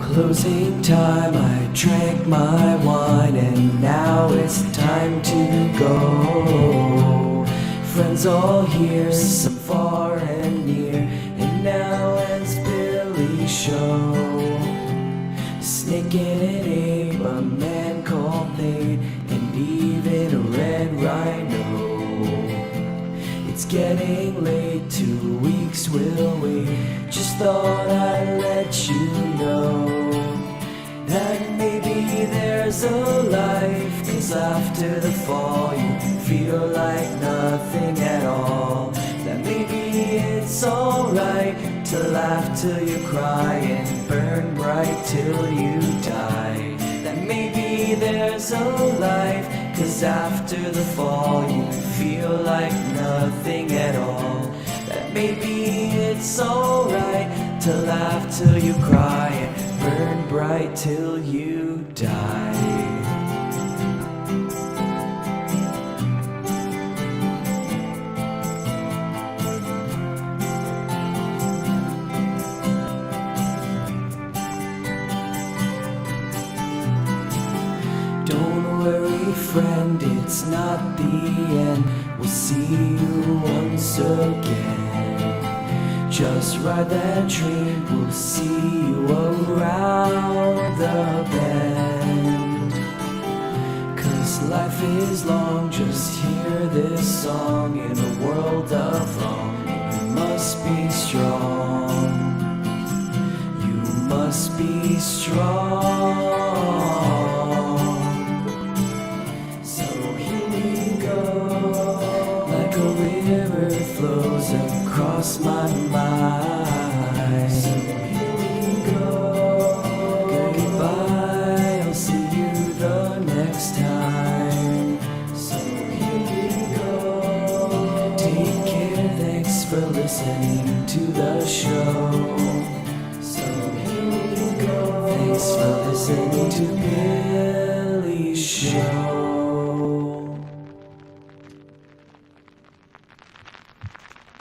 Closing time, I drank my wine, and now it's time to go. Friends all here, some far and near, and now ends Billy's show. Snake in an ape, a man called Nate, and even a red rhino. It's getting late, 2 weeks will wait. Just thought I'd let you know that maybe there's a life, 'cause after the fall you feel like nothing at all. That maybe it's alright to laugh till you cry and burn bright till you die. That maybe there's a life, 'cause after the fall you feel like nothing at all. That maybe it's alright to laugh till you cry and burn bright till you die. it's not the end. We'll see you once again. Just ride that train, we'll see you around the bend. 'Cause life is long, just hear this song. In a world of wrong, you must be strong. You must be strong. So here we go, like a river flows across my mind. So here we go, goodbye, I'll see you the next time. So here we go, take care, thanks for listening to the show. So here we go, thanks for listening to Billy's show.